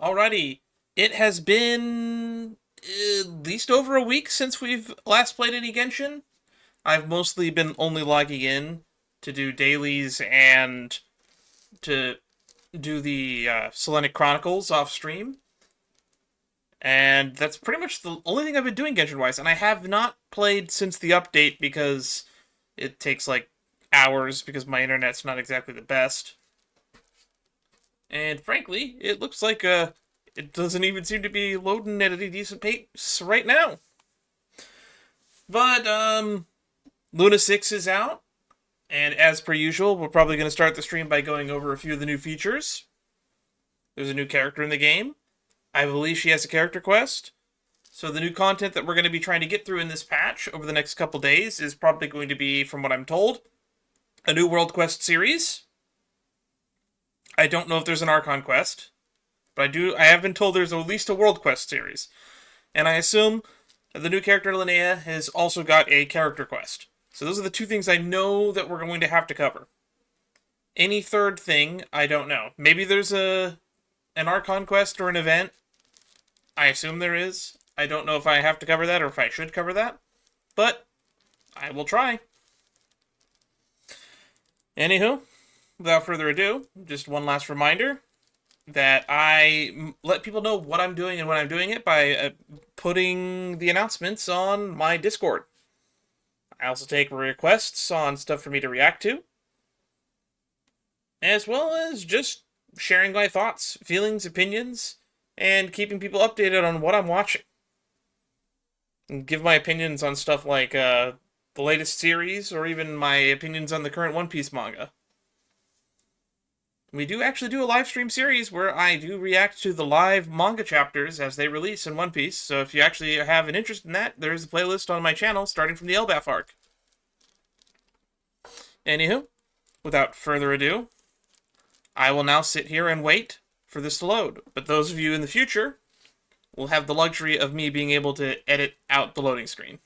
Alrighty, it has been at least over a week since we've last played any Genshin. I've mostly been only logging in to do dailies and to do the Selenic Chronicles off stream. And that's pretty much the only thing I've been doing Genshin-wise. And I have not played since the update because it takes like hours because my internet's not exactly the best. And frankly, it looks like it doesn't even seem to be loading at a decent pace right now. But Luna 6 is out, and as per usual, we're probably going to start the stream by going over a few of the new features. There's a new character in the game. I believe she has a character quest. So the new content that we're going to be trying to get through in this patch over the next couple days is probably going to be, from what I'm told, a new World Quest series. I don't know if there's an Archon quest, but I have been told there's at least a World Quest series. And I assume that the new character Linnea has also got a character quest. So those are the two things I know that we're going to have to cover. Any third thing, I don't know. Maybe there's an Archon quest or an event. I assume there is. I don't know if I have to cover that or if I should cover that. But I will try. Anywho, without further ado, just one last reminder that I let people know what I'm doing and when I'm doing it by putting the announcements on my Discord. I also take requests on stuff for me to react to, as well as just sharing my thoughts, feelings, opinions, and keeping people updated on what I'm watching. And give my opinions on stuff like the latest series, or even my opinions on the current One Piece manga. We do actually do a live stream series where I do react to the live manga chapters as they release in One Piece, so if you actually have an interest in that, there's a playlist on my channel starting from the Elbaf arc. Anywho, without further ado, I will now sit here and wait for this to load. But those of you in the future will have the luxury of me being able to edit out the loading screen.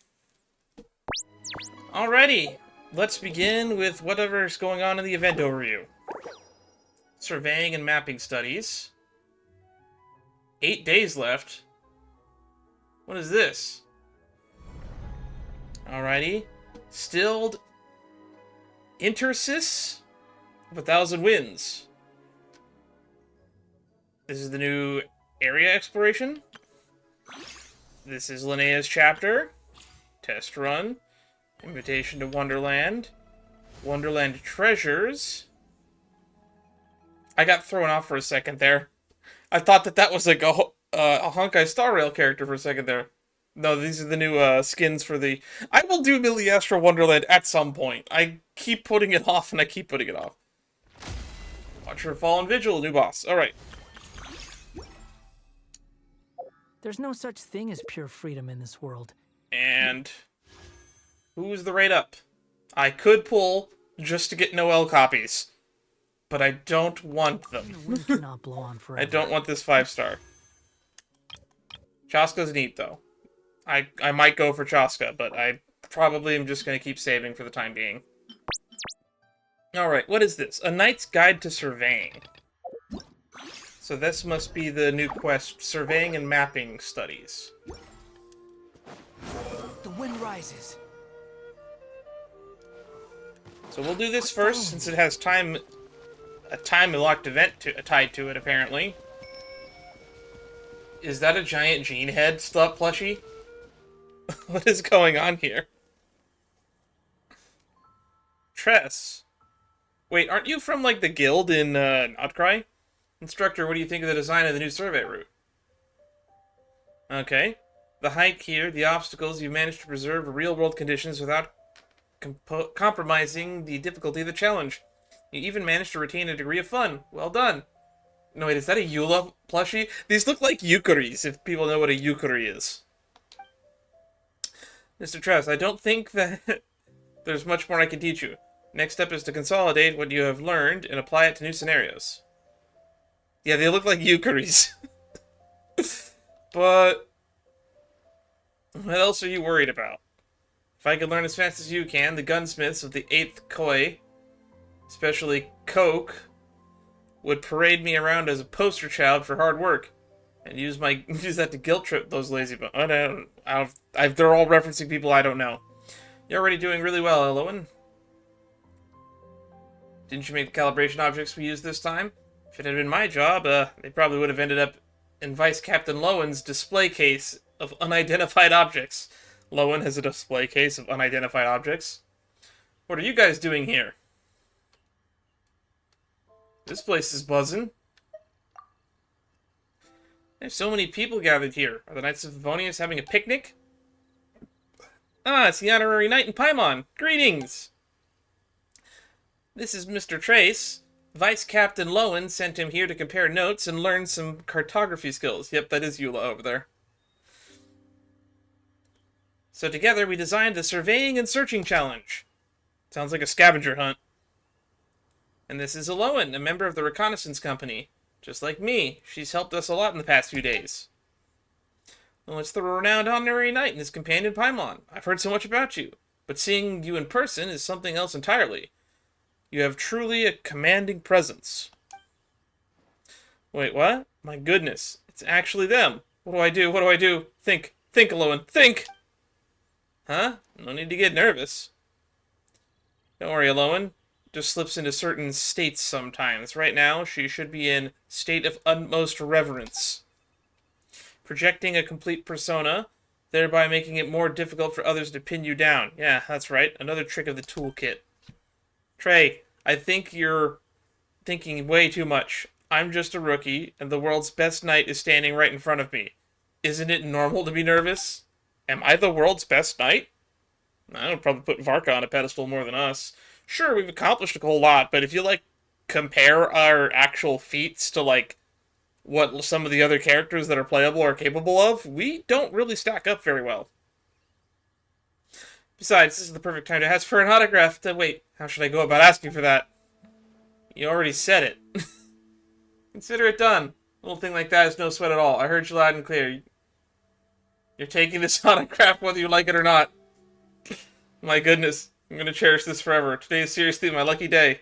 Alrighty, let's begin with whatever's going on in the event overview. Surveying and mapping studies. 8 days left. What is this? Alrighty. Stilled Intersis of 1,000 Winds. This is the new area exploration. This is Linnea's chapter. Test run. Invitation to Wonderland. Wonderland Treasures. I got thrown off for a second there. I thought that was like a Honkai Star Rail character for a second there. No, these are the new skins for the... I will do Miliastra Wonderland at some point. I keep putting it off and I keep putting it off. Watch for Fallen Vigil, new boss. Alright. There's no such thing as pure freedom in this world. And... who's the rate up? I could pull just to get Noel copies. But I don't want them. The wind cannot blow on forever. I don't want this 5-star. Chaska's neat, though. I might go for Chaska, but I probably am just going to keep saving for the time being. Alright, what is this? A Knight's Guide to Surveying. So this must be the new quest, Surveying and Mapping Studies. The wind rises. So we'll do this first, since it has a time-locked event tied to it, apparently. Is that a giant Gene head stuff plushie? What is going on here? Tress. Wait, aren't you from, like, the guild in Outcry? Instructor, what do you think of the design of the new survey route? Okay. The height here, the obstacles, you managed to preserve real-world conditions without compromising the difficulty of the challenge. You even managed to retain a degree of fun. Well done. No, wait, is that a Eula plushie? These look like Yukuris, if people know what a Yukuri is. Mr. Tress, I don't think that there's much more I can teach you. Next step is to consolidate what you have learned and apply it to new scenarios. Yeah, they look like Yukuris. But what else are you worried about? If I could learn as fast as you can, the gunsmiths of the 8th Koi, especially Coke, would parade me around as a poster child for hard work. And use that to guilt trip those lazy bones. They're all referencing people I don't know. You're already doing really well, Elowen. Didn't you make the calibration objects we used this time? If it had been my job, they probably would have ended up in Vice Captain Lowen's display case of unidentified objects. Lowen has a display case of unidentified objects. What are you guys doing here? This place is buzzing. There's so many people gathered here. Are the Knights of Favonius having a picnic? Ah, it's the honorary knight in Paimon. Greetings! This is Mr. Trace. Vice Captain Lowen sent him here to compare notes and learn some cartography skills. Yep, that is Eula over there. So together we designed the Surveying and Searching Challenge. Sounds like a scavenger hunt. And this is Lowen, a member of the Reconnaissance Company. Just like me, she's helped us a lot in the past few days. Well, it's the renowned honorary knight and his companion Paimon. I've heard so much about you, but seeing you in person is something else entirely. You have truly a commanding presence. Wait, what? My goodness, it's actually them. What do I do? What do I do? Think, Lowen, think! Huh? No need to get nervous. Don't worry, Lowen. Just slips into certain states sometimes. Right now, she should be in state of utmost reverence. Projecting a complete persona, thereby making it more difficult for others to pin you down. Yeah, that's right. Another trick of the toolkit. Trey, I think you're thinking way too much. I'm just a rookie, and the world's best knight is standing right in front of me. Isn't it normal to be nervous? Am I the world's best knight? I would probably put Varka on a pedestal more than us. Sure, we've accomplished a whole lot, but if you, compare our actual feats to, what some of the other characters that are playable are capable of, we don't really stack up very well. Besides, this is the perfect time to ask for an autograph. Wait, how should I go about asking for that? You already said it. Consider it done. A little thing like that is no sweat at all. I heard you loud and clear. You're taking this autograph whether you like it or not. My goodness. I'm going to cherish this forever. Today is seriously my lucky day.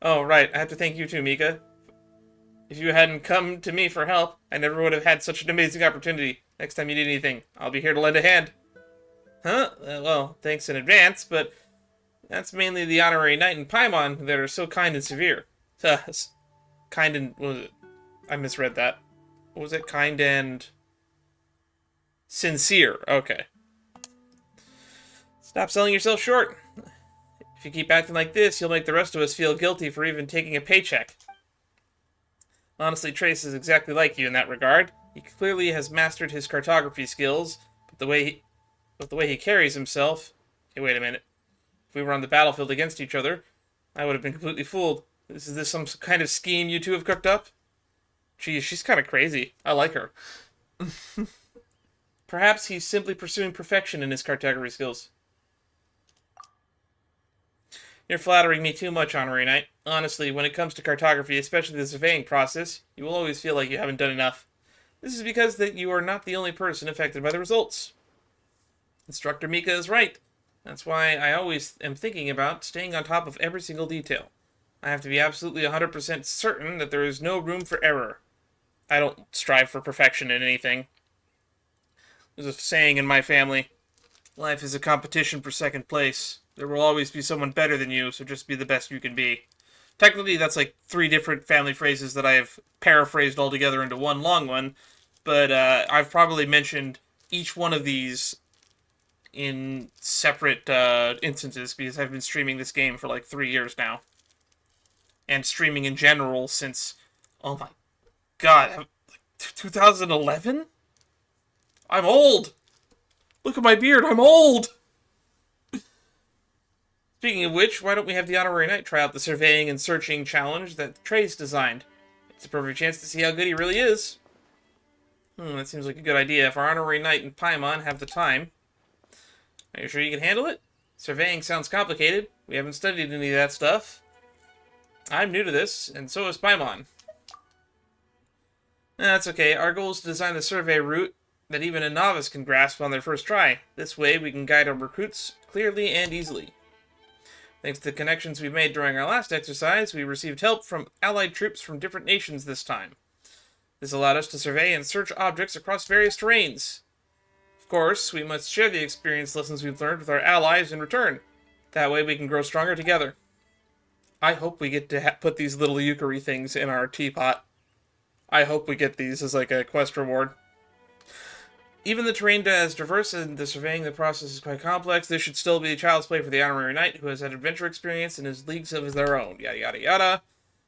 Oh, right. I have to thank you too, Mika. If you hadn't come to me for help, I never would have had such an amazing opportunity. Next time you need anything, I'll be here to lend a hand. Huh? Well, thanks in advance, but that's mainly the honorary knight and Paimon that are so kind and severe. Kind and... What was it? I misread that. What was it? Kind and... sincere. Okay. Stop selling yourself short. If you keep acting like this, you'll make the rest of us feel guilty for even taking a paycheck. Honestly, Trace is exactly like you in that regard. He clearly has mastered his cartography skills, but the way he carries himself... Hey, wait a minute. If we were on the battlefield against each other, I would have been completely fooled. Is this some kind of scheme you two have cooked up? Geez, she's kind of crazy. I like her. Perhaps he's simply pursuing perfection in his cartography skills. You're flattering me too much, Honorary Knight. Honestly, when it comes to cartography, especially the surveying process, you will always feel like you haven't done enough. This is because that you are not the only person affected by the results. Instructor Mika is right. That's why I always am thinking about staying on top of every single detail. I have to be absolutely 100% certain that there is no room for error. I don't strive for perfection in anything. There's a saying in my family, life is a competition for second place. There will always be someone better than you, so just be the best you can be. Technically, that's like 3 different family phrases that I have paraphrased all together into one long one, but I've probably mentioned each one of these in separate instances because I've been streaming this game for like 3 years now. And streaming in general since, oh my god, 2011? I'm old! Look at my beard, I'm old! Speaking of which, why don't we have the Honorary Knight try out the Surveying and Searching Challenge that Trey's designed? It's a perfect chance to see how good he really is. That seems like a good idea. If our Honorary Knight and Paimon have the time. Are you sure you can handle it? Surveying sounds complicated. We haven't studied any of that stuff. I'm new to this, and so is Paimon. That's okay. Our goal is to design the survey route that even a novice can grasp on their first try. This way, we can guide our recruits clearly and easily. Thanks to the connections we made during our last exercise, we received help from allied troops from different nations this time. This allowed us to survey and search objects across various terrains. Of course, we must share the experience lessons we've learned with our allies in return. That way we can grow stronger together. I hope we get to put these little Yukari things in our teapot. I hope we get these as like a quest reward. Even the terrain is diverse and the surveying the process is quite complex, this should still be child's play for the honorary knight who has had adventure experience and has leagues of their own. Yada yada yada.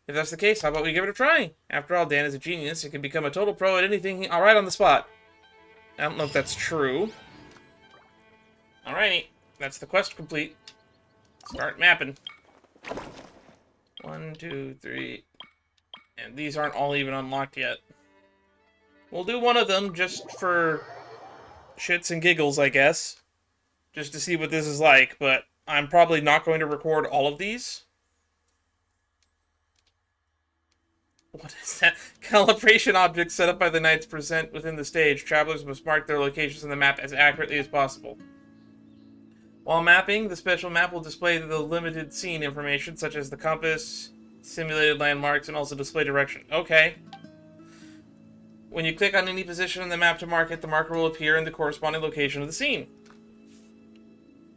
If that's the case, how about we give it a try? After all, Dan is a genius and can become a total pro at anything alright on the spot. I don't know if that's true. Alrighty. That's the quest complete. Start mapping. 1, 2, 3. And these aren't all even unlocked yet. We'll do one of them just for shits and giggles, I guess. Just to see what this is like, but I'm probably not going to record all of these. What is that? Calibration objects set up by the knights present within the stage. Travelers must mark their locations on the map as accurately as possible. While mapping, the special map will display the limited scene information, such as the compass, simulated landmarks, and also display direction. Okay. When you click on any position on the map to mark it, the marker will appear in the corresponding location of the scene.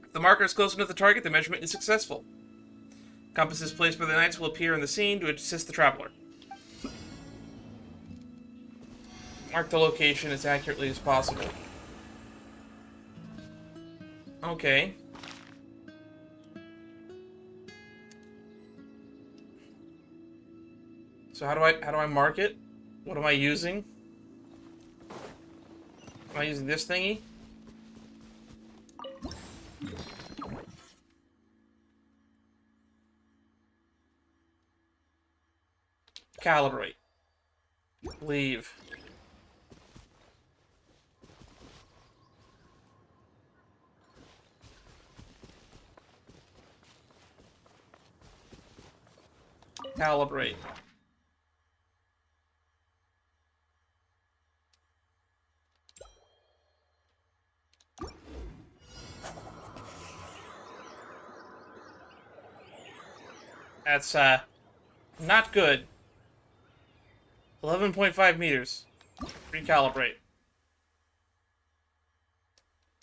If the marker is close enough to the target, the measurement is successful. Compasses placed by the knights will appear in the scene to assist the traveler. Mark the location as accurately as possible. Okay. So how do I mark it? What am I using? Am I using this thingy? Calibrate. Leave. Calibrate. That's, not good. 11.5 meters. Recalibrate.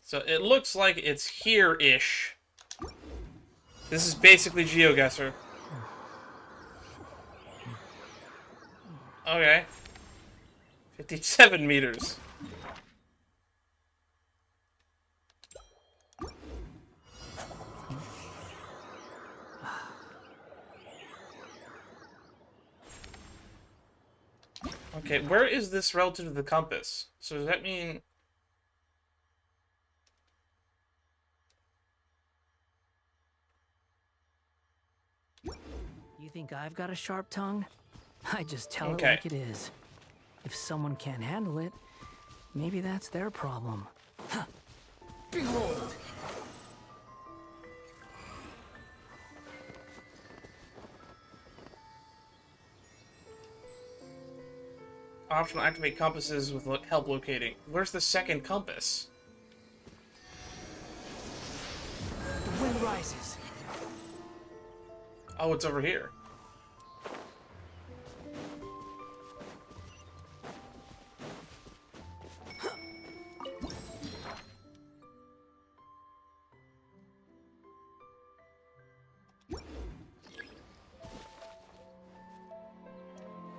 So it looks like it's here-ish. This is basically GeoGuessr. Okay. 57 meters. Okay, where is this relative to the compass? So does that mean... You think I've got a sharp tongue? I just tell Okay. it like it is. If someone can't handle it, maybe that's their problem. Huh. Behold! Optional activate compasses with help locating. Where's the second compass? The wind rises. Oh, it's over here.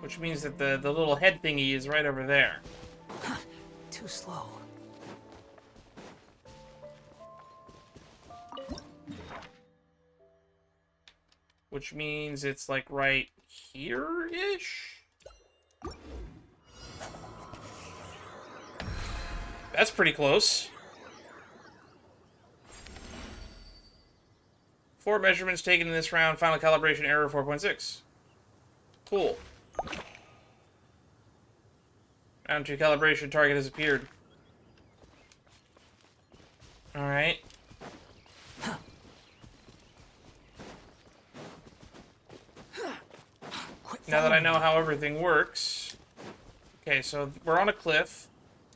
Which means that the little head thingy is right over there. Too slow. Which means it's like right here-ish? That's pretty close. 4 measurements taken in this round. Final calibration error 4.6. Cool. Round 2 calibration target has appeared. Alright. Now that I know how everything works... Okay, so we're on a cliff,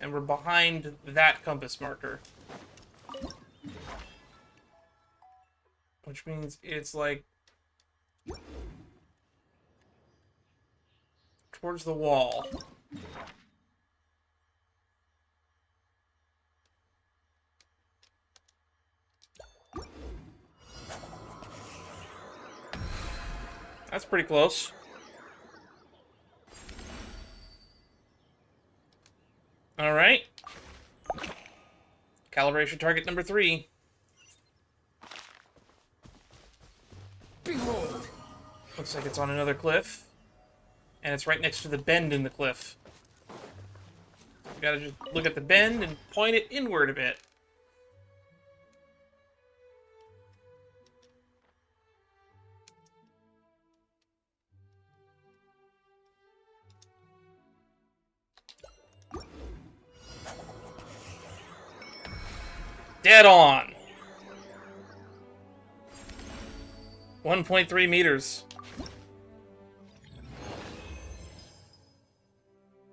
and we're behind that compass marker. Which means it's like... towards the wall. That's pretty close. Alright. Calibration target number 3. Behold! Looks like it's on another cliff. And it's right next to the bend in the cliff. We gotta just look at the bend and point it inward a bit. Dead on! 1.3 meters.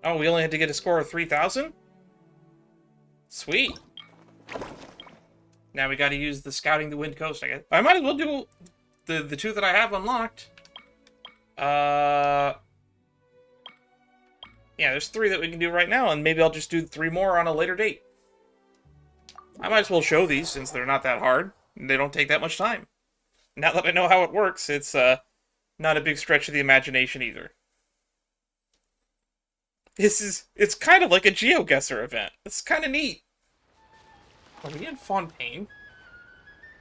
Oh, we only had to get a score of 3,000? Sweet. Now we gotta use the Scouting the Wind Coast, I guess. I might as well do the 2 that I have unlocked. Yeah, there's 3 that we can do right now, and maybe I'll just do 3 more on a later date. I might as well show these, since they're not that hard, and they don't take that much time. Now that I know how it works, it's not a big stretch of the imagination either. It's kind of like a GeoGuessr event. It's kind of neat. Are we in Fontaine?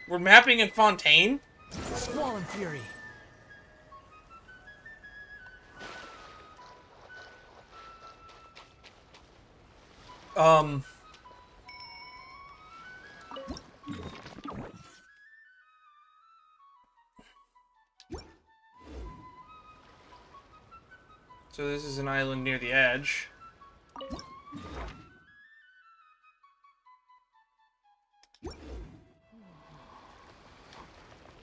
We're mapping in Fontaine? Squall and Fury. So this is an island near the edge.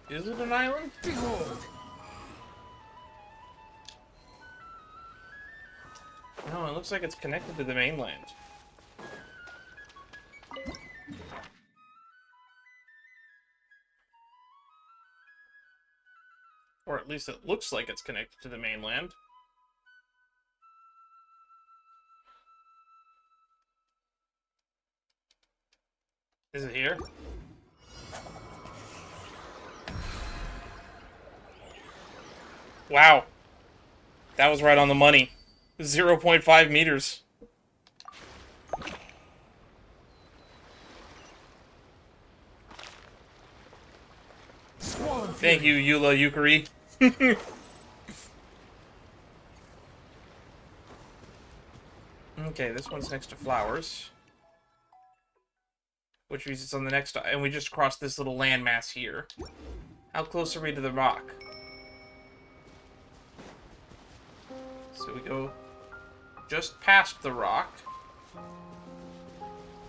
Is it an island? Behold! No, it looks like it's connected to the mainland. Or at least it looks like it's connected to the mainland. Is it here? Wow. That was right on the money. 0.5 meters. Thank you, Eula Yukari. Okay, this one's next to flowers. Which means it's on the next... And we just crossed this little landmass here. How close are we to the rock? So we go just past the rock.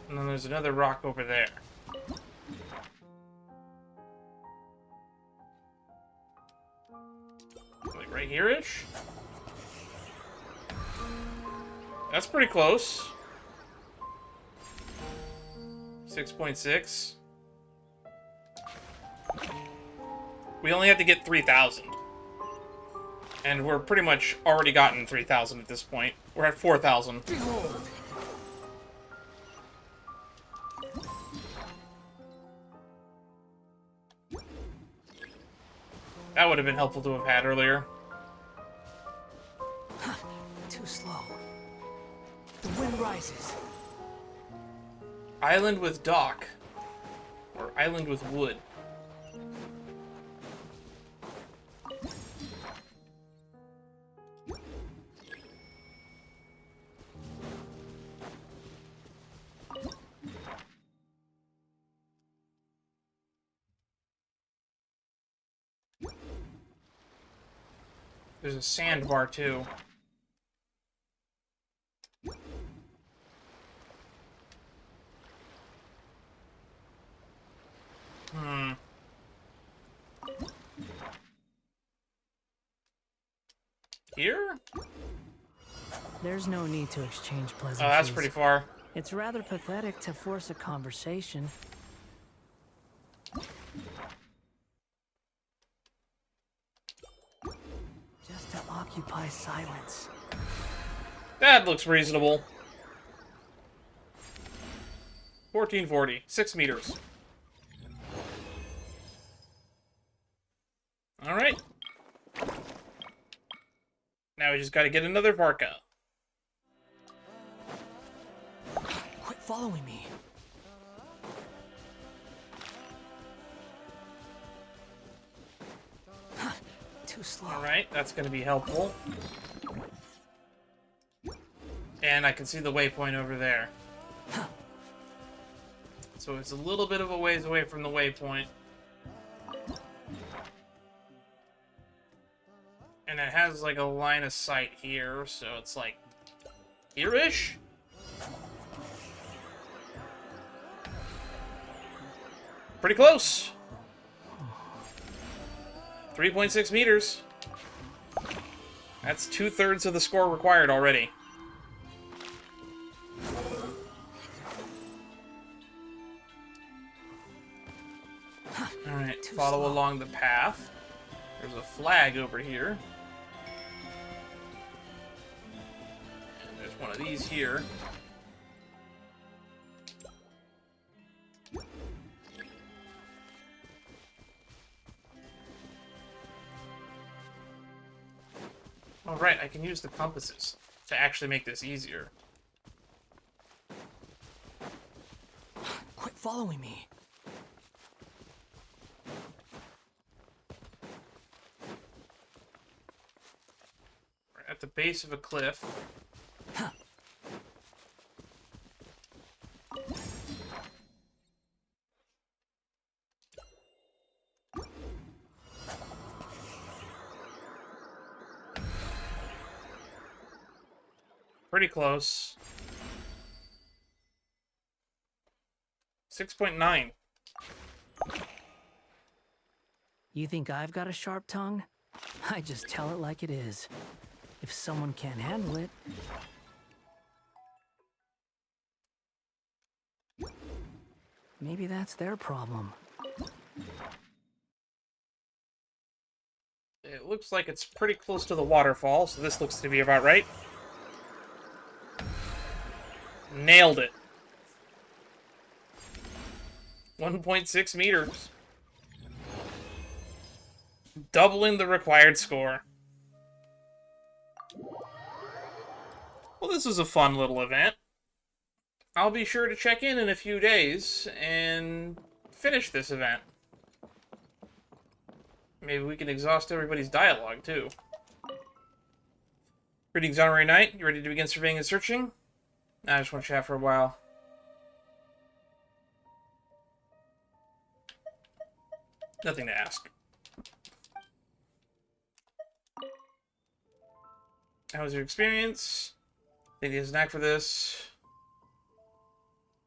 And then there's another rock over there. Like right here-ish? That's pretty close. 6.6. We only have to get 3,000. And we're pretty much already gotten 3,000 at this point. We're at 4,000. That would have been helpful to have had earlier. Too slow. The wind rises. Island with dock. Or island with wood. There's a sandbar too. Here? There's no need to exchange pleasantries. Oh, that's pretty far. It's rather pathetic to force a conversation. Just to occupy silence. That looks reasonable. 1440. 6 meters. Alright. Now we just gotta get another Varka. Quit following me. Too slow. Alright, that's gonna be helpful. And I can see the waypoint over there. So it's a little bit of a ways away from the waypoint. And it has like a line of sight here, so it's like here-ish? Pretty close. 3.6 meters. That's 2/3 of the score required already. Alright, follow along the path. There's a flag over here. And there's one of these here. Alright, I can use the compasses to actually make this easier. Quit following me. We're at the base of a cliff. Pretty close. 6.9. You think I've got a sharp tongue? I just tell it like it is. If someone can't handle it, maybe that's their problem. It looks like it's pretty close to the waterfall, so this looks to be about right. Nailed it. 1.6 meters. Doubling the required score. Well, this was a fun little event. I'll be sure to check in a few days and finish this event. Maybe we can exhaust everybody's dialogue, too. Greetings, Honorary Knight. You ready to begin surveying and searching? I just want to chat for a while. Nothing to ask. How was your experience? Think he has a knack for this?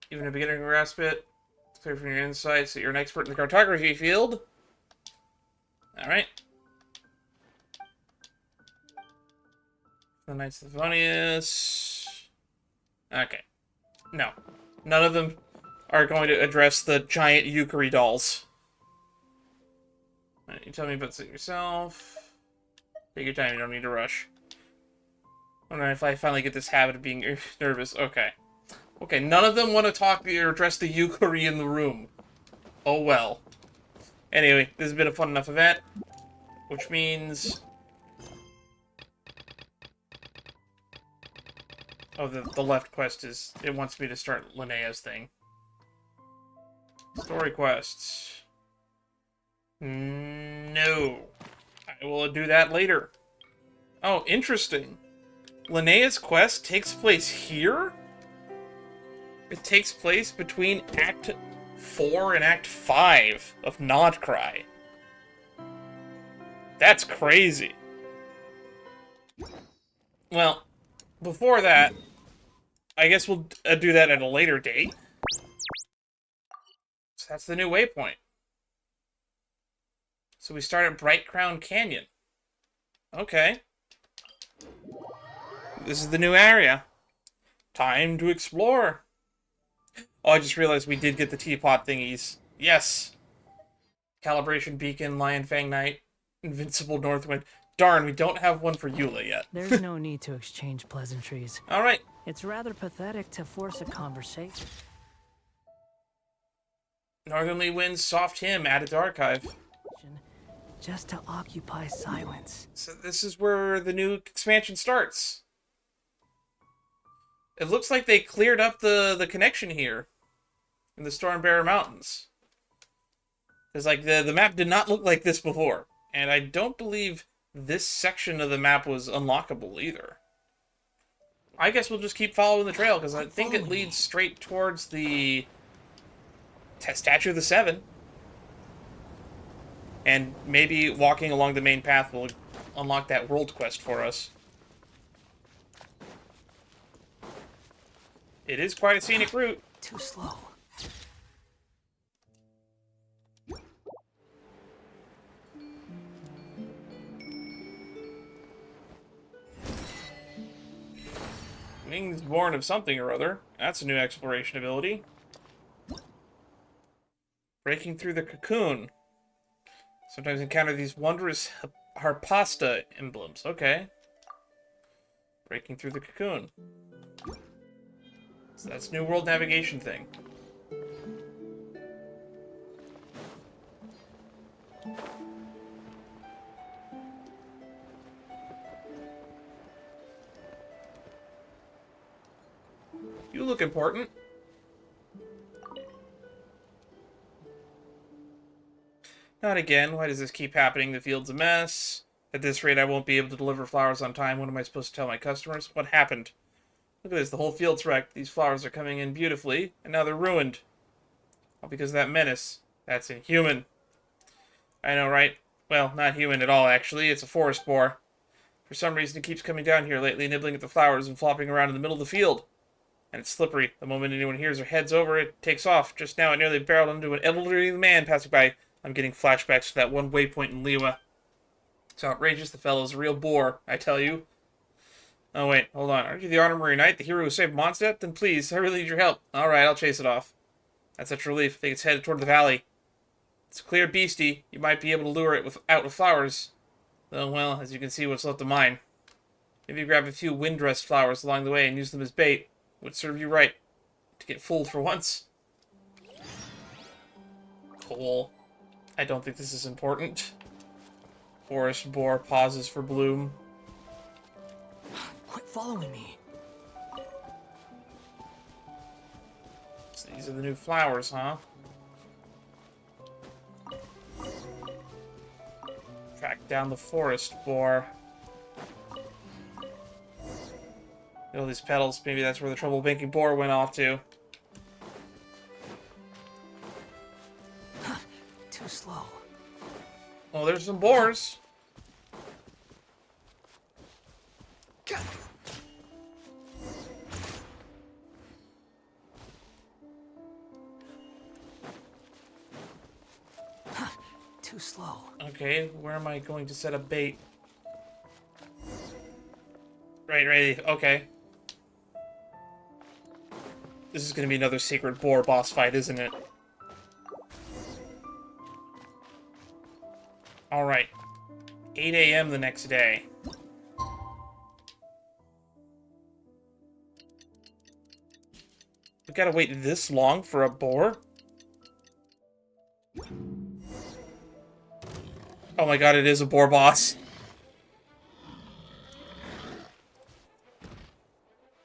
Even a beginner can grasp it. It's clear from your insights that you're an expert in the cartography field. Alright. The Knights of Favonius. Okay. No. None of them are going to address the giant Yukari dolls. Right, you tell me about it yourself. Take your time, you don't need to rush. I don't know if I finally get this habit of being nervous. Okay. Okay, none of them want to talk or address the Yukari in the room. Oh well. Anyway, this has been a fun enough event. Which means... Oh, the left quest is... It wants me to start Linnea's thing. Story quests. No. I will do that later. Oh, interesting. Linnea's quest takes place here? It takes place between Act 4 and Act 5 of Nodcry. That's crazy. Well, before that, I guess we'll do that at a later date. So that's the new waypoint. So we start at Bright Crown Canyon. Okay. This is the new area. Time to explore. Oh, I just realized we did get the teapot thingies. Yes. Calibration Beacon, Lion Fang Knight, Invincible Northwind. Darn, we don't have one for Eula yet. There's no need to exchange pleasantries. Alright. It's rather pathetic to force a conversation. Northernly Wind's Soft Hymn added to archive. just to occupy silence. So this is where the new expansion starts. It looks like they cleared up the connection here in the Stormbearer Mountains. Because like the map did not look like this before, and I don't believe this section of the map was unlockable either. I guess we'll just keep following the trail because I think it leads straight towards the Statue of the Seven. And maybe walking along the main path will unlock that world quest for us. It is quite a scenic route. Too slow. Wings born of something or other. That's a new exploration ability. Breaking through the cocoon. Sometimes encounter these wondrous Harpasta emblems. Okay. Breaking through the cocoon. So that's new world navigation thing. You look important. Not again. Why does this keep happening? The field's a mess. At this rate, I won't be able to deliver flowers on time. What am I supposed to tell my customers? What happened? Look at this. The whole field's wrecked. These flowers are coming in beautifully, and now they're ruined. All because of that menace. That's inhuman. I know, right? Well, not human at all, actually. It's a forest boar. For some reason, it keeps coming down here lately, nibbling at the flowers and flopping around in the middle of the field. And it's slippery. The moment anyone hears or heads over, it takes off. Just now, it nearly barreled into an elderly man passing by. I'm getting flashbacks to that one waypoint in Linnea. It's outrageous. The fellow's a real bore, I tell you. Oh, wait. Hold on. Aren't you the honorary knight, the hero who saved Mondstadt? Then please, I really need your help. Alright, I'll chase it off. That's such relief. I think it's headed toward the valley. It's a clear beastie. You might be able to lure it out with flowers. Though, well, as you can see, what's left of mine. Maybe grab a few wind-dressed flowers along the way and use them as bait. Would serve you right. To get fooled for once. Cool. I don't think this is important. Forest boar pauses for bloom. Quit following me. So these are the new flowers, huh? Track down the forest boar. Look at all these petals. Maybe that's where the trouble-making boar went off to. Too slow. Oh, there's some boars. Too slow. Okay, where am I going to set up bait? Right, okay. This is going to be another secret boar boss fight, isn't it? Alright. 8 a.m. the next day. We gotta wait this long for a boar? Oh my god, it is a boar boss.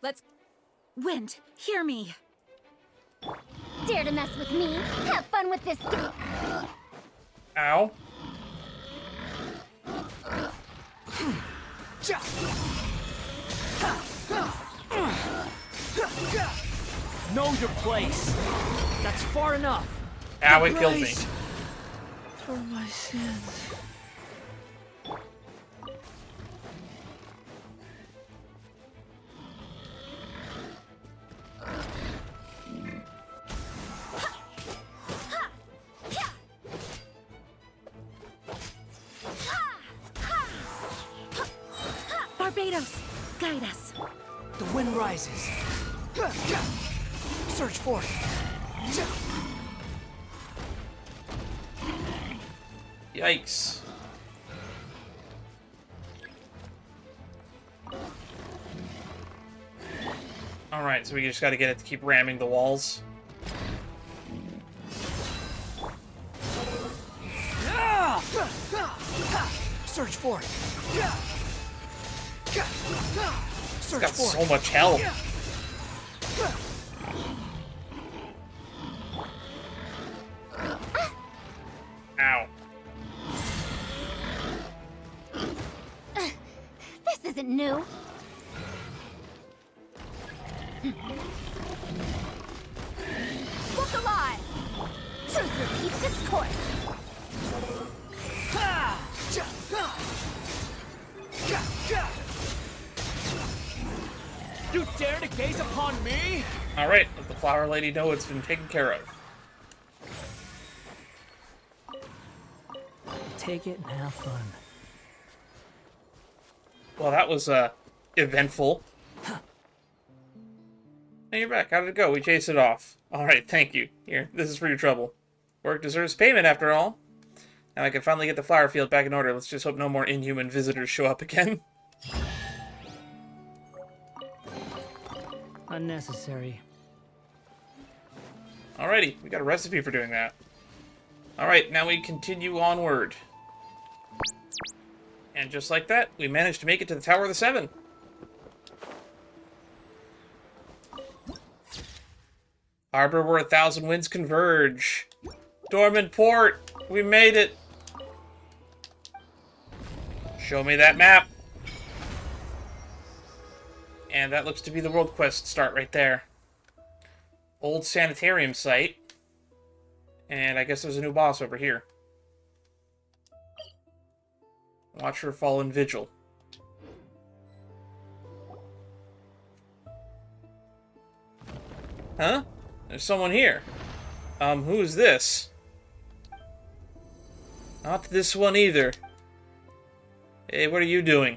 Let's... Wind, hear me. Dare to mess with me? Have fun with this. Ow. Know your place. That's far enough. Ow, it killed me. For my sins. Barbados, guide us. The wind rises. Search for it. Yikes. Alright, so we just gotta get it to keep ramming the walls. Search for it. It's got so much health. Ow. This isn't new. Look alive! Truth repeats its course. You dare to gaze upon me? Alright, let the flower lady know it's been taken care of. Take it and have fun. Well, that was, eventful. Hey, you're back. How did it go? We chased it off. Alright, thank you. Here, this is for your trouble. Work deserves payment, after all. Now I can finally get the flower field back in order. Let's just hope no more inhuman visitors show up again. Unnecessary. Alrighty, we got a recipe for doing that. Alright, now we continue onward. And just like that, we managed to make it to the Tower of the Seven. Harbor where 1,000 winds converge. Dorman Port! We made it! Show me that map. And that looks to be the world quest start right there. Old sanitarium site. And I guess there's a new boss over here. Watch her fallen vigil. Huh? There's someone here. Who is this? Not this one either. Hey, what are you doing?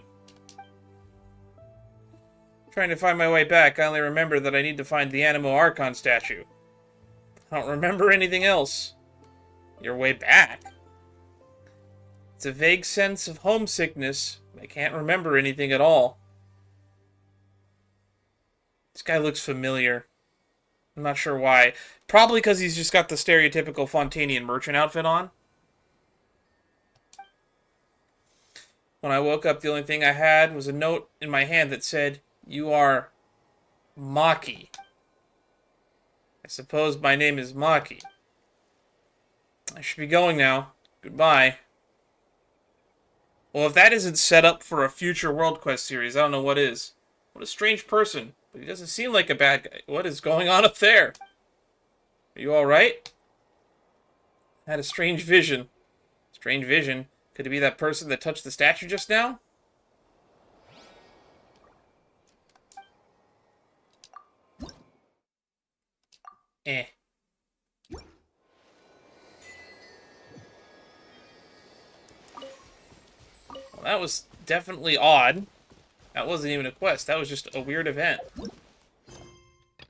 Trying to find my way back, I only remember that I need to find the Animo Archon statue. I don't remember anything else. Your way back? It's a vague sense of homesickness. I can't remember anything at all. This guy looks familiar. I'm not sure why. Probably because he's just got the stereotypical Fontanian merchant outfit on. When I woke up, the only thing I had was a note in my hand that said, "You are Maki." I suppose my name is Maki. I should be going now. Goodbye. Well, if that isn't set up for a future World Quest series, I don't know what is. What a strange person. But he doesn't seem like a bad guy. What is going on up there? Are you alright? I had a strange vision. Strange vision? Could it be that person that touched the statue just now? Eh. Well, that was definitely odd. That wasn't even a quest. That was just a weird event.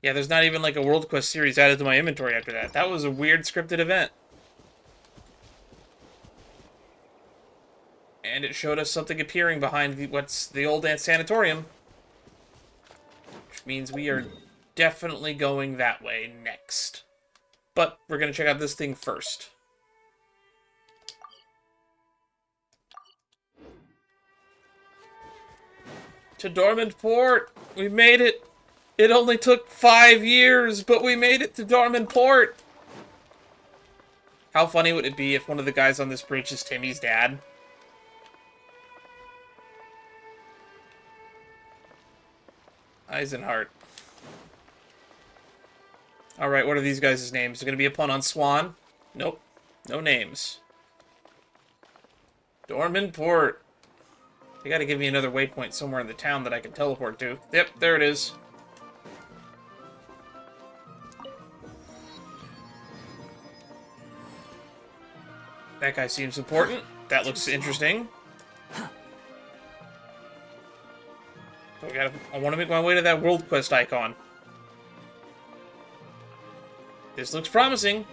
Yeah, there's not even like a World Quest series added to my inventory after that. That was a weird scripted event. And it showed us something appearing behind what's the old sanatorium. Which means we are definitely going that way next. But we're going to check out this thing first. To Dorman Port! We made it! It only took 5 years, but we made it to Dorman Port! How funny would it be if one of the guys on this bridge is Timmy's dad? Eisenhart. Alright, what are these guys' names? Is it going to be a pun on Swan? Nope. No names. Dorman Port. They gotta give me another waypoint somewhere in the town that I can teleport to. Yep, there it is. That guy seems important. That looks interesting. I want to make my way to that World Quest icon. This looks promising.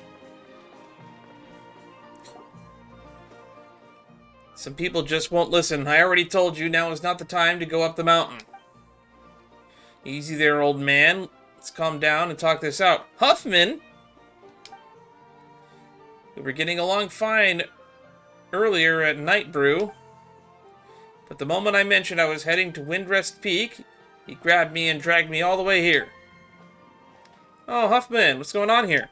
Some people just won't listen. I already told you, now is not the time to go up the mountain. Easy there, old man. Let's calm down and talk this out. Huffman! We were getting along fine earlier at Night Brew. But the moment I mentioned I was heading to Windrest Peak, he grabbed me and dragged me all the way here. Oh, Huffman, what's going on here?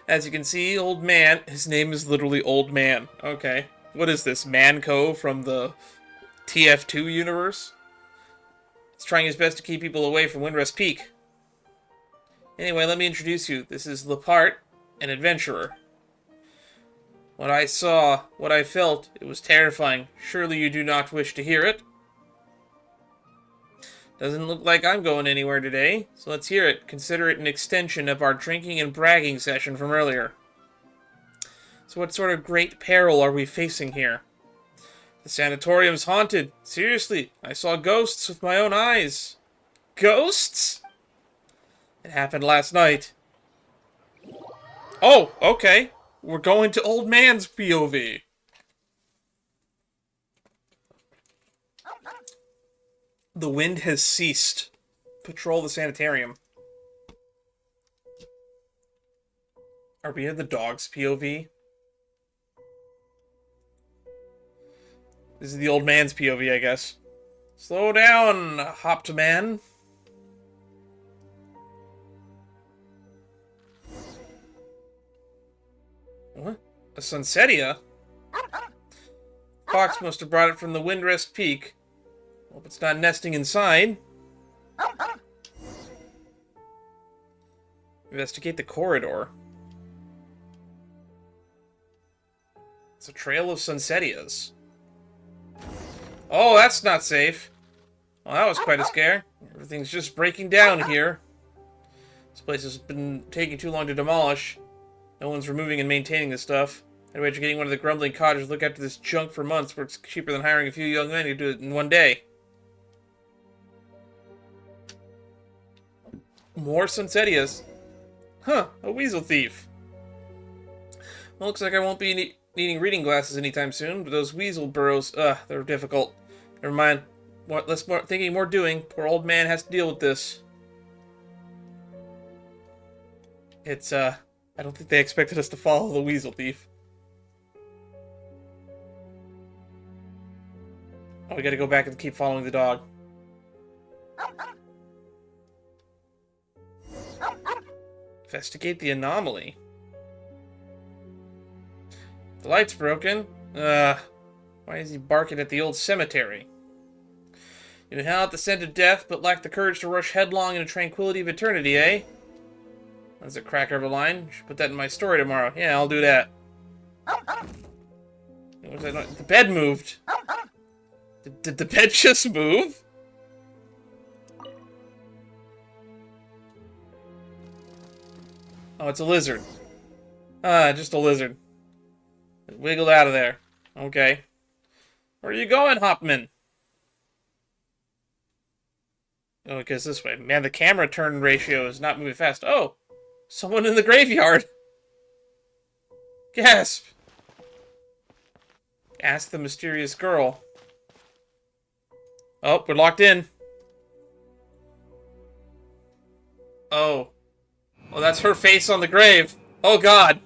As you can see, Old Man, his name is literally Old Man. Okay. What is this, Manco from the TF2 universe? He's trying his best to keep people away from Windrest Peak. Anyway, let me introduce you. This is Lepart, an adventurer. What I saw, what I felt, it was terrifying. Surely you do not wish to hear it? Doesn't look like I'm going anywhere today, so let's hear it. Consider it an extension of our drinking and bragging session from earlier. So what sort of great peril are we facing here? The sanatorium's haunted. Seriously, I saw ghosts with my own eyes. Ghosts? It happened last night. Oh, okay. We're going to Old Man's POV. The wind has ceased. Patrol the sanitarium. Are we in the dog's POV? This is the old man's POV, I guess. Slow down, hopped man. What? A Sunsetia? Fox must have brought it from the Windrest Peak. Hope it's not nesting inside. Investigate the corridor. It's a trail of Sunsetias. Oh, that's not safe. Well, that was quite a scare. Everything's just breaking down here. This place has been taking too long to demolish. No one's removing and maintaining this stuff. I'd wager getting one of the grumbling cottagers to look after this junk for months works cheaper than hiring a few young men who do it in one day. More Sunsetias. Huh, a weasel thief. Well, looks like I won't be needing reading glasses anytime soon, but those weasel burrows, they're difficult. Never mind. Less more thinking, more doing. Poor old man has to deal with this. It's, I don't think they expected us to follow the weasel thief. Oh, we gotta go back and keep following the dog. Investigate the anomaly. The light's broken. Why is he barking at the old cemetery? You inhale out the scent of death, but lack the courage to rush headlong into tranquility of eternity, eh? That's a cracker of a line. Should put that in my story tomorrow. Yeah, I'll do that. The bed moved. Did the bed just move? Oh, it's a lizard. Just a lizard. It wiggled out of there. Okay. Where are you going, Hopman? Oh, it goes this way. Man, the camera turn ratio is not moving fast. Oh! Someone in the graveyard! Gasp! Ask the mysterious girl. Oh, we're locked in. Oh. Oh, that's her face on the grave. Oh, God.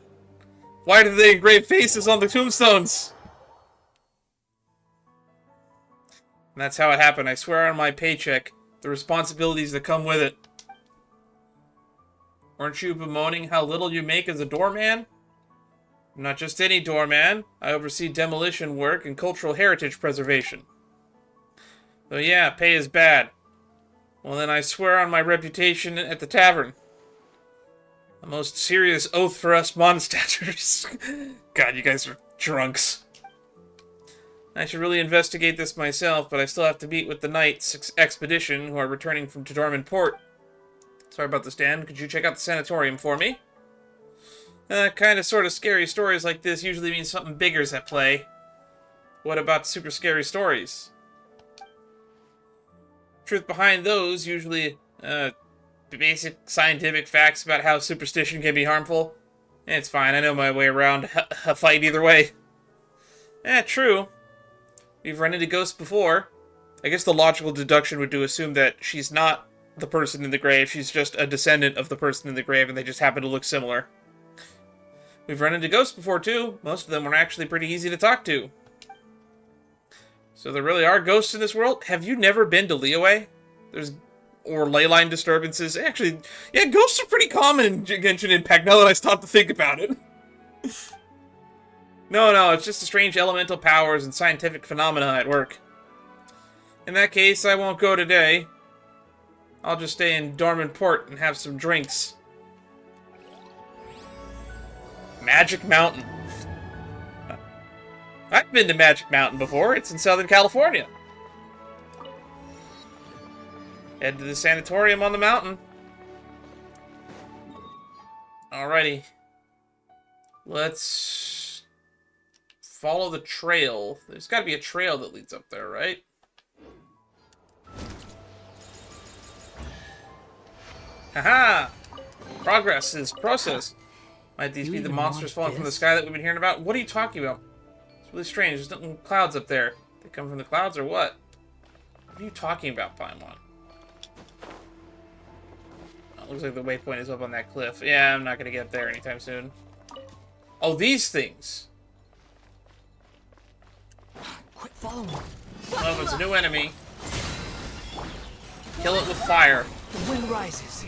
Why do they engrave faces on the tombstones? And that's how it happened. I swear on my paycheck. The responsibilities that come with it. Weren't you bemoaning how little you make as a doorman? I'm not just any doorman. I oversee demolition work and cultural heritage preservation. So yeah, pay is bad. Well then I swear on my reputation at the tavern. A most serious oath for us Mondstators. God, you guys are drunks. I should really investigate this myself, but I still have to meet with the Knights expedition who are returning from Dorman port. Sorry about this, Dan. Could you check out the sanatorium for me? Kind of sort of scary stories like this usually mean something bigger's at play. What about super scary stories? Truth behind those usually, basic scientific facts about how superstition can be harmful. It's fine, I know my way around a fight either way. True. We've run into ghosts before. I guess the logical deduction would assume that she's not the person in the grave, she's just a descendant of the person in the grave, and they just happen to look similar. We've run into ghosts before, too. Most of them were actually pretty easy to talk to. So there really are ghosts in this world? Have you never been to Liyue? Or ley line disturbances? Actually, yeah, ghosts are pretty common in Genshin Impact now that I stop to think about it. No, it's just the strange elemental powers and scientific phenomena at work. In that case, I won't go today. I'll just stay in Dorman Port and have some drinks. Magic Mountain. I've been to Magic Mountain before. It's in Southern California. Head to the sanatorium on the mountain. Alrighty. Let's follow the trail. There's got to be a trail that leads up there, right? Haha! Progress is process. Might these be the monsters falling from the sky that we've been hearing about? What are you talking about? It's really strange. There's nothing clouds up there. They come from the clouds or what? What are you talking about, Paimon? Oh, looks like the waypoint is up on that cliff. Yeah, I'm not going to get there anytime soon. Oh, these things! Quick, follow me. Oh, it's a new enemy. Kill it with fire. The wind rises.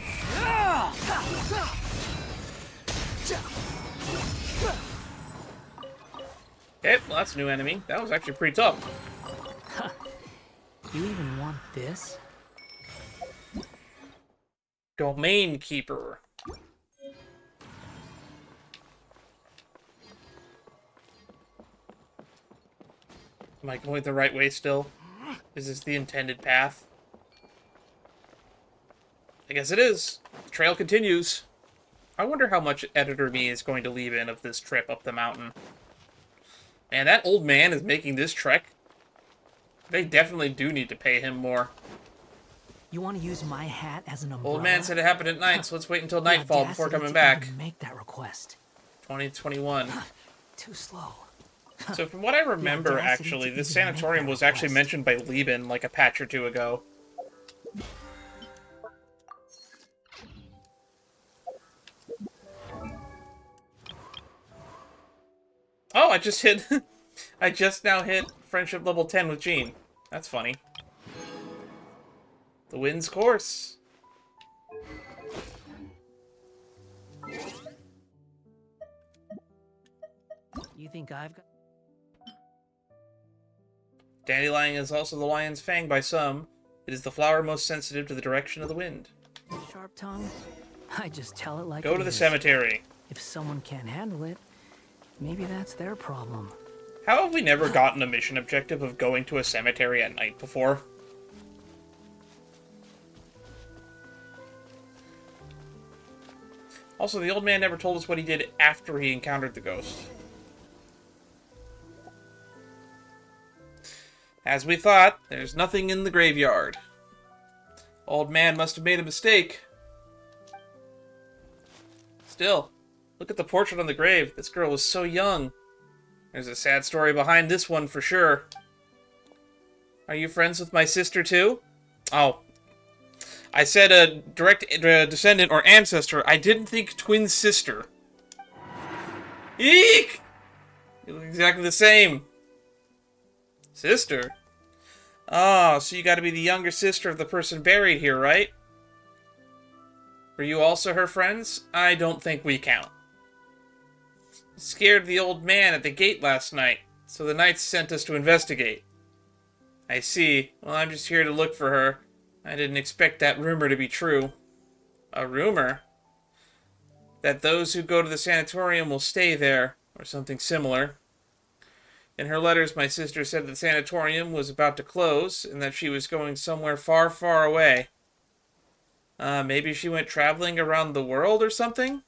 Okay, well, that's a new enemy. That was actually pretty tough. You even want this? Domain Keeper. Am I going the right way still? Is this the intended path? I guess it is. The trail continues. I wonder how much Editor Me is going to leave in of this trip up the mountain. Man, that old man is making this trek. They definitely do need to pay him more. You want to use my hat as an umbrella? Old man said it happened at night, so let's wait until The nightfall before audacity coming to back. even make that request. 2021. Too slow. So from what I remember, audacity actually, to this even make sanatorium that was actually request. mentioned by Lieben like a patch or two ago. Oh, I just hit... I just now hit friendship level 10 with Jean. That's funny. The wind's course. You think I've got... Dandelion is also the lion's fang by some. It is the flower most sensitive to the direction of the wind. Sharp tongue? I just tell it like Go it to the is. cemetery. If someone can't handle it, maybe that's their problem. How have we never gotten a mission objective of going to a cemetery at night before? Also, the old man never told us what he did after he encountered the ghost. As we thought, there's nothing in the graveyard. Old man must have made a mistake. Still, look at the portrait on the grave. This girl was so young. There's a sad story behind this one for sure. Are you friends with my sister too? Oh. I said a direct descendant or ancestor. I didn't think twin sister. Eek! You look exactly the same. Sister? Oh, so you gotta be the younger sister of the person buried here, right? Were you also her friends? I don't think we count. Scared the old man at the gate last night, so the knights sent us to investigate. I see. Well, I'm just here to look for her. I didn't expect that rumor to be true. A rumor? That those who go to the sanatorium will stay there, or something similar. In her letters, my sister said the sanatorium was about to close, and that she was going somewhere far, far away. Maybe she went traveling around the world or something?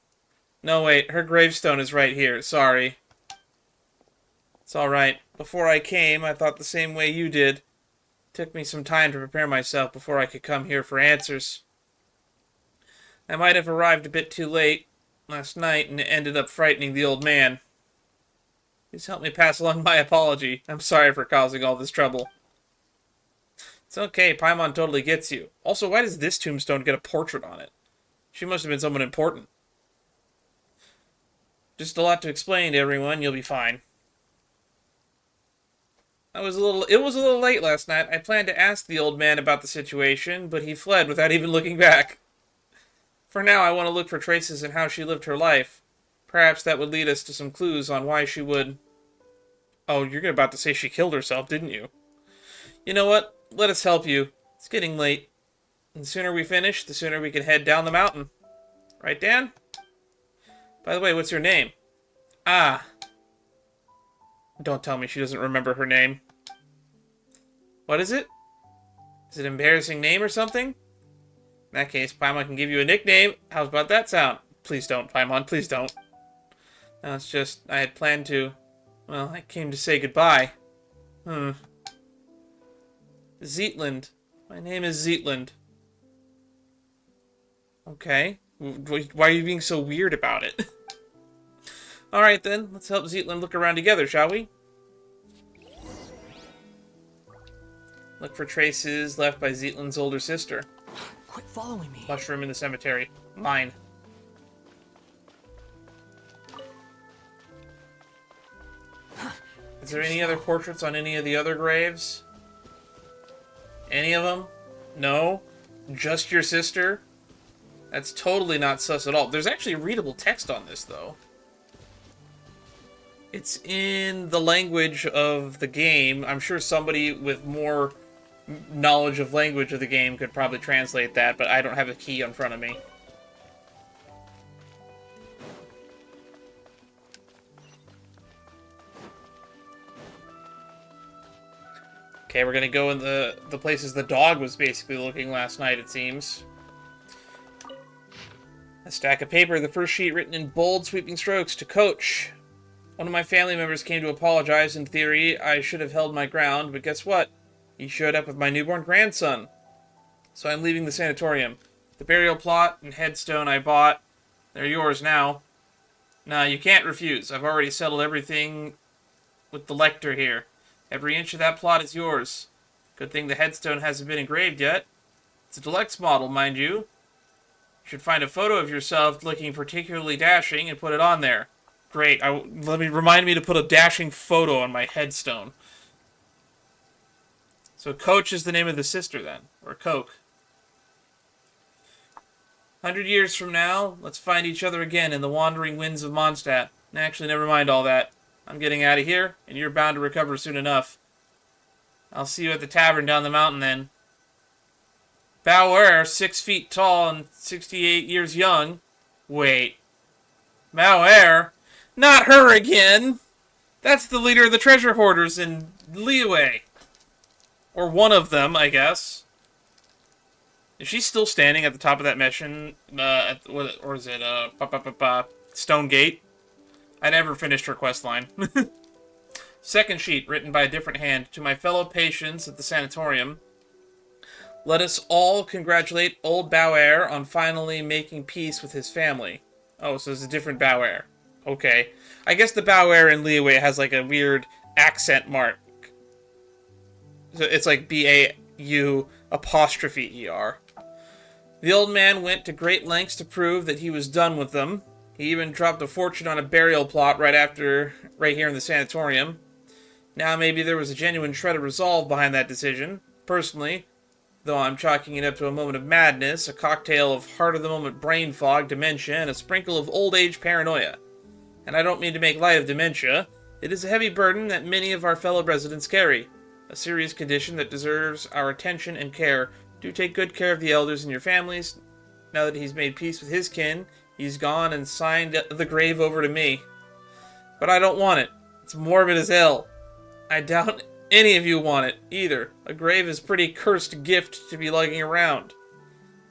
No, wait, her gravestone is right here. Sorry. It's alright. Before I came, I thought the same way you did. Took me some time to prepare myself before I could come here for answers. I might have arrived a bit too late last night and ended up frightening the old man. Please help me pass along my apology. I'm sorry for causing all this trouble. It's okay, Paimon totally gets you. Also, why does this tombstone get a portrait on it? She must have been someone important. Just a lot to explain to everyone, you'll be fine. It was a little late last night. I planned to ask the old man about the situation, but he fled without even looking back. For now, I want to look for traces in how she lived her life. Perhaps that would lead us to some clues on why she would... Oh, you're about to say she killed herself, didn't you? You know what? Let us help you. It's getting late. And the sooner we finish, the sooner we can head down the mountain. Right, Dan? By the way, what's your name? Ah. Don't tell me she doesn't remember her name. What is it? Is it an embarrassing name or something? In that case, Paimon can give you a nickname. How's about that sound? Please don't, Paimon. Please don't. No, it's just, I had planned to... Well, I came to say goodbye. Zietland. My name is Zietland. Okay. Why are you being so weird about it? Alright then, let's help Zietland look around together, shall we? Look for traces left by Zietland's older sister. Quit following me. Mushroom in the cemetery. Mine. Is there any other portraits on any of the other graves? Any of them? No? Just your sister? That's totally not sus at all. There's actually readable text on this, though. It's in the language of the game. I'm sure somebody with more knowledge of language of the game could probably translate that, but I don't have a key in front of me. Okay, we're gonna go in the places the dog was basically looking last night, it seems. A stack of paper, the first sheet written in bold, sweeping strokes to Coach. One of my family members came to apologize. In theory, I should have held my ground, but guess what? He showed up with my newborn grandson. So I'm leaving the sanatorium. The burial plot and headstone I bought, they're yours now. Nah, you can't refuse. I've already settled everything with the lector here. Every inch of that plot is yours. Good thing the headstone hasn't been engraved yet. It's a deluxe model, mind you. You should find a photo of yourself looking particularly dashing and put it on there. Great. Remind me to put a dashing photo on my headstone. So Coach is the name of the sister then, or Coke. 100 years from now, let's find each other again in the wandering winds of Mondstadt. Actually, never mind all that. I'm getting out of here, and you're bound to recover soon enough. I'll see you at the tavern down the mountain then. Boar, 6 feet tall and 68 years young. Wait. Boar? Not her again! That's the leader of the treasure hoarders in Liyue. Or one of them, I guess. Is she still standing at the top of that mission? Or is it, Stone Gate? I never finished her quest line. Second sheet, written by a different hand. To my fellow patients at the sanatorium. Let us all congratulate old Boar on finally making peace with his family. Oh, so it's a different Boar. Okay. I guess the Boar in Liyue has like a weird accent mark. So it's like B-A-U apostrophe E-R. The old man went to great lengths to prove that he was done with them. He even dropped a fortune on a burial plot right here in the sanatorium. Now maybe there was a genuine shred of resolve behind that decision. Personally, though I'm chalking it up to a moment of madness, a cocktail of heart-of-the-moment brain fog, dementia, and a sprinkle of old-age paranoia. And I don't mean to make light of dementia. It is a heavy burden that many of our fellow residents carry. A serious condition that deserves our attention and care. Do take good care of the elders in your families. Now that he's made peace with his kin, he's gone and signed the grave over to me. But I don't want it. It's morbid as hell. I doubt any of you want it, either. A grave is a pretty cursed gift to be lugging around.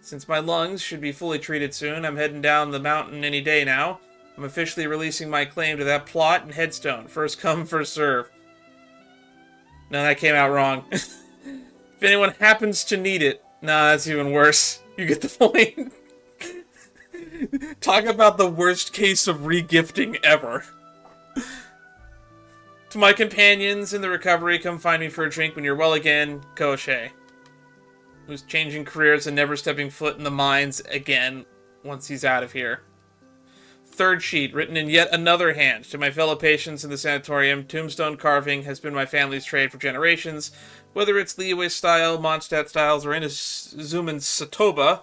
Since my lungs should be fully treated soon, I'm heading down the mountain any day now. I'm officially releasing my claim to that plot and headstone. First come, first serve. No, that came out wrong. If anyone happens to need it... Nah, that's even worse. You get the point. Talk about the worst case of regifting ever. To my companions in the recovery, come find me for a drink when you're well again, Koshei. Who's changing careers and never stepping foot in the mines again once he's out of here. Third sheet, written in yet another hand. To my fellow patients in the sanatorium, tombstone carving has been my family's trade for generations. Whether it's Liyue style, Mondstadt styles, or Inazuman Sotoba,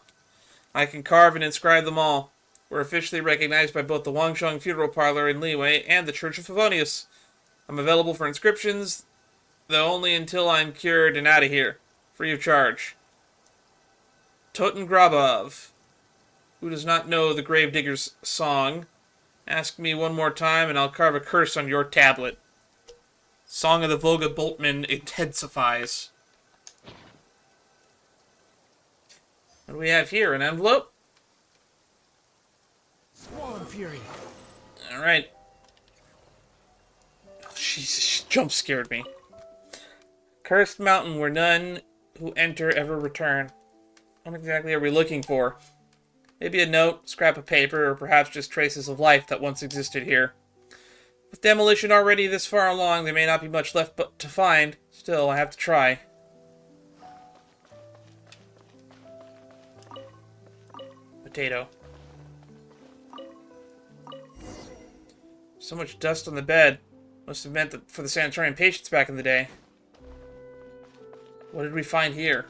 I can carve and inscribe them all. We're officially recognized by both the Wangsheng Funeral Parlor in Liyue and the Church of Favonius. I'm available for inscriptions, though only until I'm cured and out of here. Free of charge. Toten Grabov. Who does not know the Gravedigger's song? Ask me one more time and I'll carve a curse on your tablet. Song of the Volga Boltman intensifies. What do we have here? An envelope? Swollen Fury. Alright. Oh, she jump scared me. Cursed mountain where none who enter ever return. What exactly are we looking for? Maybe a note, scrap of paper, or perhaps just traces of life that once existed here. With demolition already this far along, there may not be much left but to find. Still, I have to try. Potato. So much dust on the bed. Must have meant that for the sanatorium patients back in the day. What did we find here?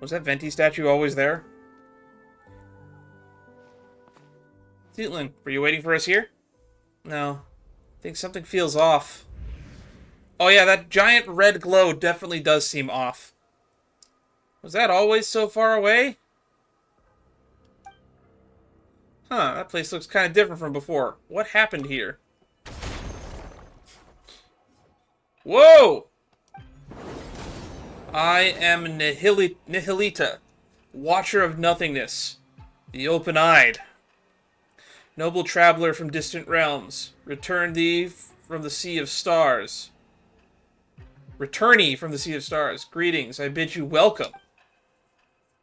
Was that Venti statue always there? Zeatlin, were you waiting for us here? No. I think something feels off. Oh yeah, that giant red glow definitely does seem off. Was that always so far away? Huh, that place looks kind of different from before. What happened here? Whoa! I am Nihilita, Watcher of Nothingness, the Open-Eyed. Noble traveler from distant realms, return thee from the Sea of Stars. Returnee from the Sea of Stars, greetings, I bid you welcome.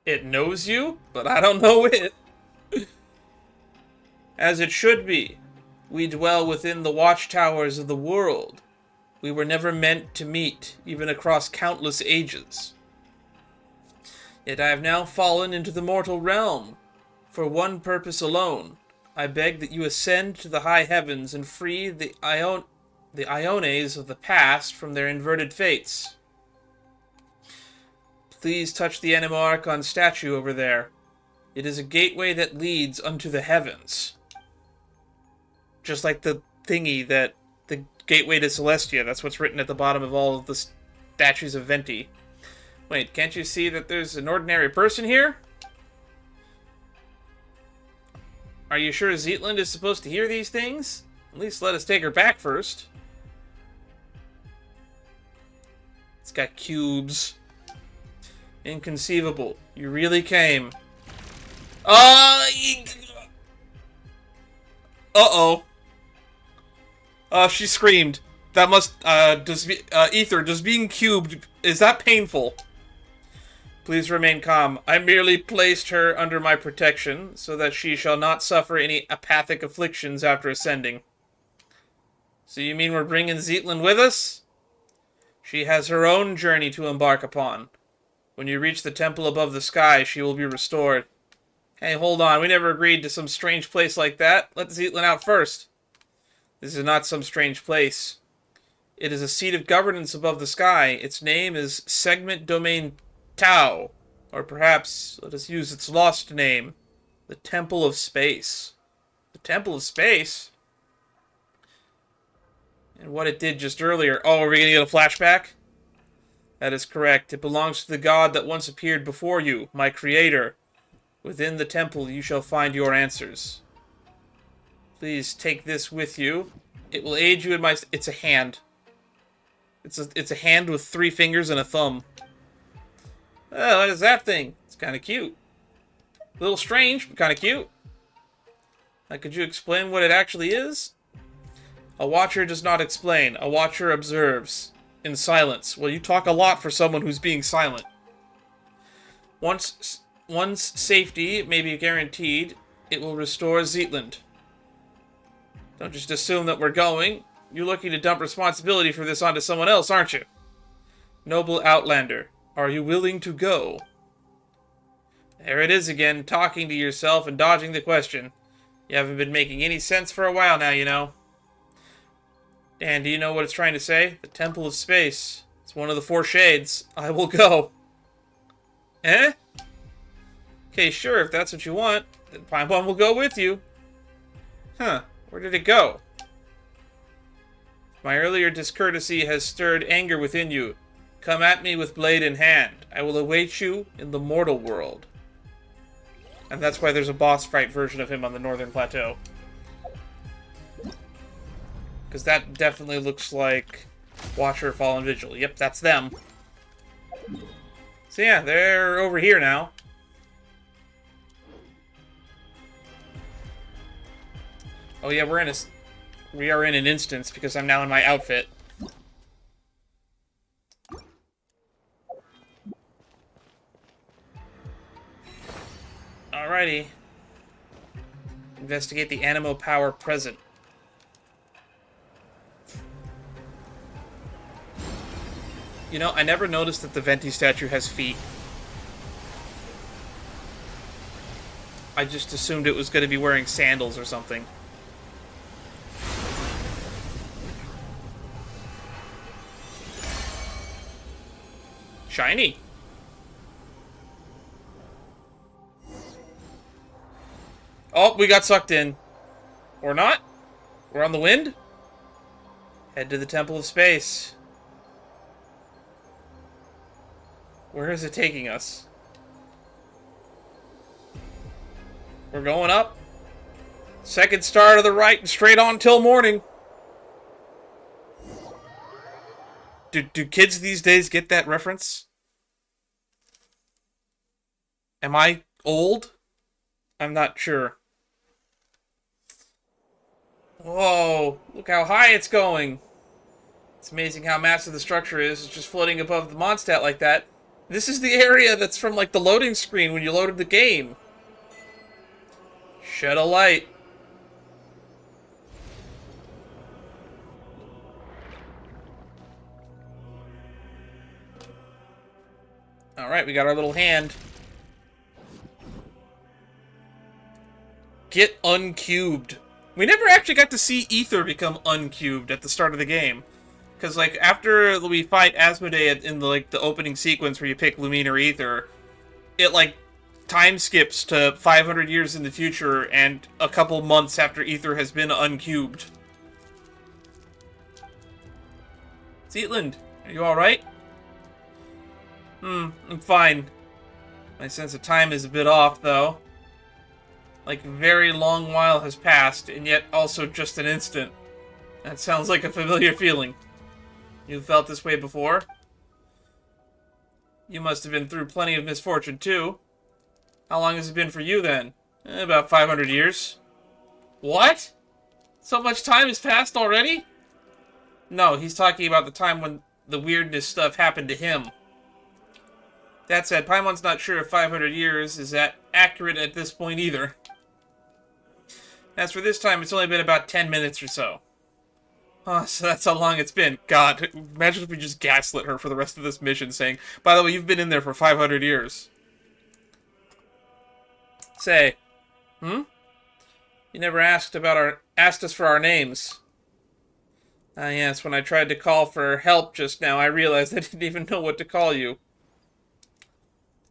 It knows you, but I don't know it. As it should be, we dwell within the watchtowers of the world. We were never meant to meet, even across countless ages. Yet I have now fallen into the mortal realm. For one purpose alone, I beg that you ascend to the high heavens and free the Iones of the past from their inverted fates. Please touch the Anemo Archon statue over there. It is a gateway that leads unto the heavens. Just like the thingy that... the gateway to Celestia. That's what's written at the bottom of all of the statues of Venti. Wait, can't you see that there's an ordinary person here? Are you sure Zealand is supposed to hear these things? At least let us take her back first. It's got cubes. Inconceivable. You really came. Uh-oh. She screamed. That must, Ether, does being cubed, is that painful? Please remain calm. I merely placed her under my protection, so that she shall not suffer any apathic afflictions after ascending. So you mean we're bringing Zeatlin with us? She has her own journey to embark upon. When you reach the temple above the sky, she will be restored. Hey, hold on, we never agreed to some strange place like that. Let Zeatlin out first. This is not some strange place. It is a seat of governance above the sky. Its name is Segment Domain Tau. Or perhaps, let us use its lost name. The Temple of Space. The Temple of Space? And what it did just earlier. Oh, are we going to get a flashback? That is correct. It belongs to the god that once appeared before you, my creator. Within the temple you shall find your answers. Please take this with you. It will aid you in my... It's a hand. It's a hand with 3 fingers and a thumb. Oh, what is that thing? It's kind of cute. A little strange, but kind of cute. Now, could you explain what it actually is? A watcher does not explain. A watcher observes. In silence. Well, you talk a lot for someone who's being silent. Once safety may be guaranteed, it will restore Zealand. Don't just assume that we're going. You're looking to dump responsibility for this onto someone else, aren't you? Noble Outlander, Are you willing to go? There it is again, talking to yourself and dodging the question. You haven't been making any sense for a while now, you know. And do you know what it's trying to say? The Temple of Space. It's one of the 4 shades. I will go. Eh? Okay, sure, if that's what you want, then Paimon will go with you. Huh, where did it go? My earlier discourtesy has stirred anger within you. Come at me with blade in hand. I will await you in the mortal world. And that's why there's a boss fight version of him on the Northern Plateau. Because that definitely looks like Watcher, Fallen Vigil. Yep, that's them. So yeah, they're over here now. Oh yeah, we are in an instance because I'm now in my outfit. Alrighty. Investigate the Animo power present. You know, I never noticed that the Venti statue has feet. I just assumed it was going to be wearing sandals or something. Shiny. Oh, we got sucked in. Or not? We're on the wind? Head to the Temple of Space. Where is it taking us? We're going up. Second star to the right and straight on till morning. Do kids these days get that reference? Am I old? I'm not sure. Whoa, look how high it's going. It's amazing how massive the structure is. It's just floating above the Mondstadt like that. This is the area that's from like the loading screen when you loaded the game. Shed a light. Alright, we got our little hand. Get uncubed. We never actually got to see Ether become uncubed at the start of the game. Because, like, after we fight Asmodee in the opening sequence where you pick Lumine or Ether, it, like, time skips to 500 years in the future and a couple months after Ether has been uncubed. Zeitland, are you alright? I'm fine. My sense of time is a bit off, though. Like, a very long while has passed, and yet also just an instant. That sounds like a familiar feeling. You've felt this way before? You must have been through plenty of misfortune, too. How long has it been for you, then? About 500 years. What? So much time has passed already? No, he's talking about the time when the weirdness stuff happened to him. That said, Paimon's not sure if 500 years is that accurate at this point either. As for this time, it's only been about 10 minutes or so. Oh, so that's how long it's been. God, imagine if we just gaslit her for the rest of this mission, saying, by the way, you've been in there for 500 years. Say, You never asked us for our names. Ah, yes, when I tried to call for help just now, I realized I didn't even know what to call you.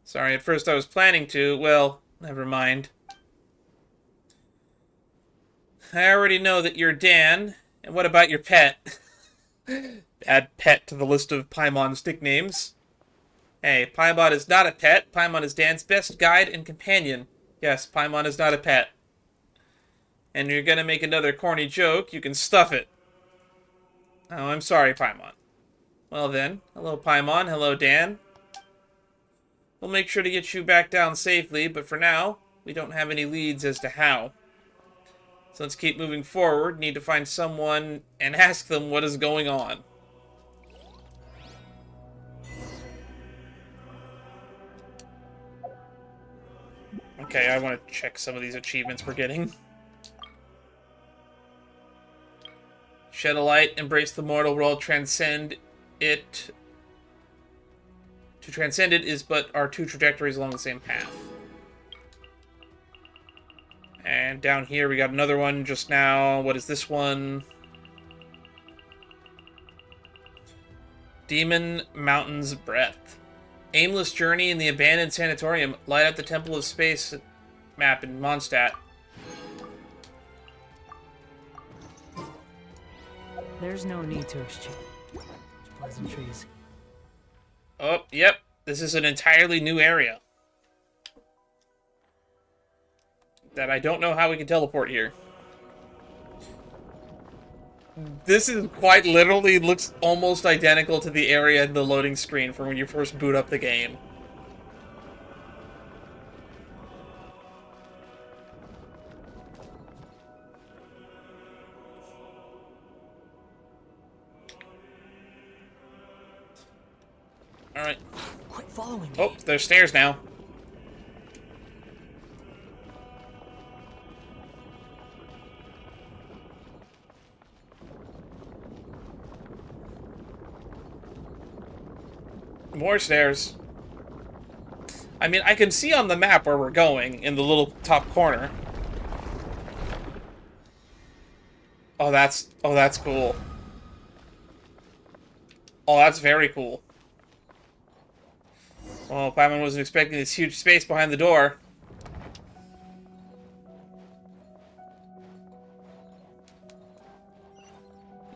Sorry, at first I was planning to. Well, never mind. I already know that you're Dan. And what about your pet? Add pet to the list of Paimon's nicknames. Hey, Paimon is not a pet. Paimon is Dan's best guide and companion. Yes, Paimon is not a pet. And you're gonna make another corny joke, you can stuff it. Oh, I'm sorry, Paimon. Well then, hello Paimon, hello Dan. We'll make sure to get you back down safely, but for now, we don't have any leads as to how. So let's keep moving forward. Need to find someone and ask them what is going on. Okay, I want to check some of these achievements we're getting. Shed a light, embrace the mortal world, transcend it To transcend it is but our two trajectories along the same path. And down here we got another one just now. What is this one? Demon Mountain's Breath. Aimless journey in the abandoned sanatorium. Light up the Temple of Space map in Mondstadt. There's no need to exchange pleasantries. Oh, yep. This is an entirely new area. That I don't know how we can teleport here. This is quite literally looks almost identical to the area in the loading screen from when you first boot up the game. Alright. Quit following me. Oh, there's stairs now. More stairs. I mean, I can see on the map where we're going in the little top corner. Oh, that's cool. Oh, that's very cool. Well, Paimon wasn't expecting this huge space behind the door.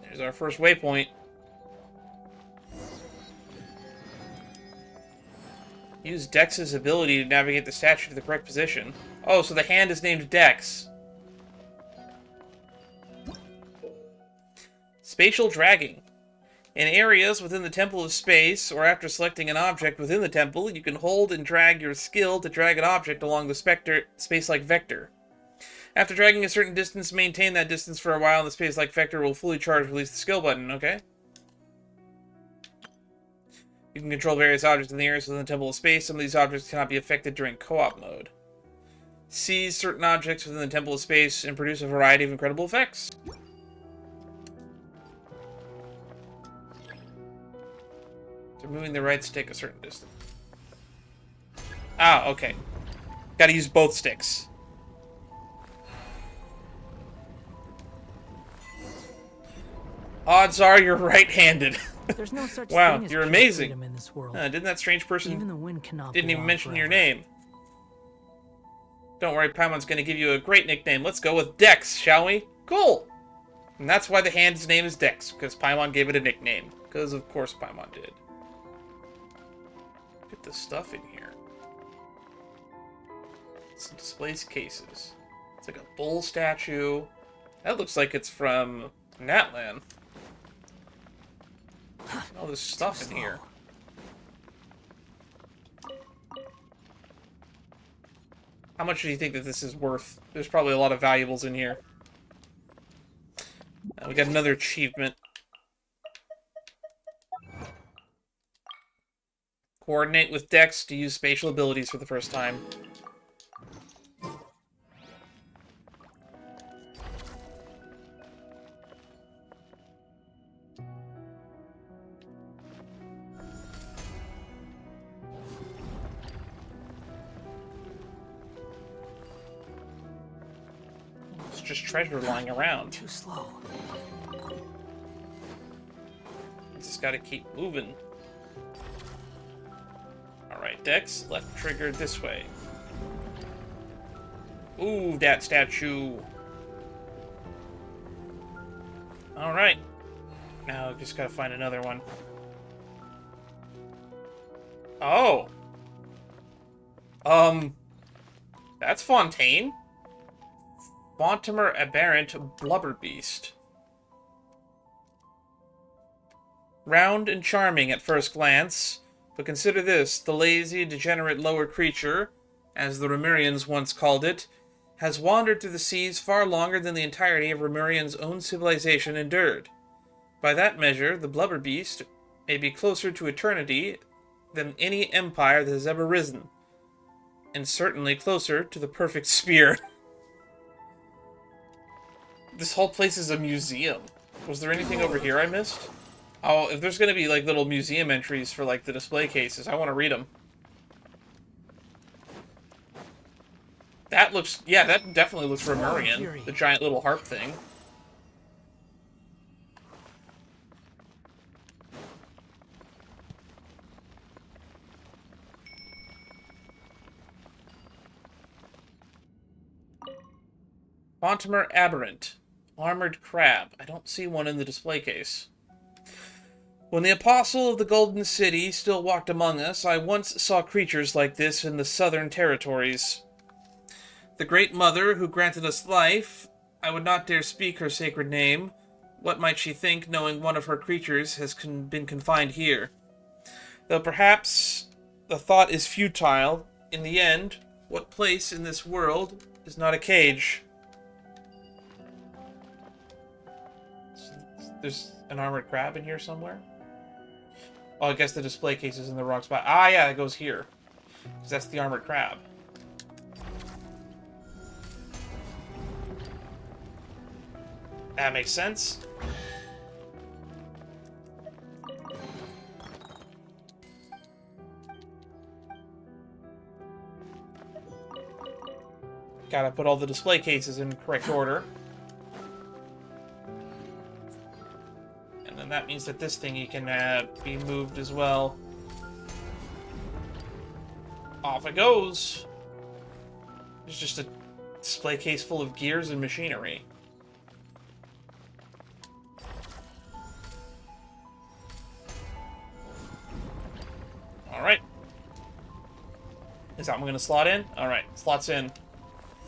There's our first waypoint. Use Dex's ability to navigate the statue to the correct position. Oh, so the hand is named Dex. Spatial dragging. In areas within the Temple of Space, or after selecting an object within the temple, you can hold and drag your skill to drag an object along the space-like vector. After dragging a certain distance, maintain that distance for a while, and the space-like vector will fully charge. Release the skill button, okay? You can control various objects in the areas within the Temple of Space. Some of these objects cannot be affected during co-op mode. Seize certain objects within the Temple of Space and produce a variety of incredible effects. Removing the right stick a certain distance. Ah, okay. Gotta use both sticks. Odds are you're right-handed. There's no such Wow, thing as you're pure amazing. freedom in this world. Didn't that strange person Even the wind cannot didn't blow even on mention your forever. name? Don't worry, Paimon's gonna give you a great nickname. Let's go with Dex, shall we? Cool! And that's why the hand's name is Dex, because Paimon gave it a nickname. Because of course Paimon did. Look at the stuff in here. Some displays cases. It's like a bull statue. That looks like it's from Natlan. All this stuff in here. How much do you think that this is worth? There's probably a lot of valuables in here. We got another achievement. Coordinate with Dex to use spatial abilities for the first time. It's just treasure lying around. Too slow. Just gotta keep moving. Alright, Dex, left trigger this way. Ooh, that statue. Alright. Now I just gotta find another one. Oh! That's Fontaine. Fontimer Aberrant Blubber Beast. Round and charming at first glance, but consider this, the lazy, degenerate lower creature, as the Remurians once called it, has wandered through the seas far longer than the entirety of Remurian's own civilization endured. By that measure, the Blubber Beast may be closer to eternity than any empire that has ever risen, and certainly closer to the perfect spear. This whole place is a museum. Was there anything over here I missed? Oh, if there's gonna be, like, little museum entries for, like, the display cases, I want to read them. That looks... Yeah, that definitely looks Romurian. The giant little harp thing. Fontimer Aberrant. Armored Crab. I don't see one in the display case. When the Apostle of the Golden City still walked among us, I once saw creatures like this in the southern territories. The Great Mother who granted us life, I would not dare speak her sacred name. What might she think, knowing one of her creatures has been confined here? Though perhaps the thought is futile, in the end, what place in this world is not a cage? There's an armored crab in here somewhere? Oh, I guess the display case is in the wrong spot. Ah, yeah, it goes here. Because that's the armored crab. That makes sense. Gotta put all the display cases in correct order. And then that means that this thingy can be moved as well. Off it goes! There's just a display case full of gears and machinery. Alright. Is that one gonna slot in? Alright, slots in.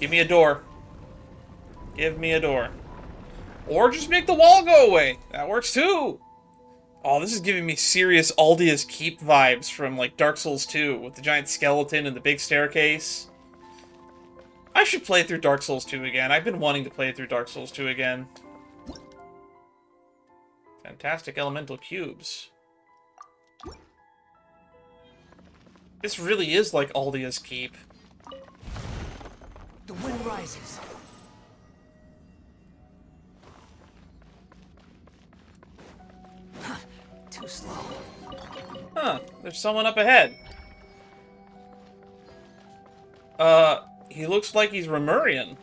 Give me a door. Give me a door. Or just make the wall go away. That works too. Oh, this is giving me serious Aldia's Keep vibes from, like, Dark Souls 2 with the giant skeleton and the big staircase. I should play through Dark Souls 2 again. I've been wanting to play through Dark Souls 2 again. Fantastic elemental cubes. This really is like Aldia's Keep. The wind rises. Too slow. Huh, there's someone up ahead. He looks like he's Romurian.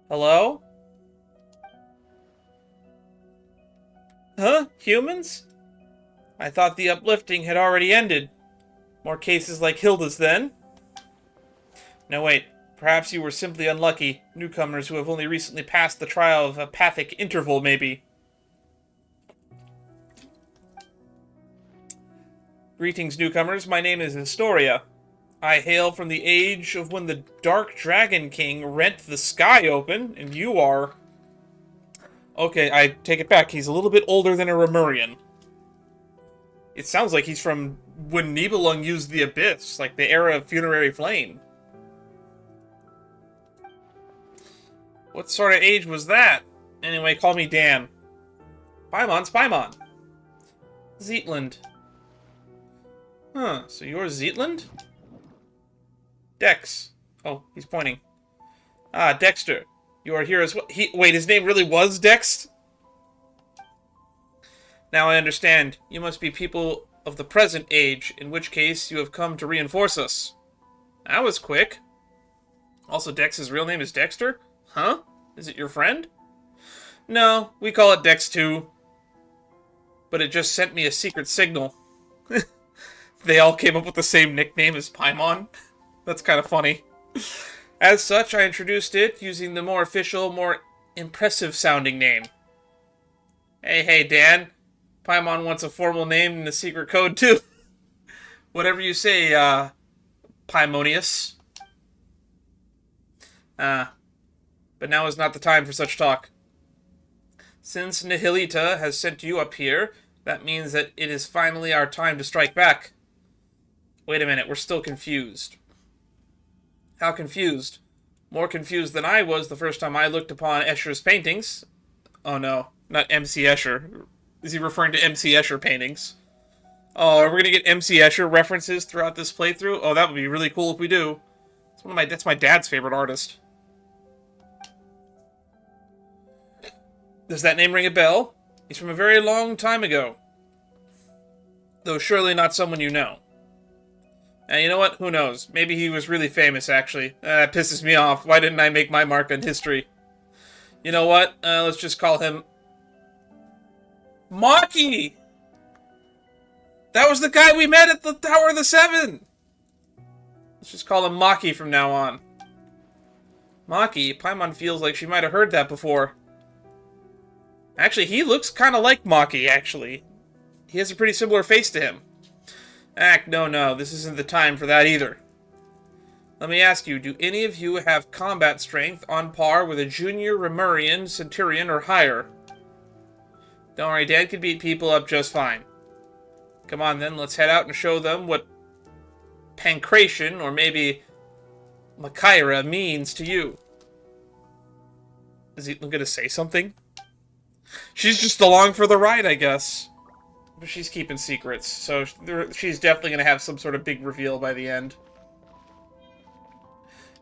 Hello? Huh? Humans? I thought the uplifting had already ended. More cases like Hilda's then? No, wait. Perhaps you were simply unlucky. Newcomers who have only recently passed the trial of apathic interval, maybe. Greetings, newcomers. My name is Historia. I hail from the age of when the Dark Dragon King rent the sky open, and you are... Okay, I take it back. He's a little bit older than a Romurian. It sounds like he's from when Nibelung used the Abyss, like the era of Funerary Flame. What sort of age was that? Anyway, call me Dan. Paimon's Paimon. Zeitland. Huh, so you're Zeitland? Dex. Oh, he's pointing. Ah, Dexter. You are here as well. Wait, his name really was Dex? Now I understand. You must be people of the present age, in which case you have come to reinforce us. That was quick. Also, Dex's real name is Dexter? Huh? Is it your friend? No, we call it Dex too. But it just sent me a secret signal. They all came up with the same nickname as Paimon. That's kind of funny. As such, I introduced it using the more official, more impressive-sounding name. Hey, Dan. Paimon wants a formal name and a secret code, too. Whatever you say, Paimonius. But now is not the time for such talk. Since Nihilita has sent you up here, that means that it is finally our time to strike back. Wait a minute, we're still confused. How confused? More confused than I was the first time I looked upon Escher's paintings. Oh no, not MC Escher. Is he referring to MC Escher paintings? Oh, are we gonna get MC Escher references throughout this playthrough? Oh, that would be really cool if we do. That's my dad's favorite artist. Does that name ring a bell? He's from a very long time ago. Though surely not someone you know. And you know what? Who knows? Maybe he was really famous, actually. That pisses me off. Why didn't I make my mark on history? You know what? Let's just call him... Maki! That was the guy we met at the Tower of the Seven! Let's just call him Maki from now on. Maki? Paimon feels like she might have heard that before. Actually, he looks kind of like Maki, actually. He has a pretty similar face to him. No, this isn't the time for that either. Let me ask you, do any of you have combat strength on par with a junior Remurian, Centurion, or higher? Don't worry, Dad can beat people up just fine. Come on then, let's head out and show them what Pancration, or maybe Makaira, means to you. Is he gonna say something? She's just along for the ride, I guess. But she's keeping secrets, so she's definitely gonna have some sort of big reveal by the end.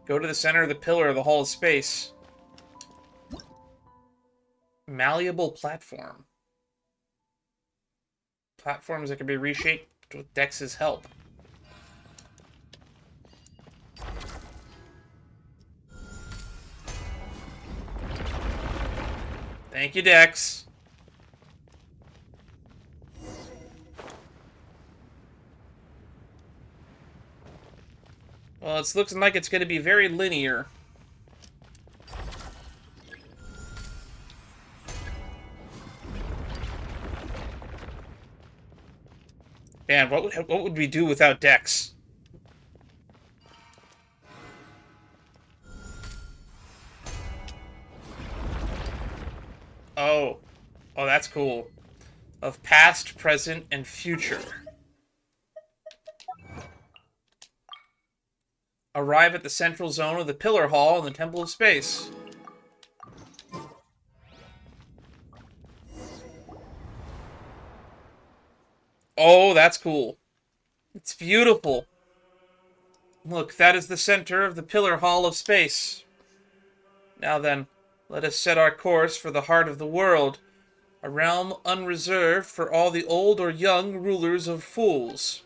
Go to the center of the pillar of the Hall of Space. Malleable platform. Platforms that can be reshaped with Dex's help. Thank you, Dex. Well, it's looking like it's going to be very linear. Man, what would we do without Dex? Oh, that's cool. Of past, present, and future. Arrive at the central zone of the Pillar Hall in the Temple of Space. Oh, that's cool. It's beautiful. Look, that is the center of the Pillar Hall of Space. Now then, let us set our course for the heart of the world, a realm unreserved for all the old or young rulers of fools.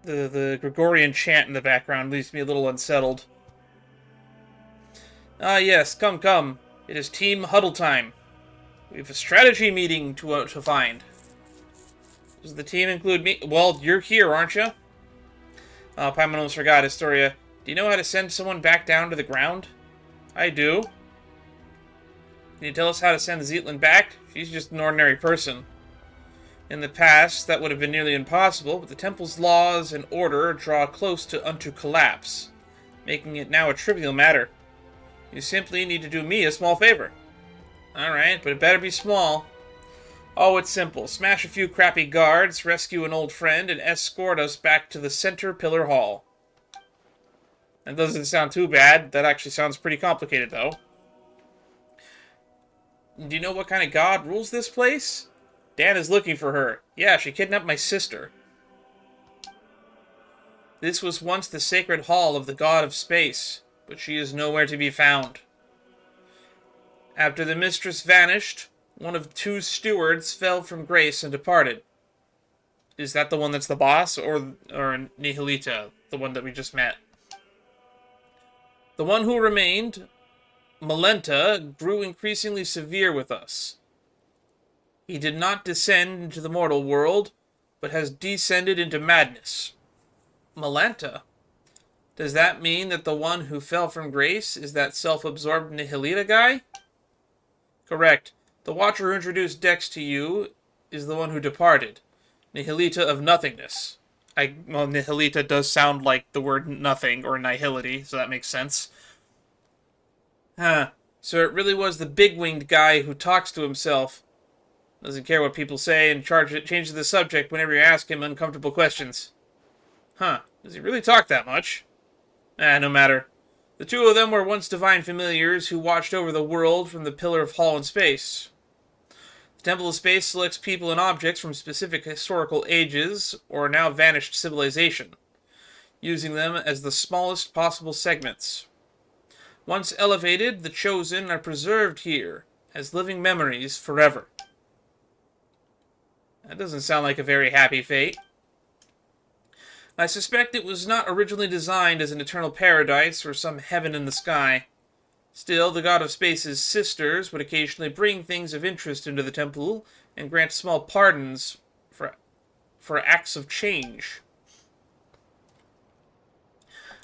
The Gregorian chant in the background leaves me a little unsettled. Ah, yes, come. It is team huddle time. We have a strategy meeting to find. Does the team include me? Well, you're here, aren't you? Oh, Paimon almost forgot, Historia. Do you know how to send someone back down to the ground? I do. Can you tell us how to send Zeitland back? She's just an ordinary person. In the past, that would have been nearly impossible, but the temple's laws and order draw close unto collapse, making it now a trivial matter. You simply need to do me a small favor. Alright, but it better be small. Oh, it's simple. Smash a few crappy guards, rescue an old friend, and escort us back to the center Pillar Hall. That doesn't sound too bad. That actually sounds pretty complicated, though. Do you know what kind of god rules this place? Dan is looking for her. Yeah, she kidnapped my sister. This was once the sacred hall of the god of space, but she is nowhere to be found. After the mistress vanished, one of two stewards fell from grace and departed. Is that the one that's the boss, or Nihilita, the one that we just met? The one who remained, Malenta, grew increasingly severe with us. He did not descend into the mortal world, but has descended into madness. Malenta? Does that mean that the one who fell from grace is that self-absorbed Nihilita guy? Correct. The Watcher who introduced Dex to you is the one who departed. Nihilita of nothingness. Well, Nihilita does sound like the word nothing, or nihility, so that makes sense. Huh. So it really was the big-winged guy who talks to himself. Doesn't care what people say and changes the subject whenever you ask him uncomfortable questions. Huh. Does he really talk that much? No matter. The two of them were once divine familiars who watched over the world from the Pillar of Hall in Space. The Temple of Space selects people and objects from specific historical ages or now vanished civilization. using them as the smallest possible segments. Once elevated, the Chosen are preserved here as living memories forever. That doesn't sound like a very happy fate. I suspect it was not originally designed as an eternal paradise or some heaven in the sky. Still, the God of Space's sisters would occasionally bring things of interest into the temple and grant small pardons for acts of change.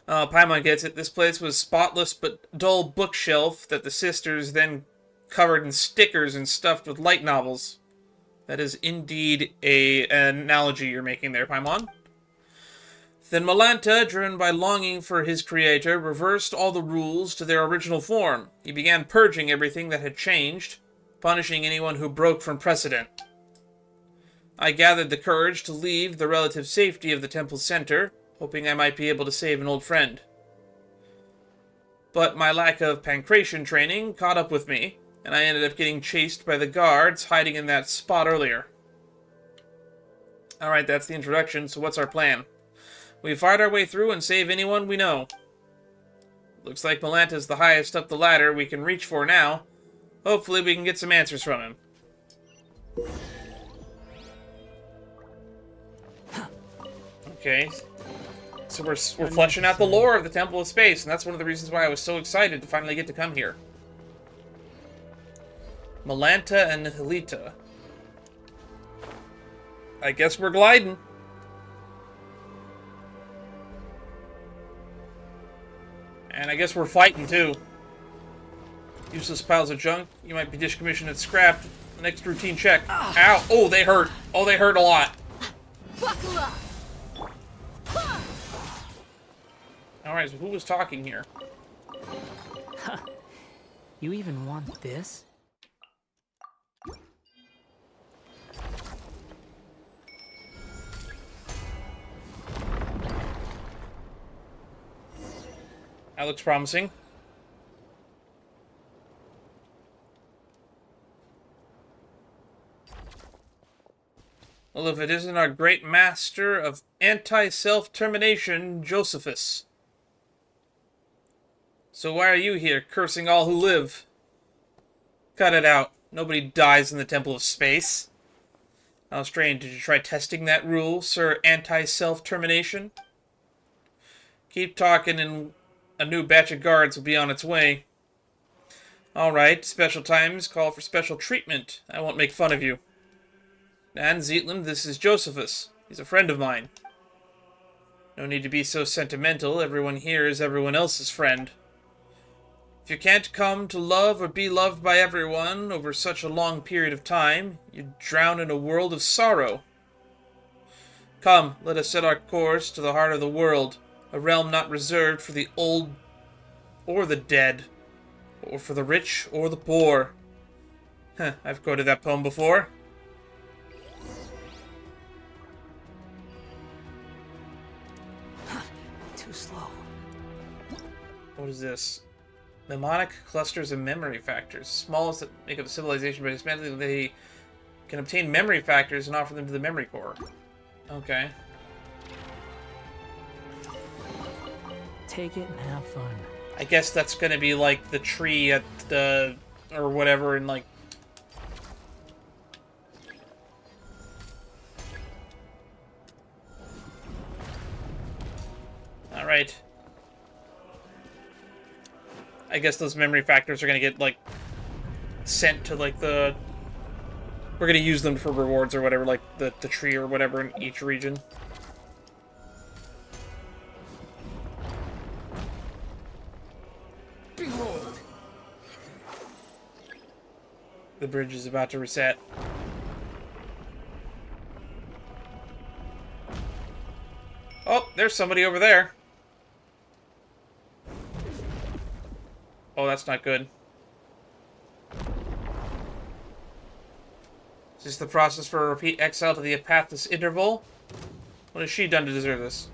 Paimon gets it. This place was spotless but dull bookshelf that the sisters then covered in stickers and stuffed with light novels. That is indeed an analogy you're making there, Paimon. Then Malanta, driven by longing for his creator, reversed all the rules to their original form. He began purging everything that had changed, punishing anyone who broke from precedent. I gathered the courage to leave the relative safety of the temple's center, hoping I might be able to save an old friend. But my lack of pancration training caught up with me, and I ended up getting chased by the guards hiding in that spot earlier. Alright, that's the introduction, so what's our plan? We fight our way through and save anyone we know. Looks like Malanta's the highest up the ladder we can reach for now. Hopefully we can get some answers from him. Okay. So we're fleshing out the lore of the Temple of Space, and that's one of the reasons why I was so excited to finally get to come here. Malanta and Nihilita. I guess we're gliding. And I guess we're fighting, too. Useless piles of junk. You might be decommissioned and scrapped. Next routine check. Ow! Oh, they hurt. Oh, they hurt a lot. Buckle up. Alright, so who was talking here? You even want this? That looks promising. Well, if it isn't our great master of anti-self-termination, Josephus. So why are you here, cursing all who live? Cut it out. Nobody dies in the Temple of Space. How strange. Did you try testing that rule, Sir Anti-Self-Termination? Keep talking and a new batch of guards will be on its way. Alright, special times call for special treatment. I won't make fun of you. And Zeitland, this is Josephus. He's a friend of mine. No need to be so sentimental. Everyone here is everyone else's friend. If you can't come to love or be loved by everyone over such a long period of time, you drown in a world of sorrow. Come, let us set our course to the heart of the world, a realm not reserved for the old or the dead, or for the rich or the poor. I've quoted that poem before. Too slow. What is this? Mnemonic clusters and memory factors. Smallest that make up a civilization, but expanding they can obtain memory factors and offer them to the memory core. Okay. Take it and have fun. I guess that's gonna be like the tree at the... or whatever, and like... Alright. I guess those memory factors are gonna get, like, sent to, like, the... We're gonna use them for rewards or whatever, like the tree or whatever in each region. Behold. The bridge is about to reset. Oh, there's somebody over there. Oh, that's not good. Is this the process for a repeat exile to the Apathis interval? What has she done to deserve this?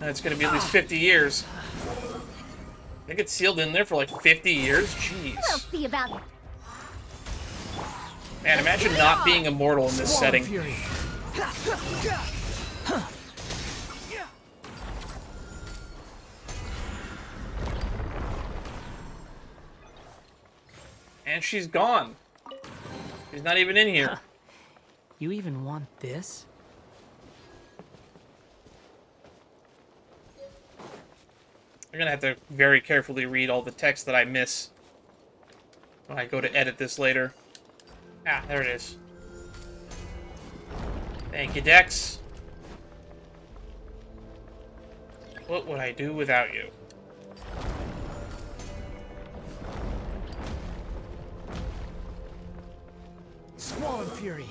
It's gonna be at least 50 years. They get sealed in there for like 50 years? Jeez. We'll see about it. Man, imagine not being immortal in this setting. Fury. And she's gone. She's not even in here. You even want this? I'm gonna have to very carefully read all the text that I miss when I go to edit this later. Ah, there it is. Thank you, Dex. What would I do without you? Squall and Fury.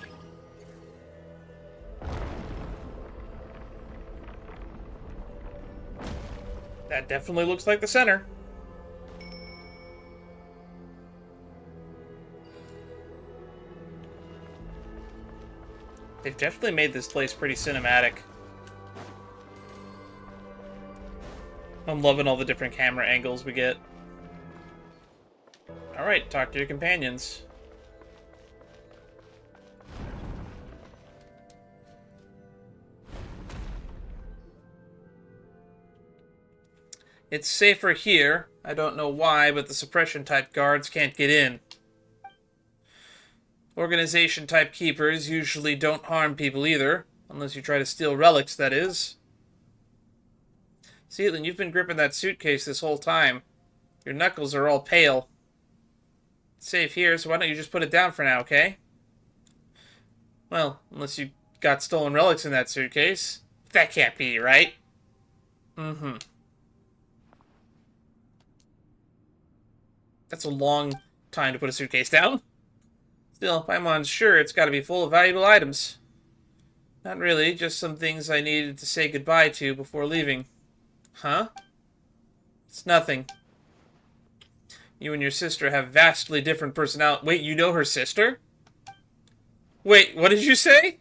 That definitely looks like the center. They've definitely made this place pretty cinematic. I'm loving all the different camera angles we get. Alright, talk to your companions. It's safer here. I don't know why, but the suppression-type guards can't get in. Organization-type keepers usually don't harm people either. Unless you try to steal relics, that is. Celine, you've been gripping that suitcase this whole time. Your knuckles are all pale. It's safe here, so why don't you just put it down for now, okay? Well, unless you got stolen relics in that suitcase. That can't be, right? Mm-hmm. That's a long time to put a suitcase down. Still, Paimon's sure it's got to be full of valuable items. Not really, just some things I needed to say goodbye to before leaving. Huh? It's nothing. You and your sister have vastly different personalities. Wait, you know her sister? Wait, what did you say?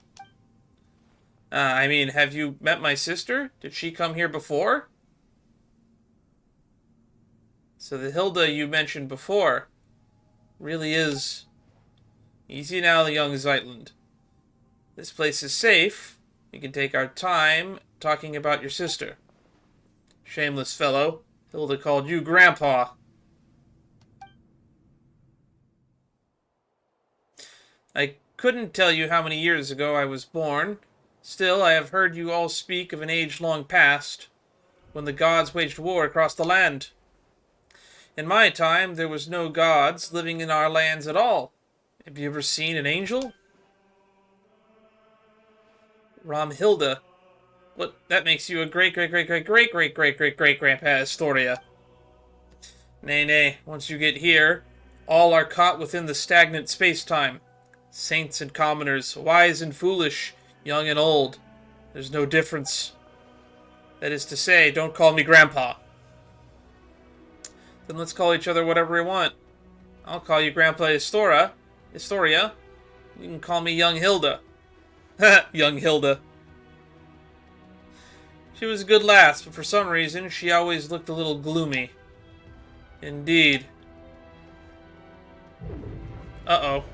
I mean, have you met my sister? Did she come here before? So the Hilda you mentioned before really is... Easy now, young Zeitland. This place is safe. We can take our time talking about your sister. Shameless fellow. Hilda called you Grandpa. I couldn't tell you how many years ago I was born. Still, I have heard you all speak of an age long past, when the gods waged war across the land. In my time, there was no gods living in our lands at all. Have you ever seen an angel? Ramhilda. What? That makes you a great-great-great-great-great-great-great-great-great-grandpa Astoria. Nay, nay. Once you get here, all are caught within the stagnant space-time. Saints and commoners, wise and foolish, young and old. There's no difference. That is to say, don't call me Grandpa. Then let's call each other whatever we want. I'll call you Grandpa Astoria. You can call me Young Hilda. Young Hilda. She was a good lass, but for some reason, she always looked a little gloomy. Indeed. Uh-oh.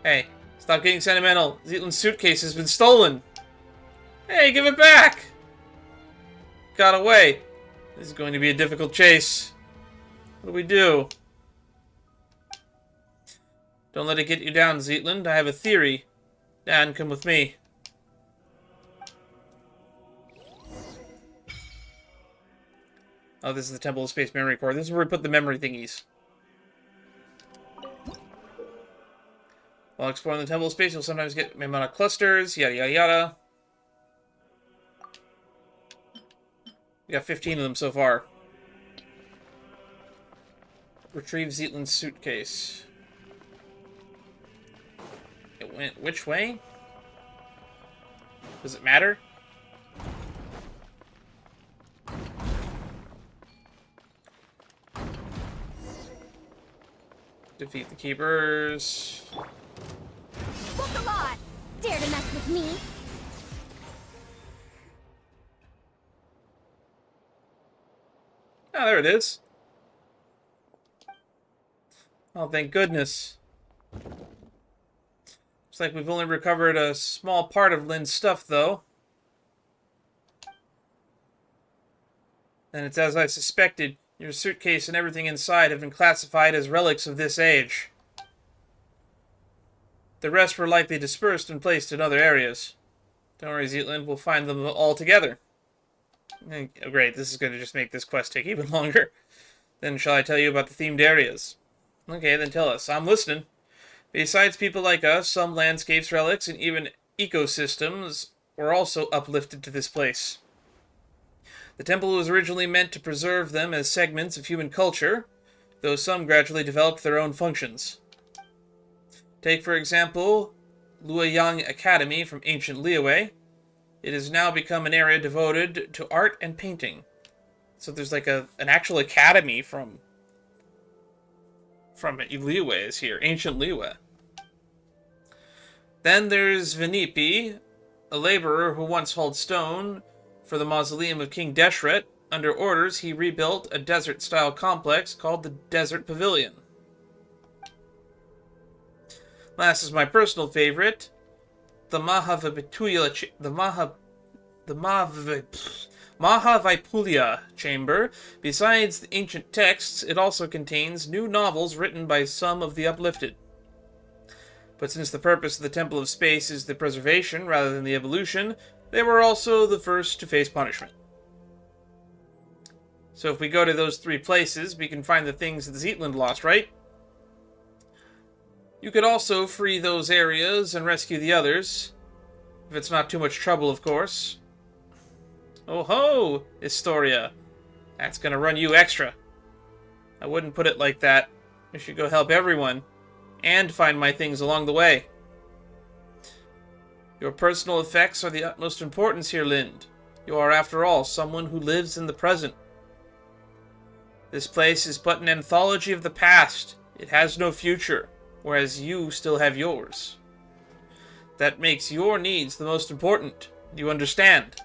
Hey, stop getting sentimental. Zeitlin's suitcase has been stolen. Hey, give it back! Got away. This is going to be a difficult chase. What do we do? Don't let it get you down, Zeitland. I have a theory. Dan, come with me. Oh, this is the Temple of Space Memory Core. This is where we put the memory thingies. While exploring the Temple of Space, you'll sometimes get Mammoth clusters, yada yada yada. We got 15 of them so far. Retrieve Zeitlin's suitcase. It went which way? Does it matter? Defeat the keepers. Look a lot! Dare to mess with me? Ah, there it is. Oh, thank goodness. Looks like we've only recovered a small part of Lynn's stuff, though. And it's as I suspected. Your suitcase and everything inside have been classified as relics of this age. The rest were likely dispersed and placed in other areas. Don't worry, Zetland, we'll find them all together. Oh, great, this is going to just make this quest take even longer. Then shall I tell you about the themed areas? Okay, then tell us. I'm listening. Besides people like us, some landscapes, relics, and even ecosystems were also uplifted to this place. The temple was originally meant to preserve them as segments of human culture, though some gradually developed their own functions. Take, for example, Luoyang Academy from ancient Liyue. It has now become an area devoted to art and painting. So there's like an actual academy from Liyue is here, ancient Liyue. Then there's Venipi, a laborer who once hauled stone for the mausoleum of King Deshret. Under orders, he rebuilt a desert-style complex called the Desert Pavilion. Last is my personal favorite, the Mahavaipulia chamber. Besides the ancient texts, it also contains new novels written by some of the uplifted. But since the purpose of the Temple of Space is the preservation rather than the evolution, they were also the first to face punishment. So if we go to those three places, we can find the things that Zetland lost, right? You could also free those areas and rescue the others. If it's not too much trouble, of course. Oh ho, Historia. That's gonna run you extra. I wouldn't put it like that. I should go help everyone. And find my things along the way. Your personal effects are the utmost importance here, Lind. You are, after all, someone who lives in the present. This place is but an anthology of the past. It has no future, whereas you still have yours. That makes your needs the most important. Do you understand?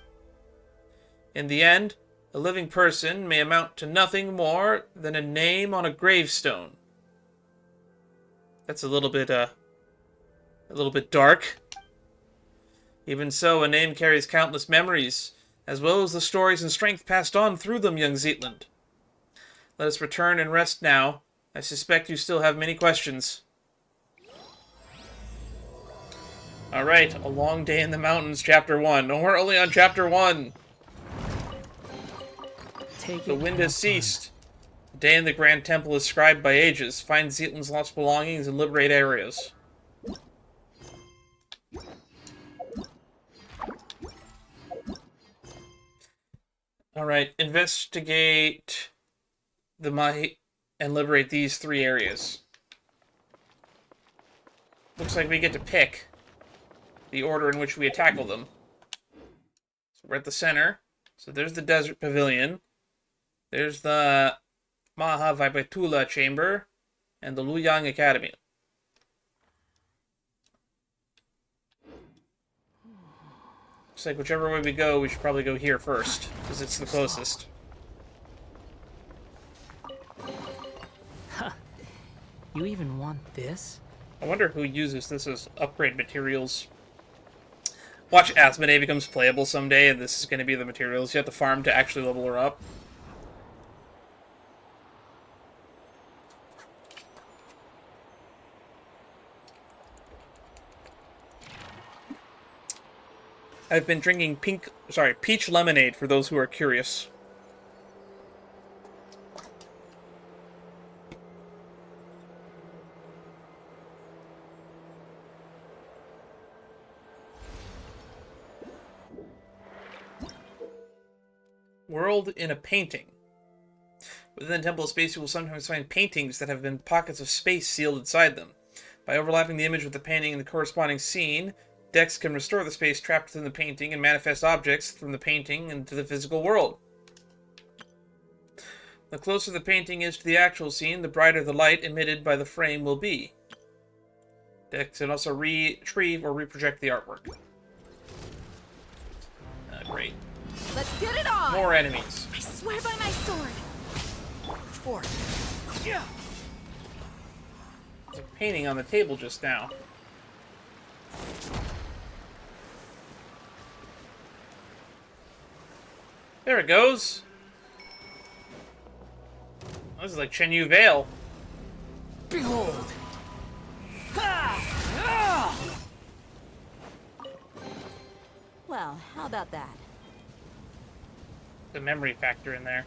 In the end, a living person may amount to nothing more than a name on a gravestone. That's a little bit dark. Even so, a name carries countless memories, as well as the stories and strength passed on through them, young Zetland. Let us return and rest now. I suspect you still have many questions. Alright, A Long Day in the Mountains, Chapter 1. Oh, we're only on Chapter 1! The wind has ceased. The day in the Grand Temple is scribed by ages. Find Zetland's lost belongings and liberate areas. Alright, investigate the Mahi and liberate these three areas. Looks like we get to pick the order in which we tackle them. So we're at the center. So there's the Desert Pavilion. There's the Mahavaipulia chamber and the Luoyang Academy. Looks like whichever way we go, we should probably go here first, because it's the closest. Huh. You even want this? I wonder who uses this as upgrade materials. Watch Asmodee becomes playable someday, and this is going to be the materials you have to farm to actually level her up. I've been drinking peach lemonade for those who are curious. World in a painting. Within the Temple of Space, you will sometimes find paintings that have been pockets of space sealed inside them. By overlapping the image with the painting and the corresponding scene, decks can restore the space trapped within the painting and manifest objects from the painting into the physical world. The closer the painting is to the actual scene, the brighter the light emitted by the frame will be. Decks can also retrieve or reproject the artwork. Great. Let's get it on! More enemies. I swear by my sword! Forward. Yeah! There's a painting on the table just now. There it goes. This is like Chenyu Vale. Behold! Well, how about that? The memory factor in there.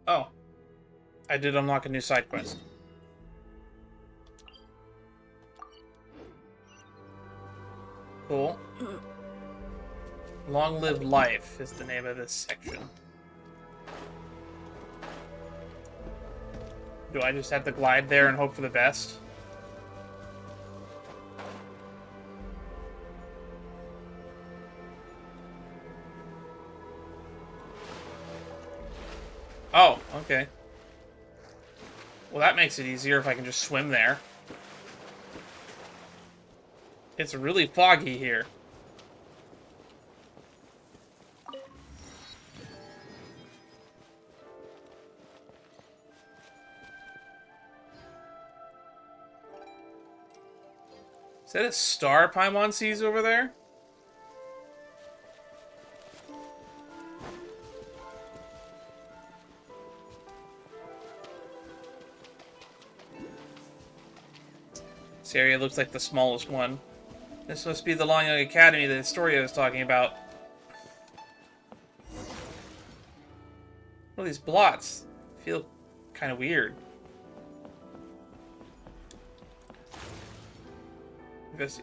Oh. I did unlock a new side quest. Cool. Long Live Life is the name of this section. Do I just have to glide there and hope for the best? Oh, okay. Well, that makes it easier if I can just swim there. It's really foggy here. Is that a star Paimon sees over there? This area looks like the smallest one. This must be the Long Young Academy that Historia was talking about. What are these blots? Feel kind of weird. This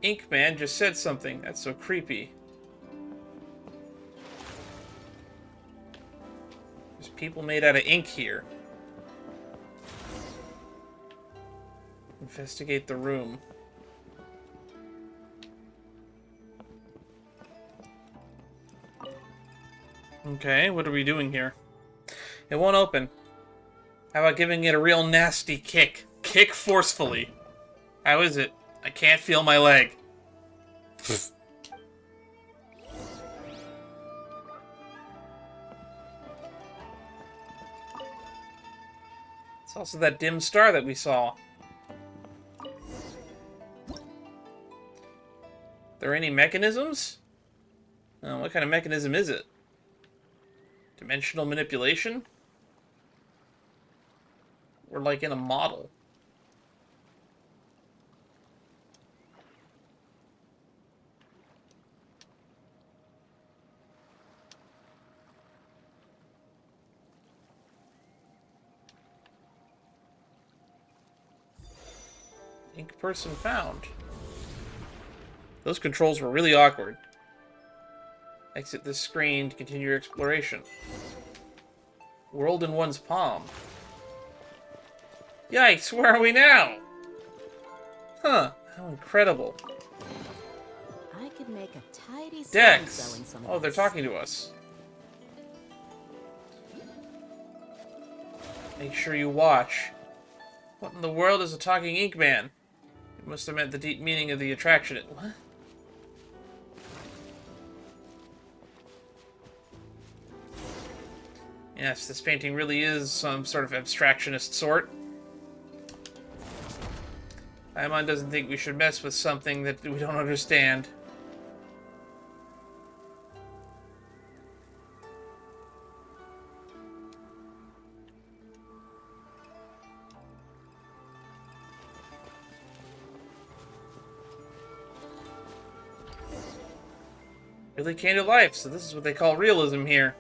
ink man just said something. That's so creepy. There's people made out of ink here. Investigate the room. Okay, what are we doing here? It won't open. How about giving it a real nasty kick? Kick forcefully. How is it? I can't feel my leg. It's also that dim star that we saw. There any mechanisms? What kind of mechanism is it? Dimensional manipulation? We're like in a model. Ink person found. Those controls were really awkward. Exit this screen to continue your exploration. World in one's palm. Yikes, where are we now? Huh, how incredible. I could make a tidy song Dex! selling some of Oh, they're this. talking to us. Make sure you watch. What in the world is a talking ink man? It must have meant the deep meaning of the attraction. What? Yes, this painting really is some sort of abstractionist sort. Paimon doesn't think we should mess with something that we don't understand. Really came to life, so this is what they call realism here.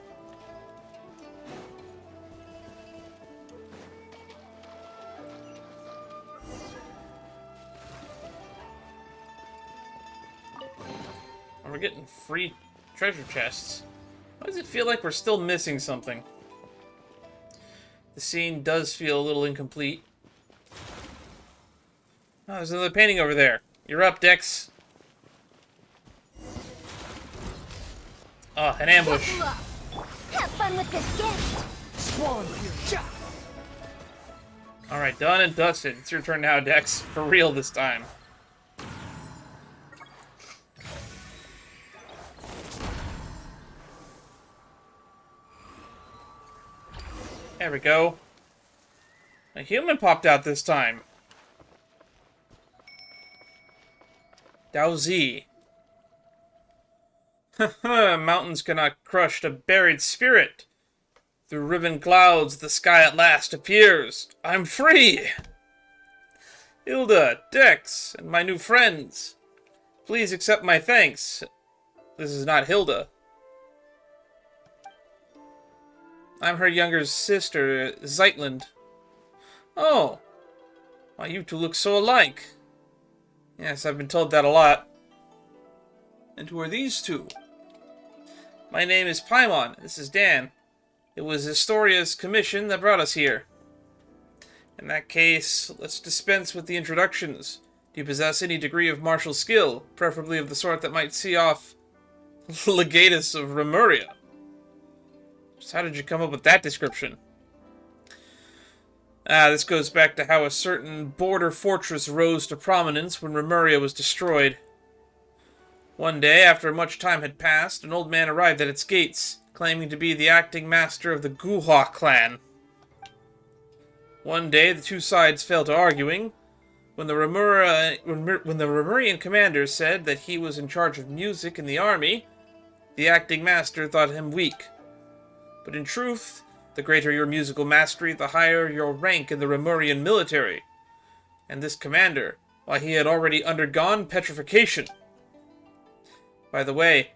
And we're getting free treasure chests. Why does it feel like we're still missing something? The scene does feel a little incomplete. Oh, there's another painting over there. You're up, Dex. Oh, an ambush. Buckle up. Have fun with this gift. Swan here. Alright, done and dusted. It's your turn now, Dex. For real this time. There we go. A human popped out this time. Dowsy. Mountains cannot crush the buried spirit. Through riven clouds, the sky at last appears. I'm free! Hilda, Dex, and my new friends. Please accept my thanks. This is not Hilda. I'm her younger sister, Zeitland. Oh. Why, you two look so alike. Yes, I've been told that a lot. And who are these two? My name is Paimon. This is Dan. It was Historia's commission that brought us here. In that case, let's dispense with the introductions. Do you possess any degree of martial skill, preferably of the sort that might see off Legatus of Remuria? Just how did you come up with that description? This goes back to how a certain border fortress rose to prominence when Remuria was destroyed. One day, after much time had passed, an old man arrived at its gates, claiming to be the acting master of the Guhua clan. One day, the two sides fell to arguing, when the Remurian commander said that he was in charge of music in the army. The acting master thought him weak. But in truth, the greater your musical mastery, the higher your rank in the Remurian military. And this commander, why, he had already undergone petrification. By the way,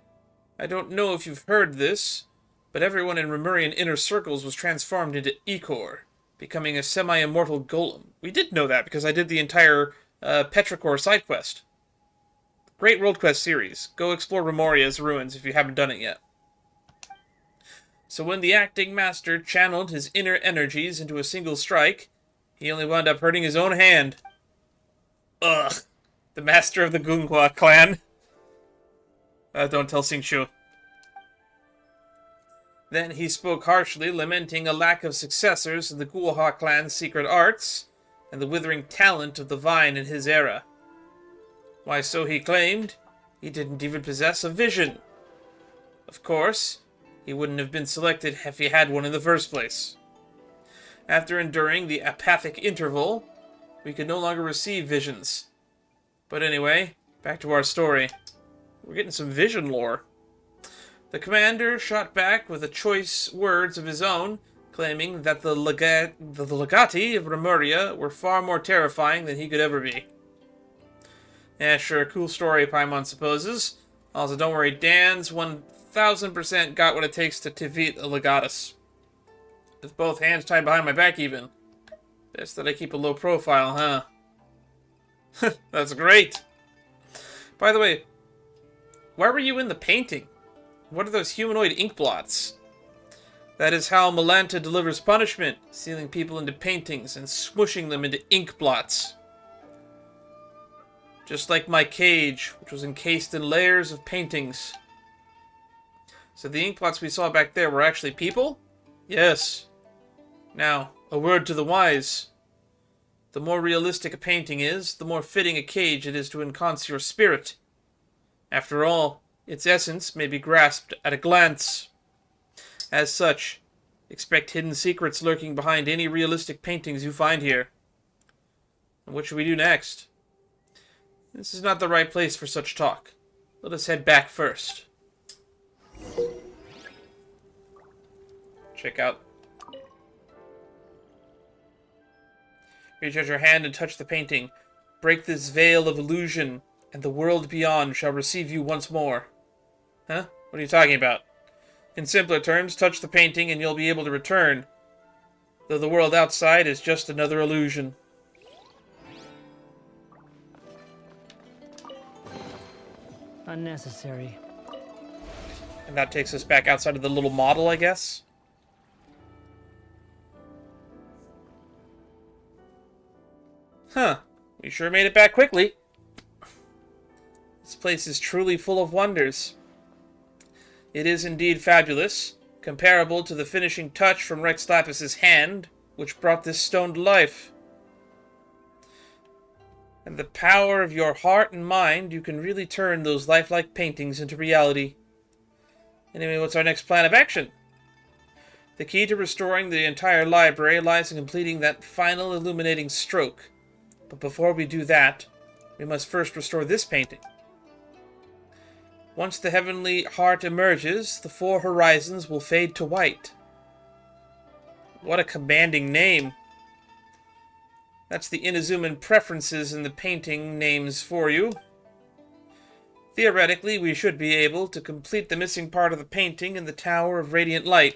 I don't know if you've heard this, but everyone in Remurian inner circles was transformed into Ichor, becoming a semi-immortal golem. We did know that because I did the entire Petrichor side quest. Great World Quest series. Go explore Remuria's ruins if you haven't done it yet. So when the acting master channeled his inner energies into a single strike, he only wound up hurting his own hand. Ugh. The master of the Gunghua clan. Don't tell Xingqiu. Then he spoke harshly, lamenting a lack of successors in the Guhua clan's secret arts, and the withering talent of the vine in his era. Why, so he claimed, he didn't even possess a vision. Of course, he wouldn't have been selected if he had one in the first place. After enduring the apathic interval, we could no longer receive visions. But anyway, back to our story. We're getting some vision lore. The commander shot back with the choice words of his own, claiming that the legati of Remuria were far more terrifying than he could ever be. Yeah, sure, cool story, Paimon supposes. Also, don't worry, Dan's 1000% got what it takes to defeat a Legatus. With both hands tied behind my back, even. Best that I keep a low profile, huh? That's great! By the way, why were you in the painting? What are those humanoid ink blots? That is how Melanta delivers punishment, sealing people into paintings and smushing them into ink blots. Just like my cage, which was encased in layers of paintings. So the ink blots we saw back there were actually people? Yes. Now, a word to the wise. The more realistic a painting is, the more fitting a cage it is to ensconce your spirit. After all, its essence may be grasped at a glance. As such, expect hidden secrets lurking behind any realistic paintings you find here. And what should we do next? This is not the right place for such talk. Let us head back first. Check out. Reach out your hand and touch the painting. Break this veil of illusion, and the world beyond shall receive you once more. Huh? What are you talking about? In simpler terms, touch the painting and you'll be able to return, though the world outside is just another illusion. Unnecessary. And that takes us back outside of the little model, I guess? Huh. We sure made it back quickly. This place is truly full of wonders. It is indeed fabulous, comparable to the finishing touch from Rex Lapis's hand, which brought this stone to life. And the power of your heart and mind, you can really turn those lifelike paintings into reality. Anyway, what's our next plan of action? The key to restoring the entire library lies in completing that final illuminating stroke. But before we do that, we must first restore this painting. Once the heavenly heart emerges, the four horizons will fade to white. What a commanding name. That's the Inazuman preferences in the painting names for you. Theoretically, we should be able to complete the missing part of the painting in the Tower of Radiant Light.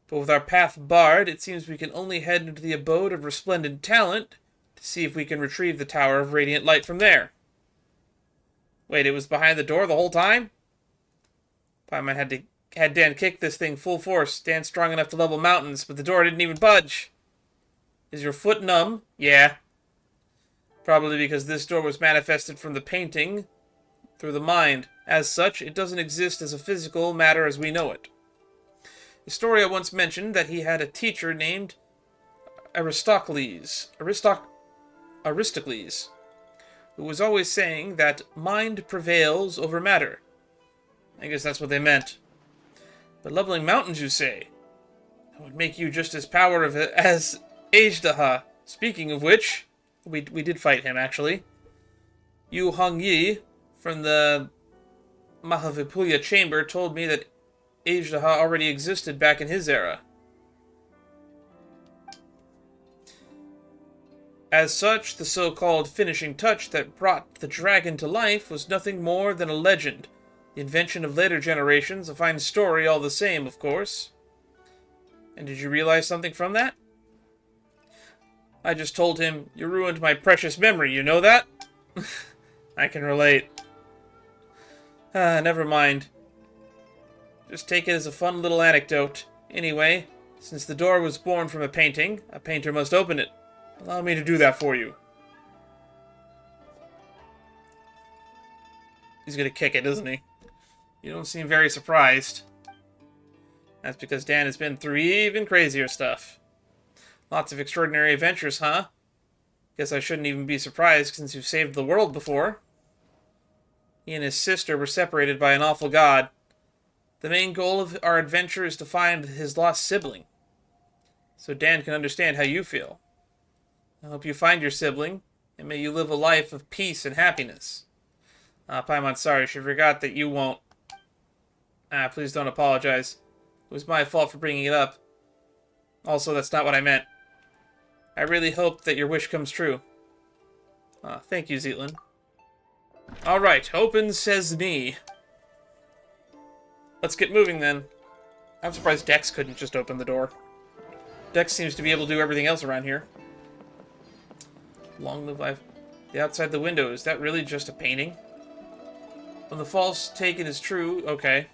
But with our path barred, it seems we can only head into the abode of Resplendent Talent to see if we can retrieve the Tower of Radiant Light from there. Wait, it was behind the door the whole time? Paimon had Dan kick this thing full force. Dan's strong enough to level mountains, but the door didn't even budge. Is your foot numb? Yeah. Probably because this door was manifested from the painting through the mind. As such, it doesn't exist as a physical matter as we know it. Historia once mentioned that he had a teacher named Aristocles, who was always saying that mind prevails over matter. I guess that's what they meant. But leveling mountains, you say? That would make you just as powerful as Ajdaha. Speaking of which, we did fight him, actually. Yu Hongyi from the Mahavipulya Chamber told me that Ajdaha already existed back in his era. As such, the so-called finishing touch that brought the dragon to life was nothing more than a legend. The invention of later generations, a fine story all the same, of course. And did you realize something from that? I just told him, you ruined my precious memory, you know that? I can relate. Never mind. Just take it as a fun little anecdote. Anyway, since the door was born from a painting, a painter must open it. Allow me to do that for you. He's gonna kick it, isn't he? You don't seem very surprised. That's because Dan has been through even crazier stuff. Lots of extraordinary adventures, huh? Guess I shouldn't even be surprised since you've saved the world before. He and his sister were separated by an awful god. The main goal of our adventure is to find his lost sibling. So Dan can understand how you feel. I hope you find your sibling, and may you live a life of peace and happiness. Paimon, sorry, she forgot that you won't. Please don't apologize. It was my fault for bringing it up. Also, that's not what I meant. I really hope that your wish comes true. Thank you, Zetlin. Alright, open says me. Let's get moving then. I'm surprised Dex couldn't just open the door. Dex seems to be able to do everything else around here. Long live life. The outside the window, is that really just a painting? When the false taken is true, okay.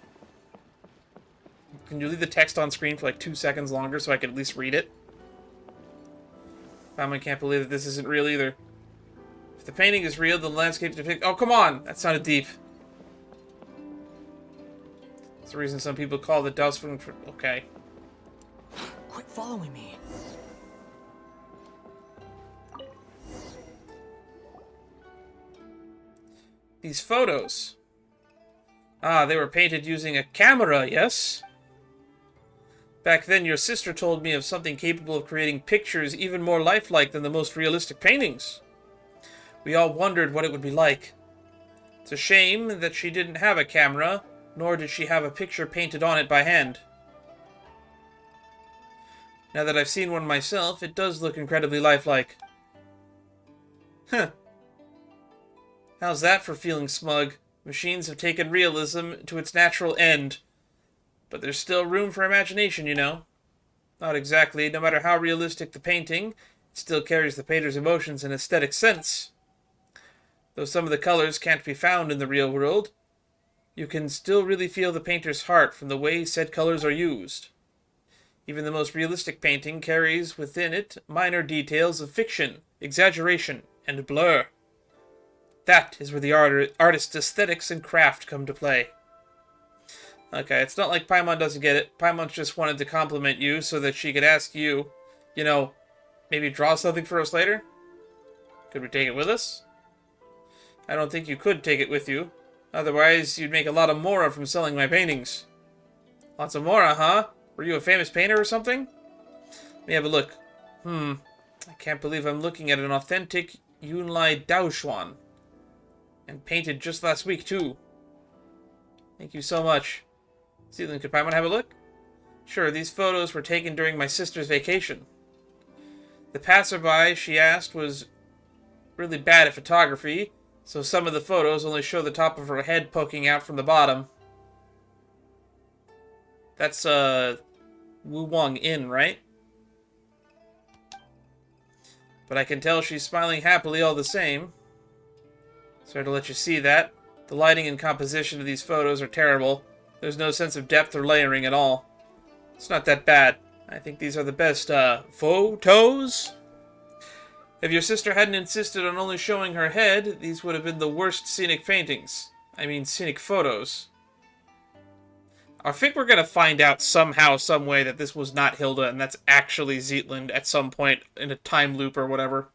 Can you leave the text on screen for like 2 seconds longer so I can at least read it? I can't believe that this isn't real either. If the painting is real, the landscape depicted... Oh, come on! That sounded deep. That's the reason some people call the Dowsford... Okay. Quit following me. These photos. They were painted using a camera, yes? Back then, your sister told me of something capable of creating pictures even more lifelike than the most realistic paintings. We all wondered what it would be like. It's a shame that she didn't have a camera, nor did she have a picture painted on it by hand. Now that I've seen one myself, it does look incredibly lifelike. Huh. How's that for feeling smug? Machines have taken realism to its natural end. But there's still room for imagination, you know. Not exactly. No matter how realistic the painting, it still carries the painter's emotions and aesthetic sense. Though some of the colors can't be found in the real world, you can still really feel the painter's heart from the way said colors are used. Even the most realistic painting carries within it minor details of fiction, exaggeration, and blur. That is where the artist's aesthetics and craft come to play. Okay, it's not like Paimon doesn't get it. Paimon just wanted to compliment you so that she could ask you, you know, maybe draw something for us later? Could we take it with us? I don't think you could take it with you. Otherwise, you'd make a lot of mora from selling my paintings. Lots of mora, huh? Were you a famous painter or something? Let me have a look. I can't believe I'm looking at an authentic Yunlai Daoshuan. And painted just last week, too. Thank you so much. Zetlin, could Paimon have a look? Sure, these photos were taken during my sister's vacation. The passerby, she asked, was really bad at photography, so some of the photos only show the top of her head poking out from the bottom. That's, Wu Wong Inn, right? But I can tell she's smiling happily all the same. Sorry to let you see that. The lighting and composition of these photos are terrible. There's no sense of depth or layering at all. It's not that bad. I think these are the best, photos? If your sister hadn't insisted on only showing her head, these would have been the worst scenic paintings. I mean, scenic photos. I think we're gonna find out somehow, some way, that this was not Hilda, and that's actually Zetland at some point in a time loop or whatever.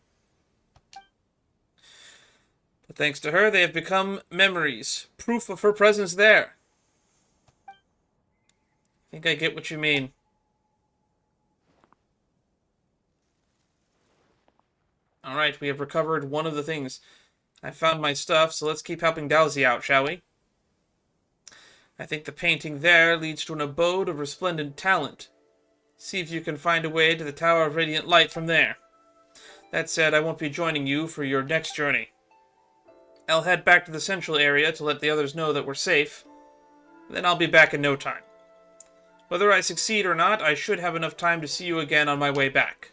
But thanks to her, they have become memories. Proof of her presence there. I think I get what you mean. Alright, we have recovered one of the things. I found my stuff, so let's keep helping Dowsy out, shall we? I think the painting there leads to an abode of resplendent talent. See if you can find a way to the Tower of Radiant Light from there. That said, I won't be joining you for your next journey. I'll head back to the central area to let the others know that we're safe. Then I'll be back in no time. Whether I succeed or not, I should have enough time to see you again on my way back.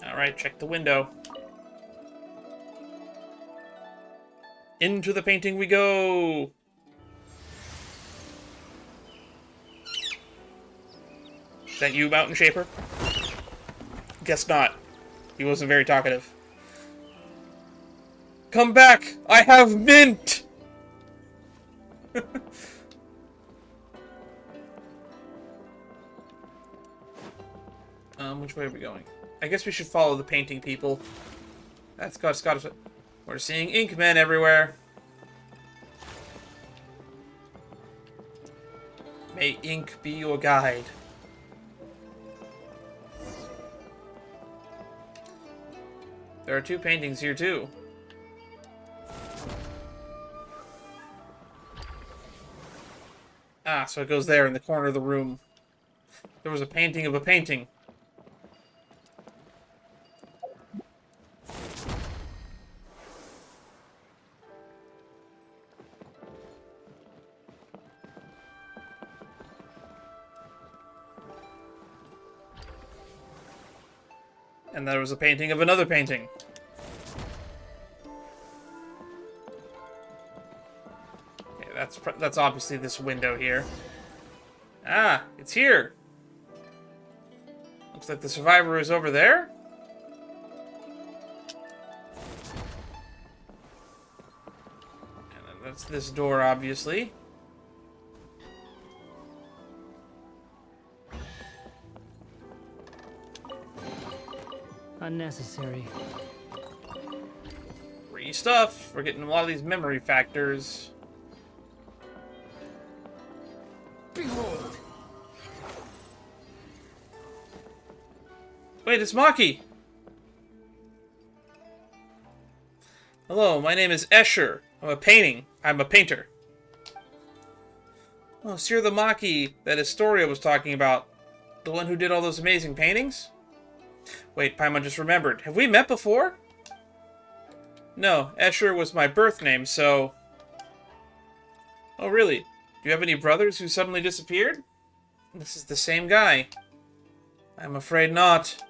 Alright, check the window. Into the painting we go! Is that you, Mountain Shaper? Guess not. He wasn't very talkative. Come back! I have mint! Which way are we going? I guess we should follow the painting people. That's got. We're seeing ink men everywhere. May ink be your guide. There are two paintings here too. Ah, so it goes there in the corner of the room. There was a painting of a painting. And there was a painting of another painting. Okay, that's obviously this window here. Ah, it's here. Looks like the survivor is over there. And then that's this door, obviously. Unnecessary. Free stuff. We're getting a lot of these memory factors. Behold! Wait, it's Maki! Hello, my name is Escher. I'm a painter. Oh, so you're the Maki that Astoria was talking about. The one who did all those amazing paintings? Wait, Paimon just remembered. Have we met before? No, Escher was my birth name, so... Oh, really? Do you have any brothers who suddenly disappeared? This is the same guy. I'm afraid not.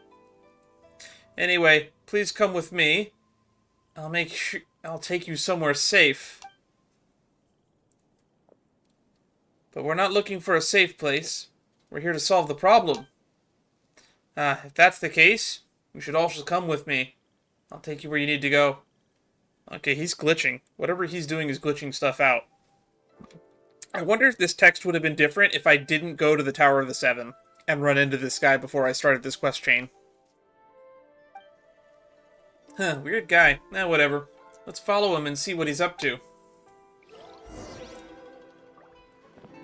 Anyway, please come with me. I'll take you somewhere safe. But we're not looking for a safe place. We're here to solve the problem. If that's the case, you should also come with me. I'll take you where you need to go. Okay, he's glitching. Whatever he's doing is glitching stuff out. I wonder if this text would have been different if I didn't go to the Tower of the Seven and run into this guy before I started this quest chain. Huh, weird guy. Whatever. Let's follow him and see what he's up to.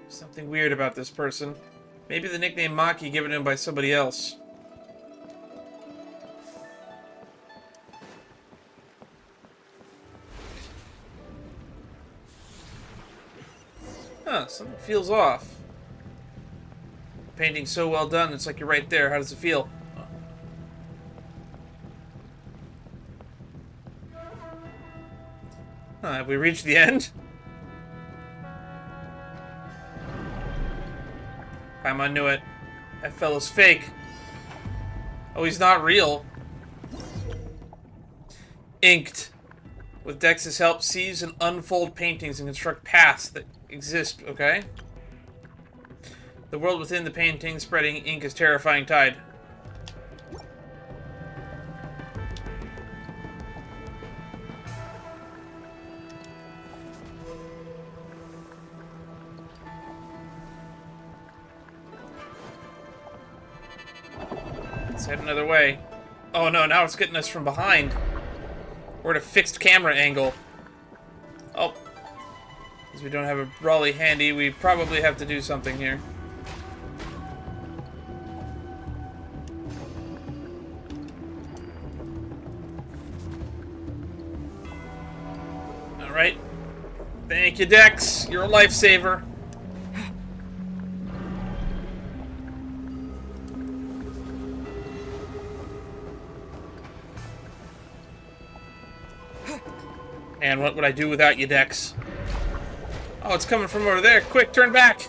Something weird about this person. Maybe the nickname Maki given him by somebody else. Huh, something feels off. Painting's so well done, it's like you're right there. How does it feel? Huh, have we reached the end? Paimon knew it. That fellow's fake. Oh, he's not real. Inked. With Dex's help, seize and unfold paintings and construct paths that exist, okay? The world within the painting spreading ink is terrifying tide. Let's head another way. Oh no, now it's getting us from behind. We're at a fixed camera angle. Oh. Because we don't have a Brawly handy, we probably have to do something here. Alright. Thank you, Dex. You're a lifesaver. And what would I do without you, Dex? Oh, it's coming from over there. Quick, turn back.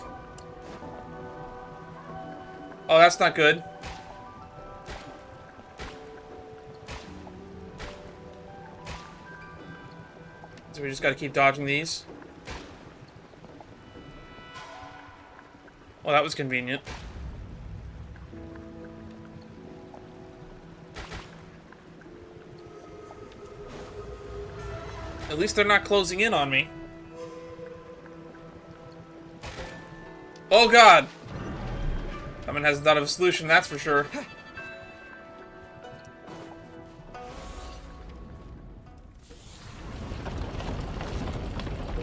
Oh, that's not good. So we just gotta keep dodging these. Well, that was convenient. At least they're not closing in on me. Oh god! Someone hasn't thought of a solution, that's for sure.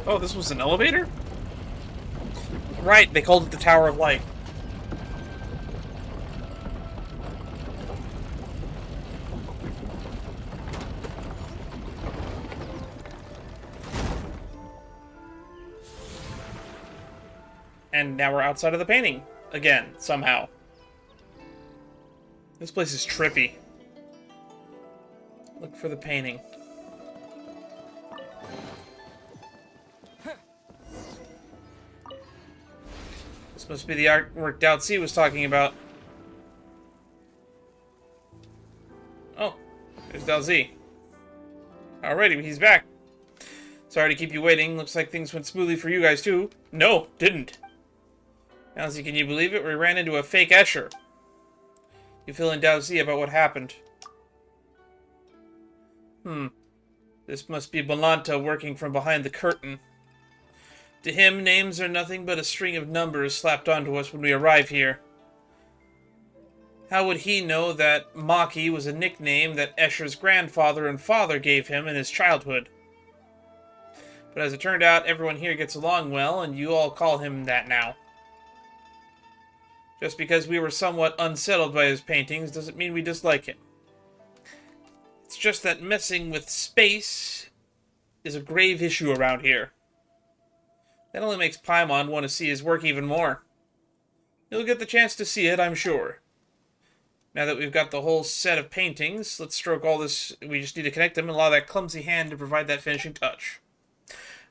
Oh, this was an elevator? Right, they called it the Tower of Light. And now we're outside of the painting. Again, somehow. This place is trippy. Look for the painting. This must be the artwork Dao Ci was talking about. Oh, there's Dao Ci. Alrighty, he's back. Sorry to keep you waiting. Looks like things went smoothly for you guys too. No, didn't. Dao Ci, can you believe it? We ran into a fake Escher. You fill in Dao Ci about what happened. This must be Balanta working from behind the curtain. To him, names are nothing but a string of numbers slapped onto us when we arrive here. How would he know that Maki was a nickname that Escher's grandfather and father gave him in his childhood? But as it turned out, everyone here gets along well, and you all call him that now. Just because we were somewhat unsettled by his paintings doesn't mean we dislike him. It's just that messing with space is a grave issue around here. That only makes Paimon want to see his work even more. You'll get the chance to see it, I'm sure. Now that we've got the whole set of paintings, let's stroke all this. We just need to connect them and allow that clumsy hand to provide that finishing touch.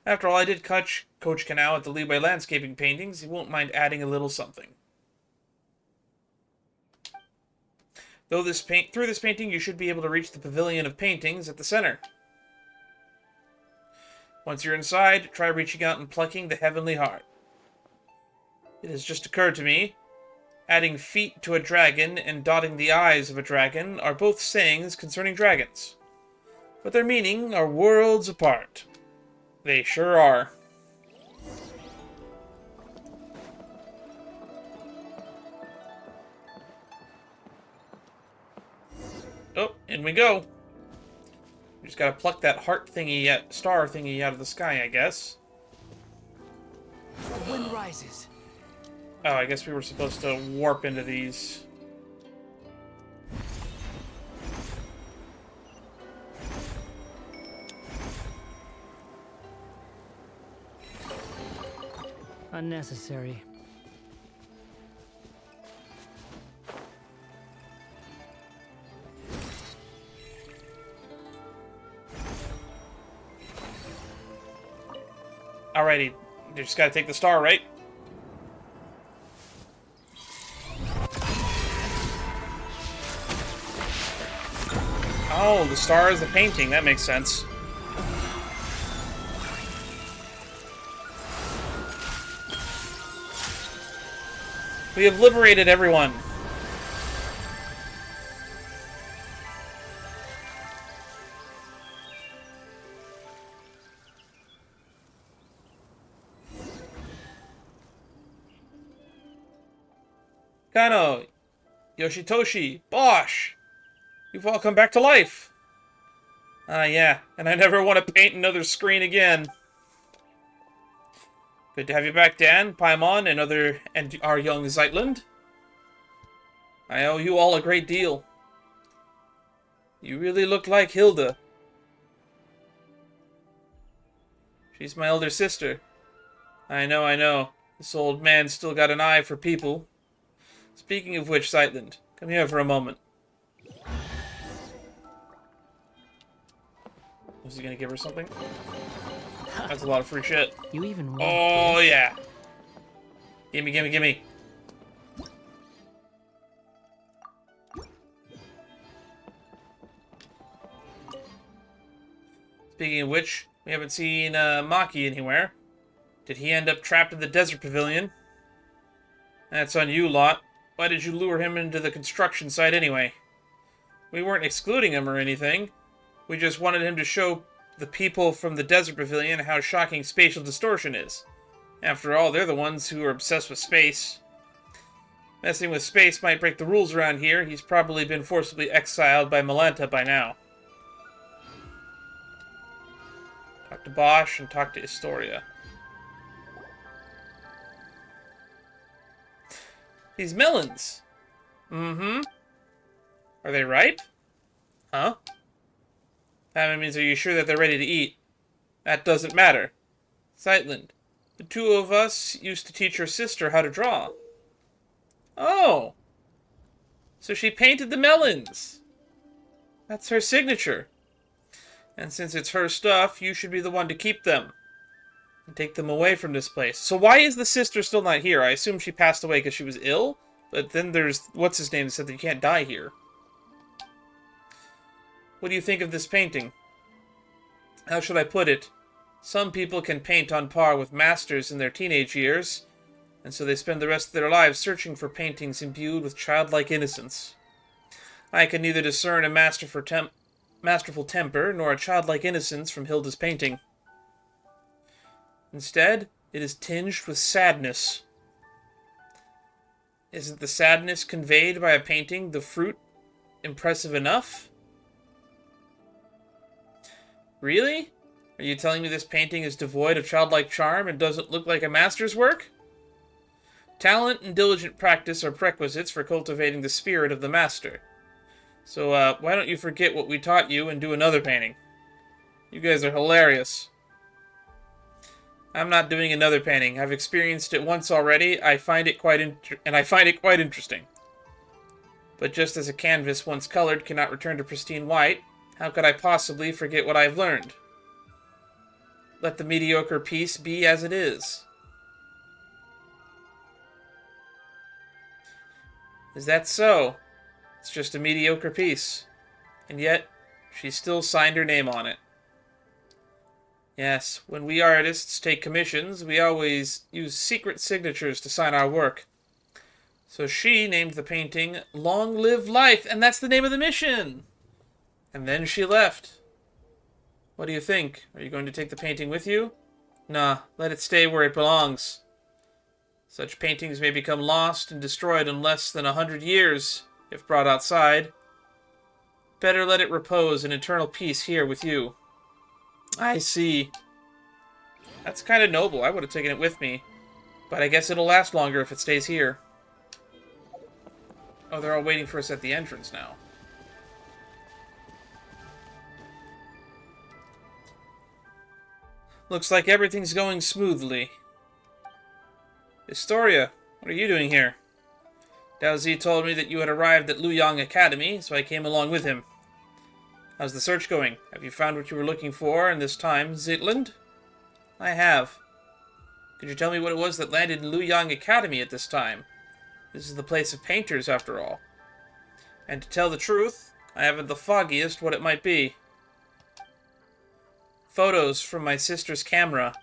After all, I did coach Kanao at the Leeway Landscaping Paintings. He won't mind adding a little something. Through this painting, you should be able to reach the Pavilion of Paintings at the center. Once you're inside, try reaching out and plucking the Heavenly Heart. It has just occurred to me, adding feet to a dragon and dotting the eyes of a dragon are both sayings concerning dragons. But their meaning are worlds apart. They sure are. Oh, in we go. We just gotta pluck that heart thingy, star thingy out of the sky, I guess. The wind rises. Oh, I guess we were supposed to warp into these. Unnecessary. Alrighty, you just gotta take the star, right? Oh, the star is the painting. That makes sense. We have liberated everyone. Kano, Yoshitoshi, Bosch, you've all come back to life. Yeah, and I never want to paint another screen again. Good to have you back, Dan, Paimon, and our young Zeitland. I owe you all a great deal. You really look like Hilda. She's my elder sister. I know. This old man's still got an eye for people. Speaking of which, Zeitland, come here for a moment. Was he gonna give her something? That's a lot of free shit. You even want Oh, this? yeah. Gimme. Speaking of which, we haven't seen Maki anywhere. Did he end up trapped in the desert pavilion? That's on you, lot. Why did you lure him into the construction site anyway? We weren't excluding him or anything. We just wanted him to show the people from the desert pavilion how shocking spatial distortion is. After all, they're the ones who are obsessed with space. Messing with space might break the rules around here. He's probably been forcibly exiled by Malenta by now. Talk to Bosch and talk to Historia. These melons. Mm-hmm. Are they ripe? Huh? That means, are you sure that they're ready to eat? That doesn't matter. Zeitland, the two of us used to teach your sister how to draw. Oh. So she painted the melons. That's her signature. And since it's her stuff, you should be the one to keep them. And take them away from this place. So why is the sister still not here? I assume she passed away because she was ill? But then there's, what's his name, that said that you can't die here. What do you think of this painting? How should I put it? Some people can paint on par with masters in their teenage years, and so they spend the rest of their lives searching for paintings imbued with childlike innocence. I can neither discern a masterful temper nor a childlike innocence from Hilda's painting. Instead, it is tinged with sadness. Isn't the sadness conveyed by a painting, the fruit, impressive enough? Really? Are you telling me this painting is devoid of childlike charm and doesn't look like a master's work? Talent and diligent practice are prerequisites for cultivating the spirit of the master. So, why don't you forget what we taught you and do another painting? You guys are hilarious. I'm not doing another painting. I've experienced it once already. I find it quite interesting. But just as a canvas once colored cannot return to pristine white, how could I possibly forget what I've learned? Let the mediocre piece be as it is. Is that so? It's just a mediocre piece. And yet, she still signed her name on it. Yes, when we artists take commissions, we always use secret signatures to sign our work. So she named the painting Long Live Life, and that's the name of the mission! And then she left. What do you think? Are you going to take the painting with you? Nah, let it stay where it belongs. Such paintings may become lost and destroyed in less than 100 years, if brought outside. Better let it repose in eternal peace here with you. I see. That's kind of noble. I would have taken it with me. But I guess it'll last longer if it stays here. Oh, they're all waiting for us at the entrance now. Looks like everything's going smoothly. Historia, what are you doing here? Dao Zi told me that you had arrived at Luyang Academy, so I came along with him. How's the search going? Have you found what you were looking for in this time, Zitland? I have. Could you tell me what it was that landed in Luyang Academy at this time? This is the place of painters, after all. And to tell the truth, I haven't the foggiest what it might be. Photos from my sister's camera.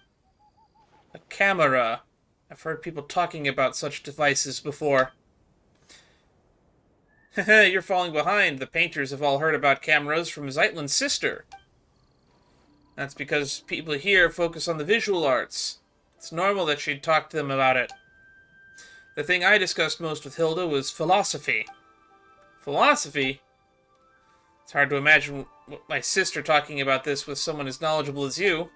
A camera. I've heard people talking about such devices before. You're falling behind. The painters have all heard about cameras from Zeitlin's sister. That's because people here focus on the visual arts. It's normal that she'd talk to them about it. The thing I discussed most with Hilda was philosophy. Philosophy? It's hard to imagine my sister talking about this with someone as knowledgeable as you.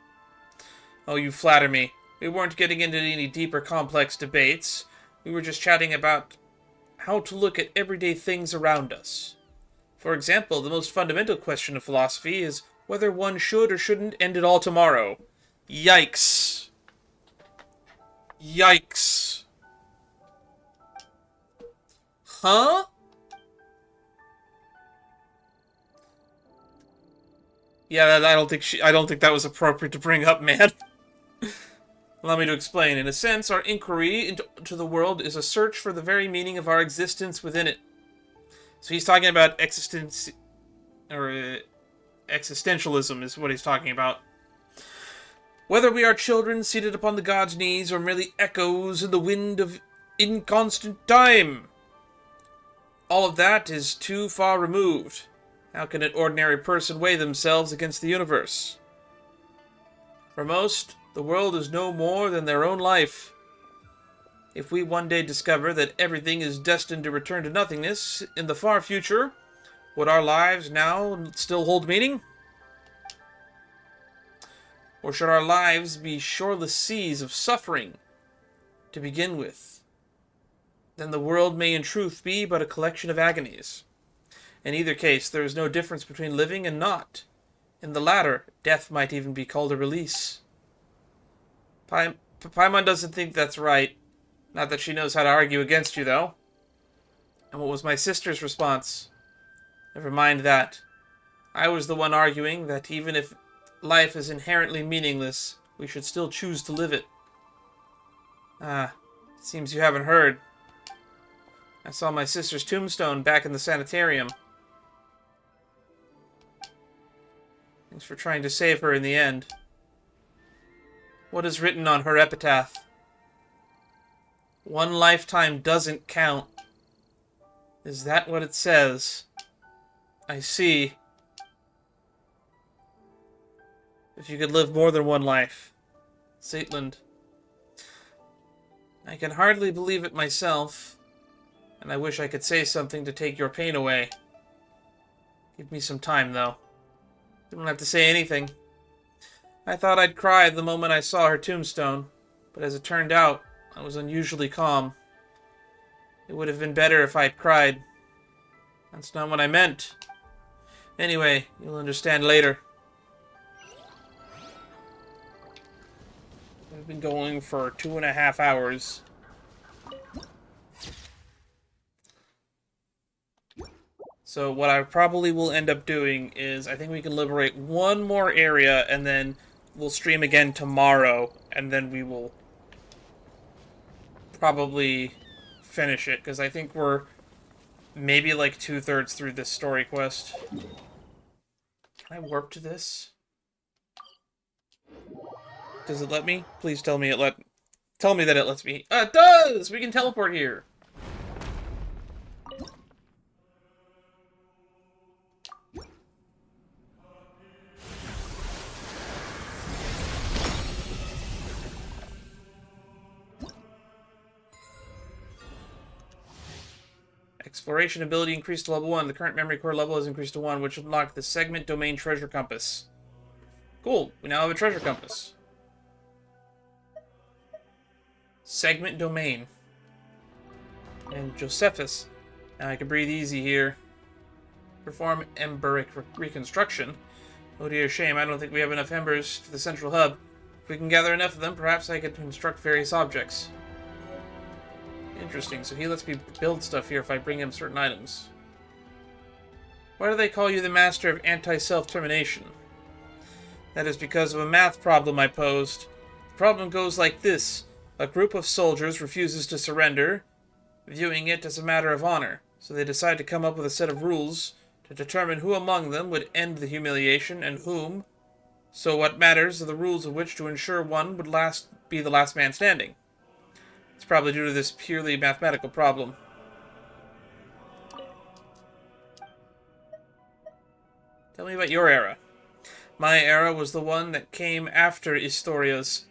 Oh, you flatter me. We weren't getting into any deeper complex debates. We were just chatting about how to look at everyday things around us. For example, the most fundamental question of philosophy is whether one should or shouldn't end it all tomorrow. Yikes. Yikes. Huh? Yeah, I don't think that was appropriate to bring up, man. Allow me to explain. In a sense, our inquiry into the world is a search for the very meaning of our existence within it. So he's talking about existentialism is what he's talking about. Whether we are children seated upon the god's knees or merely echoes in the wind of inconstant time. All of that is too far removed. How can an ordinary person weigh themselves against the universe? For most, the world is no more than their own life. If we one day discover that everything is destined to return to nothingness in the far future, would our lives now still hold meaning? Or should our lives be shoreless seas of suffering to begin with? Then the world may in truth be but a collection of agonies. In either case, there is no difference between living and not. In the latter, death might even be called a release. Paimon doesn't think that's right. Not that she knows how to argue against you, though. And what was my sister's response? Never mind that. I was the one arguing that even if life is inherently meaningless, we should still choose to live it. Ah, it seems you haven't heard. I saw my sister's tombstone back in the sanitarium. Thanks for trying to save her in the end. What is written on her epitaph? One lifetime doesn't count. Is that what it says? I see. If you could live more than one life. Zeitland. I can hardly believe it myself, and I wish I could say something to take your pain away. Give me some time, though. You don't have to say anything. I thought I'd cry the moment I saw her tombstone, but as it turned out, I was unusually calm. It would have been better if I'd cried. That's not what I meant. Anyway, you'll understand later. I've been going for 2.5 hours. So what I probably will end up doing is I think we can liberate one more area and then we'll stream again tomorrow and then we will probably finish it because I think we're maybe like 2/3 through this story quest. Can I warp to this? Does it let me? Please tell me tell me that it lets me. It does! We can teleport here. Exploration ability increased to level 1. The current memory core level is increased to 1, which will unlock the segment domain treasure compass. Cool. We now have a treasure compass. Segment domain. And Josephus. Now I can breathe easy here. Perform emberic reconstruction. Oh dear, shame. I don't think we have enough embers for the central hub. If we can gather enough of them, perhaps I could construct various objects. Interesting, so he lets me build stuff here if I bring him certain items. Why do they call you the master of anti-self-termination? That is because of a math problem I posed. The problem goes like this. A group of soldiers refuses to surrender, viewing it as a matter of honor, so they decide to come up with a set of rules to determine who among them would end the humiliation and whom. So what matters are the rules of which to ensure one would be the last man standing. It's probably due to this purely mathematical problem. Tell me about your era. My era was the one that came after Istoria's.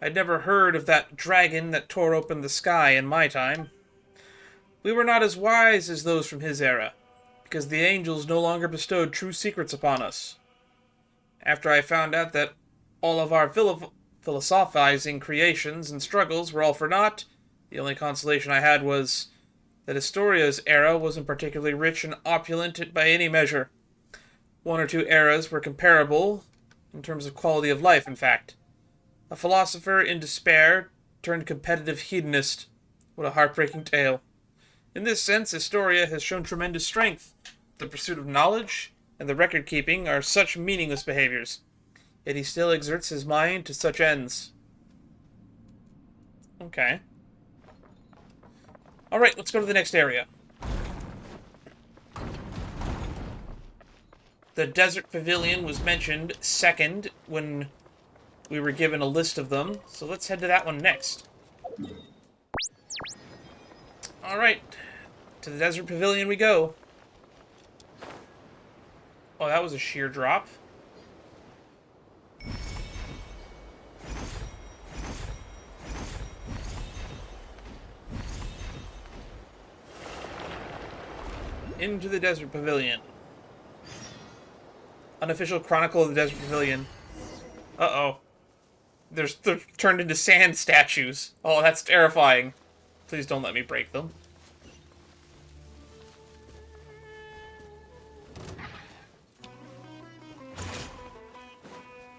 I'd never heard of that dragon that tore open the sky in my time. We were not as wise as those from his era, because the angels no longer bestowed true secrets upon us. After I found out that all of our philosophizing creations and struggles were all for naught, the only consolation I had was that Historia's era wasn't particularly rich and opulent by any measure. One or two eras were comparable, in terms of quality of life, in fact. A philosopher in despair turned competitive hedonist. What a heartbreaking tale. In this sense, Historia has shown tremendous strength. The pursuit of knowledge and the record-keeping are such meaningless behaviors. Yet he still exerts his mind to such ends. Okay. Alright, let's go to the next area. The Desert Pavilion was mentioned second when we were given a list of them, so let's head to that one next. Alright, to the Desert Pavilion we go. Oh, that was a sheer drop. Into the Desert Pavilion. Unofficial Chronicle of the Desert Pavilion. Uh-oh. They're turned into sand statues. Oh, that's terrifying. Please don't let me break them.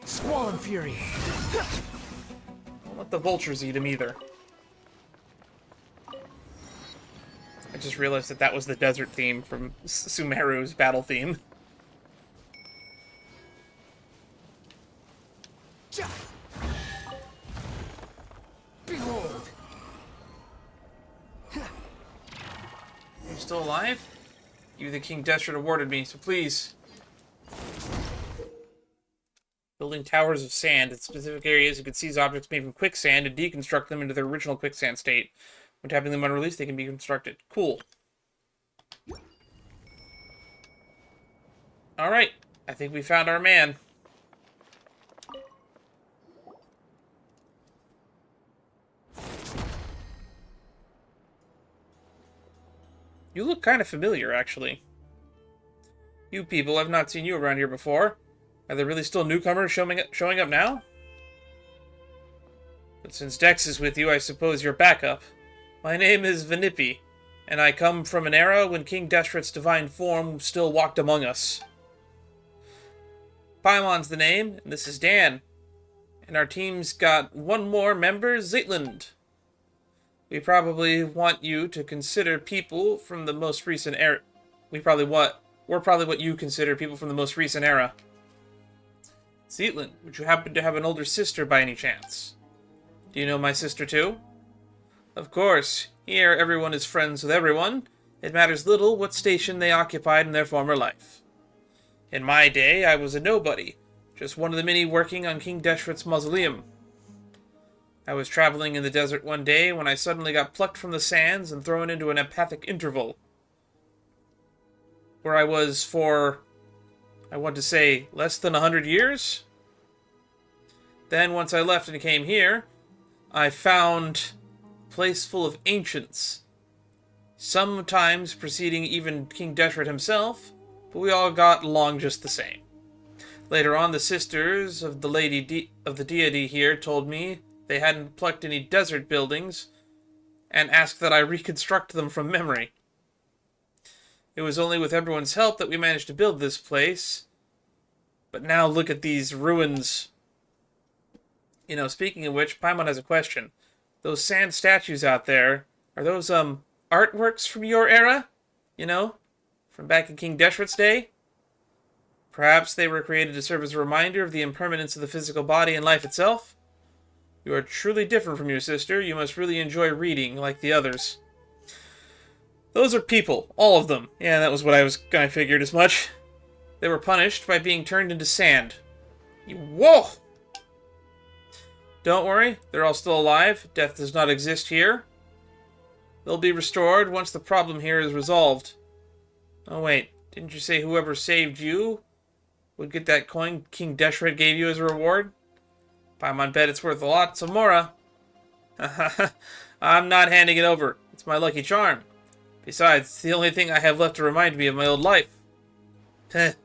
Squall and Fury. Don't let the vultures eat him either. I just realized that that was the desert theme from Sumeru's battle theme. Behold. Are you still alive? You, the King Destret, awarded me, so please. Building towers of sand. In specific areas, you can seize objects made from quicksand and deconstruct them into their original quicksand state. When tapping them on release, they can be constructed. Cool. Alright. I think we found our man. You look kind of familiar, actually. You people, I've not seen you around here before. Are there really still newcomers showing up now? But since Dex is with you, I suppose you're backup. My name is Vanipi, and I come from an era when King Destret's divine form still walked among us. Paimon's the name, and this is Dan. And our team's got one more member, Zeitland. We probably want you to consider people from the most recent era. We're probably what you consider people from the most recent era. Zeitland, would you happen to have an older sister by any chance? Do you know my sister too? Of course, here everyone is friends with everyone. It matters little what station they occupied in their former life. In my day, I was a nobody, just one of the many working on King Destret's mausoleum. I was traveling in the desert one day when I suddenly got plucked from the sands and thrown into an empathic interval, where I was for, I want to say, less than 100 years? Then, once I left and came here, I found a place full of ancients, sometimes preceding even King Destret himself, but we all got along just the same. Later on, the sisters of the deity here told me they hadn't plucked any desert buildings, and asked that I reconstruct them from memory. It was only with everyone's help that we managed to build this place. But now look at these ruins. You know, speaking of which, Paimon has a question. Those sand statues out there, Are those, artworks from your era? You know? From back in King Deshret's day? Perhaps they were created to serve as a reminder of the impermanence of the physical body and life itself? You are truly different from your sister. You must really enjoy reading, like the others. Those are people. All of them. Yeah, that was what I figured as much. They were punished by being turned into sand. Whoa! Don't worry, they're all still alive. Death does not exist here. They'll be restored once the problem here is resolved. Oh wait, didn't you say whoever saved you would get that coin King Deshret gave you as a reward? Paimon bet it's worth a lot, some more. I'm not handing it over. It's my lucky charm. Besides, it's the only thing I have left to remind me of my old life. Since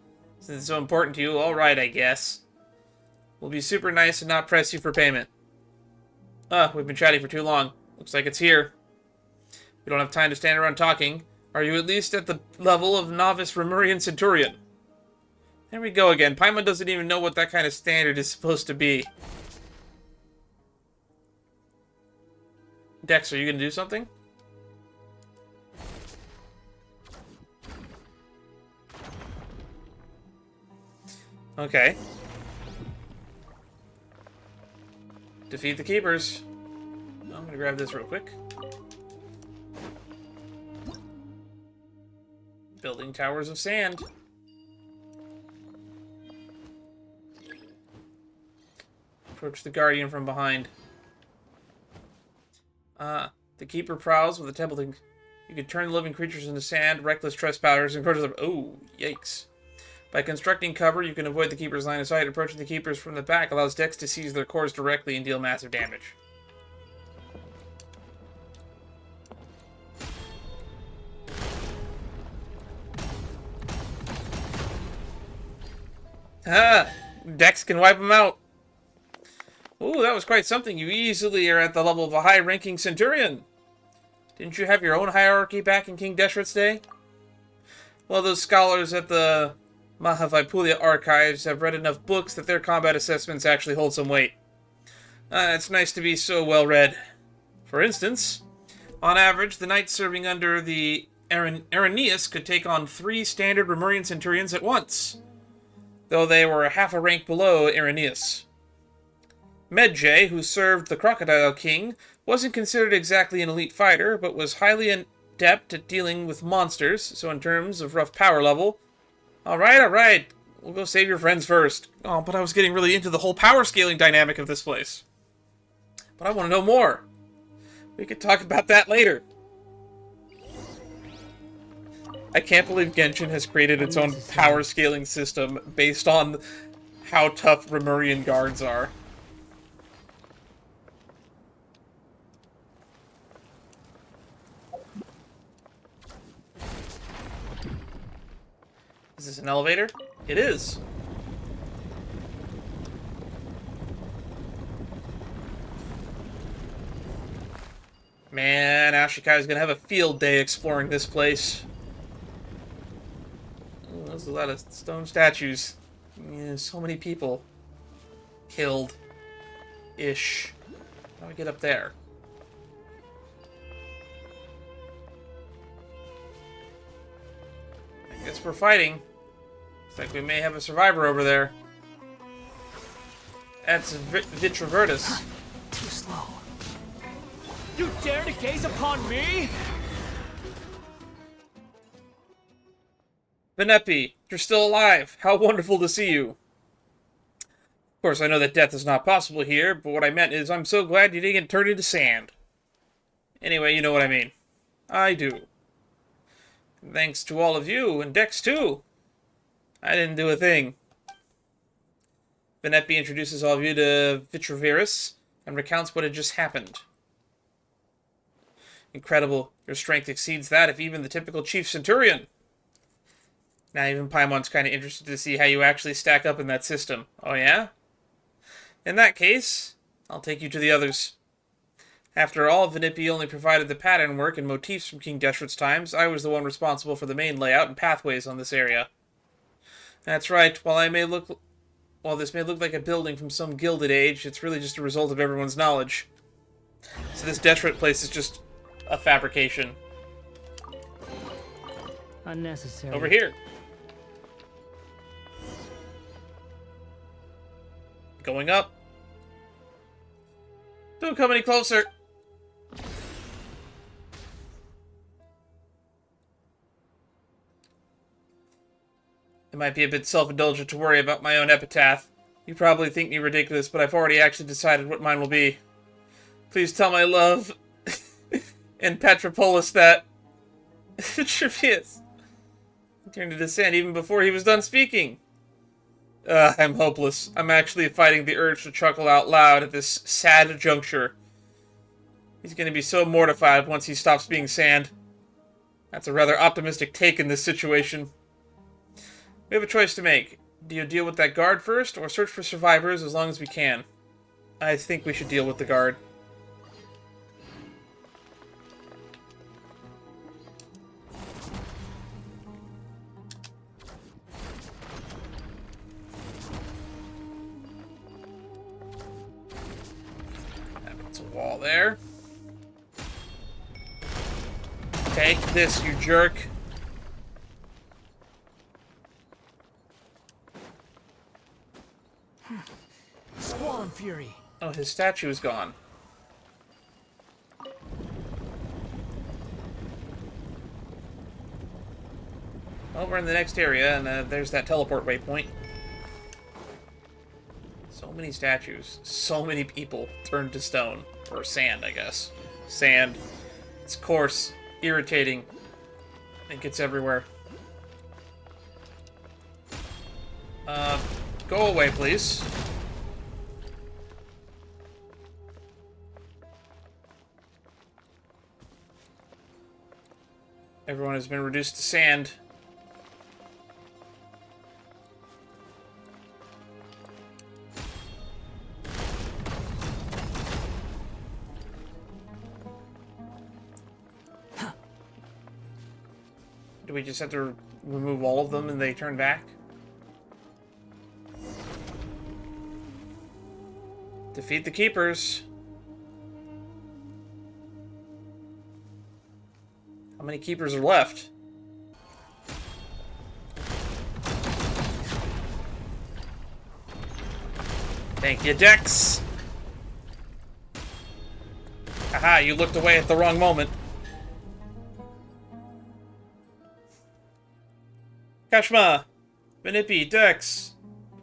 it's so important to you, alright, I guess. We'll be super nice and not press you for payment. We've been chatting for too long. Looks like it's here. We don't have time to stand around talking. Are you at least at the level of novice Remurian Centurion? There we go again. Paimon doesn't even know what that kind of standard is supposed to be. Dex, are you going to do something? Okay. Defeat the keepers. I'm going to grab this real quick. Building towers of sand. Approach the guardian from behind. The keeper prowls with a temple thing. You can turn living creatures into sand, reckless trespassers, and approach them. Oh, yikes. By constructing cover, you can avoid the keeper's line of sight. Approaching the keepers from the back allows Dex to seize their cores directly and deal massive damage. Dex can wipe them out. Ooh, that was quite something. You easily are at the level of a high-ranking Centurion. Didn't you have your own hierarchy back in King Deshret's day? Well, those scholars at the Mahavaipulia archives have read enough books that their combat assessments actually hold some weight. It's nice to be so well read. For instance, on average, the knights serving under the Irenaeus could take on 3 standard Remurian Centurions at once, though they were half a rank below Irenaeus. Medjay, who served the Crocodile King, wasn't considered exactly an elite fighter, but was highly adept at dealing with monsters, so in terms of rough power level... Alright, we'll go save your friends first. Oh, but I was getting really into the whole power scaling dynamic of this place. But I want to know more. We could talk about that later. I can't believe Genshin has created its own power scaling system based on how tough Remurian guards are. Is this an elevator? It is. Man, Ashikai's gonna have a field day exploring this place. Oh, there's a lot of stone statues. Yeah, so many people killed. Ish. How do I get up there? I guess we're fighting. Looks like we may have a survivor over there. That's Vitravertus. Too slow. You dare to gaze upon me? Venepi, you're still alive. How wonderful to see you. Of course, I know that death is not possible here, but what I meant is I'm so glad you didn't get turned into sand. Anyway, you know what I mean. I do. Thanks to all of you, and Dex too. I didn't do a thing. Venepi introduces all of you to Vitraverus and recounts what had just happened. Incredible. Your strength exceeds that of even the typical Chief Centurion. Now even Paimon's kind of interested to see how you actually stack up in that system. Oh yeah? In that case, I'll take you to the others. After all, Venepi only provided the pattern work and motifs from King Deshret's times. I was the one responsible for the main layout and pathways on this area. That's right. While this may look like a building from some gilded age, it's really just a result of everyone's knowledge. So this Deshret place is just a fabrication. Unnecessary. Over here. Going up. Don't come any closer. It might be a bit self-indulgent to worry about my own epitaph. You probably think me ridiculous, but I've already actually decided what mine will be. Please tell my love in Petropolis that Trevius turned into sand even before he was done speaking. I'm hopeless. I'm actually fighting the urge to chuckle out loud at this sad juncture. He's going to be so mortified once he stops being sand. That's a rather optimistic take in this situation. We have a choice to make. Do you deal with that guard first, or search for survivors as long as we can? I think we should deal with the guard. That's a wall there. Take this, you jerk. Squall Fury. Oh, his statue is gone. Well, we're in the next area, and there's that teleport waypoint. So many statues. So many people turned to stone. Or sand, I guess. Sand. It's coarse. Irritating. It gets everywhere. Go away, please. Everyone has been reduced to sand. Do we just have to remove all of them and they turn back? Defeat the keepers. How many keepers are left? Thank you, Dex. Haha, you looked away at the wrong moment. Kashma, Benipi, Dex,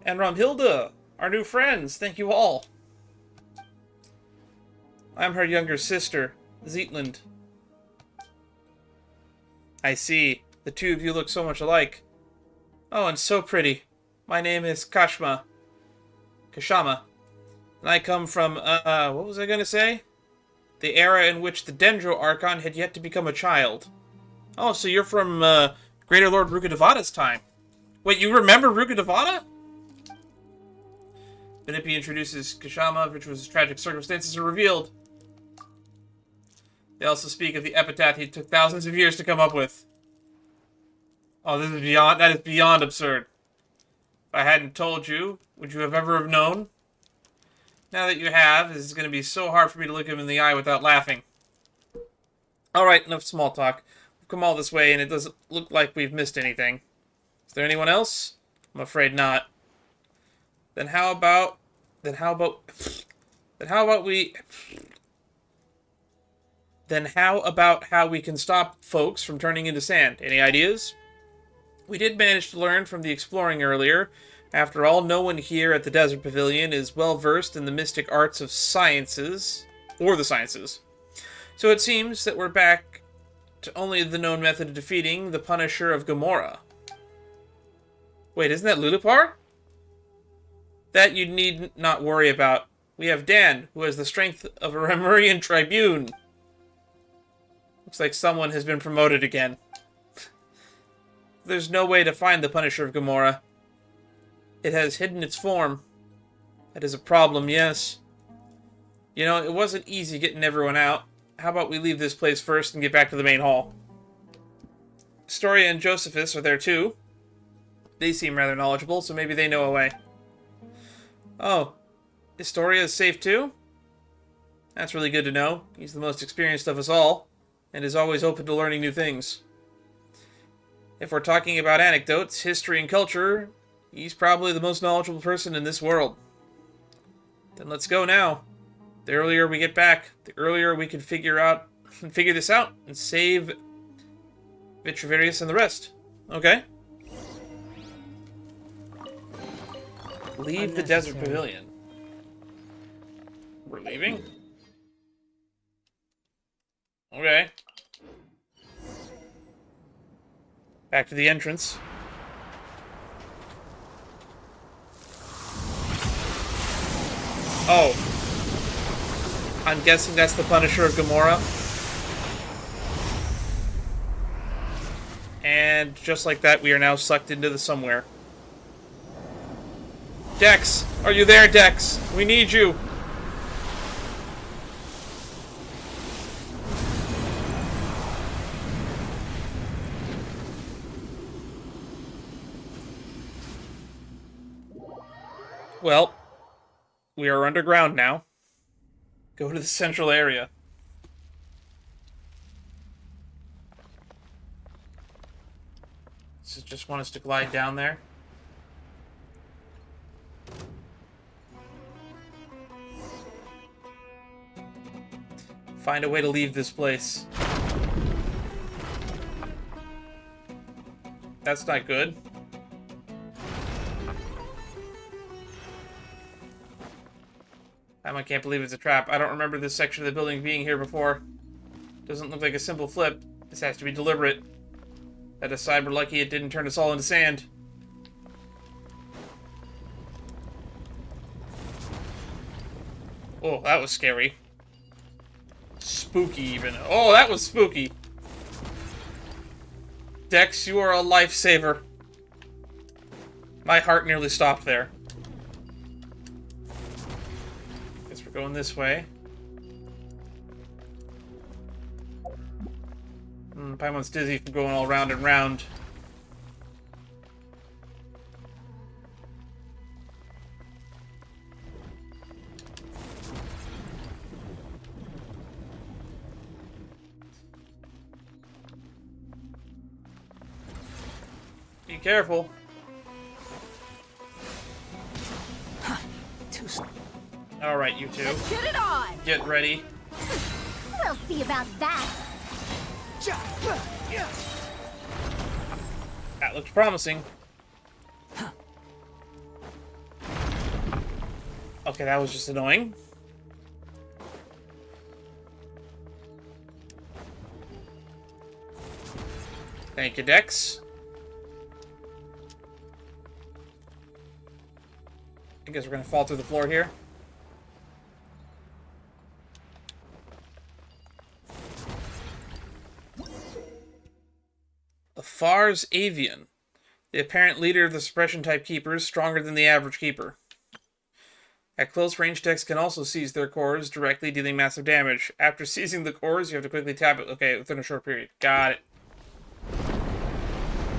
and Romhilda, our new friends. Thank you all. I'm her younger sister, Zetland. I see. The two of you look so much alike. Oh, and so pretty. My name is Kashma. And I come from, what was I gonna say? The era in which the Dendro Archon had yet to become a child. Oh, so you're from, Greater Lord Rukkhadevada's time. Wait, you remember Rukkhadevada? Benipi introduces Kashama, which was tragic circumstances are revealed. They also speak of the epitaph he took thousands of years to come up with. Oh, that is beyond absurd. If I hadn't told you, would you have ever have known? Now that you have, this is going to be so hard for me to look him in the eye without laughing. Alright, enough small talk. We've come all this way and it doesn't look like we've missed anything. Is there anyone else? I'm afraid not. Then how about how we can stop folks from turning into sand? Any ideas? We did manage to learn from the exploring earlier. After all, no one here at the Desert Pavilion is well versed in the mystic arts of sciences, or the sciences. So it seems that we're back to only the known method of defeating the Punisher of Gomorrah. Wait, isn't that Lulupar? That you need not worry about. We have Dan, who has the strength of a Remurian Tribune. Looks like someone has been promoted again. There's no way to find the Punisher of Gomorrah. It has hidden its form. That is a problem, yes. You know, it wasn't easy getting everyone out. How about we leave this place first and get back to the main hall? Astoria and Josephus are there too. They seem rather knowledgeable, so maybe they know a way. Oh, Astoria is safe too? That's really good to know. He's the most experienced of us all. and is always open to learning new things. If we're talking about anecdotes, history, and culture, he's probably the most knowledgeable person in this world. Then let's go now. The earlier we get back, the earlier we can figure this out and save Vitravarius and the rest. Okay? Leave the desert pavilion. We're leaving? Okay. Back to the entrance. Oh. I'm guessing that's the Punisher of Gamora. And just like that, we are now sucked into the somewhere. Dex! Are you there, Dex? We need you! Well, we are underground now. Go to the central area. Does it just want us to glide down there? Find a way to leave this place. That's not good. I can't believe it's a trap. I don't remember this section of the building being here before. Doesn't look like a simple flip. This has to be deliberate. That aside, we're lucky it didn't turn us all into sand. Oh, that was scary. Spooky, even. Oh, that was spooky. Dex, you are a lifesaver. My heart nearly stopped there. Guess we're going this way. Paimon's dizzy from going all round and round. Be careful. All right, you two. Let's get it on. Get ready. We'll see about that. That looked promising. Okay, that was just annoying. Thank you, Dex. I guess we're gonna fall through the floor here. Far's Avian. The apparent leader of the suppression-type keepers, stronger than the average keeper. At close range, Dex can also seize their cores, directly dealing massive damage. After seizing the cores, you have to quickly tap it. Okay, within a short period. Got it.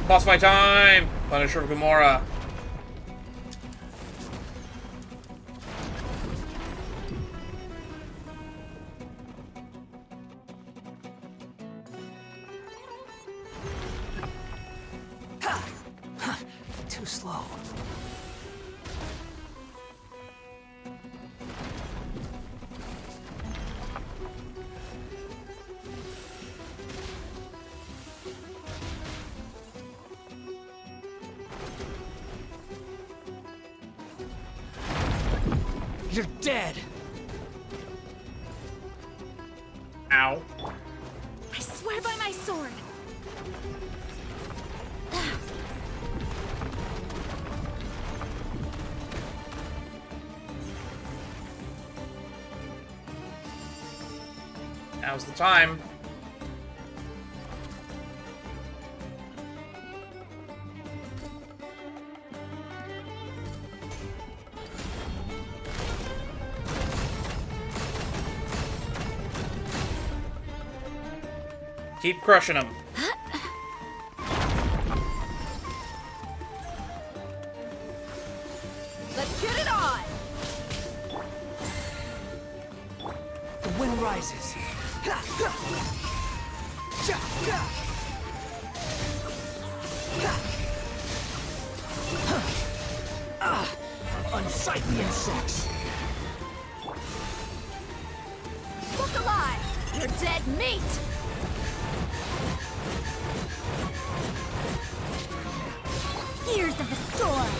Boss fight time! Punisher of Gamora. Too slow. You're dead! Ow. I swear by my sword. Now's the time. Keep crushing them. Let's get it on. The wind rises. Unsightly insects. Look alive! You're dead meat! Gears of the storm.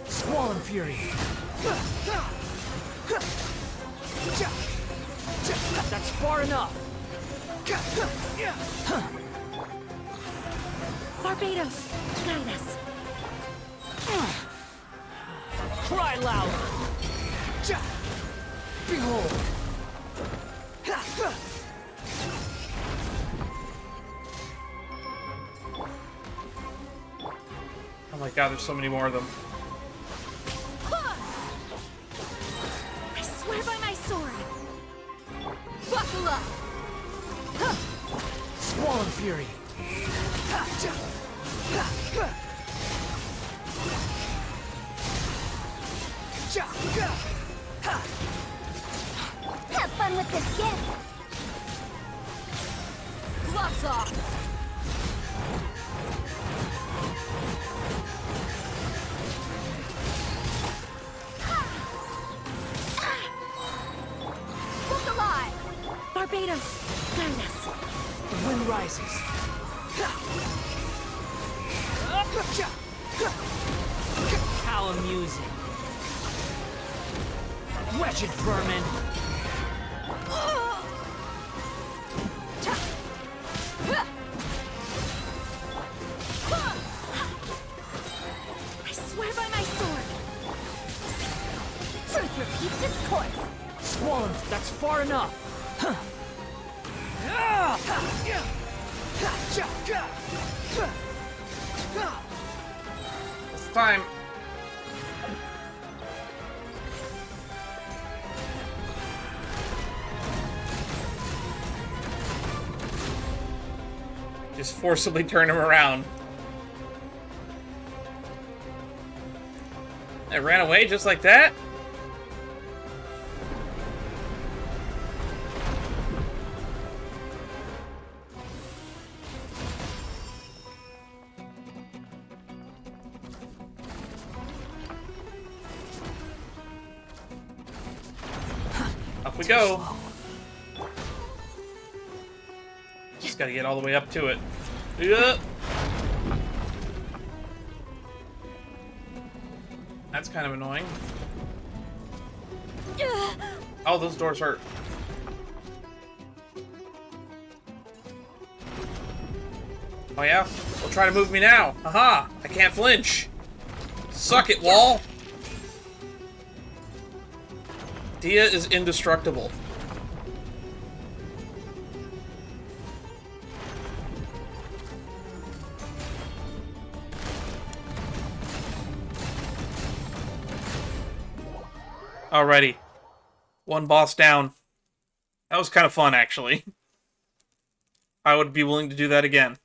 Squall fury. That's far enough. Barbados, guide us. Cry louder. Behold. Oh my god, there's so many more of them. I swear by my sword. Buckle up! Squall fury. Have fun with this gift. Gloves off! Look alive! Barbados, guide us. The wind rises. How amusing. Wretched vermin. I swear by my sword. Truth repeats its course. Swollen, that's far enough. It's time. Just forcibly turn him around. I ran away just like that? Up we go. Just gotta get all the way up to it. Yeah. That's kind of annoying. Oh, those doors hurt. Oh yeah? Well, try to move me now. Haha! I can't flinch. Suck it, wall. Dia is indestructible. Alrighty. One boss down. That was kind of fun, actually. I would be willing to do that again.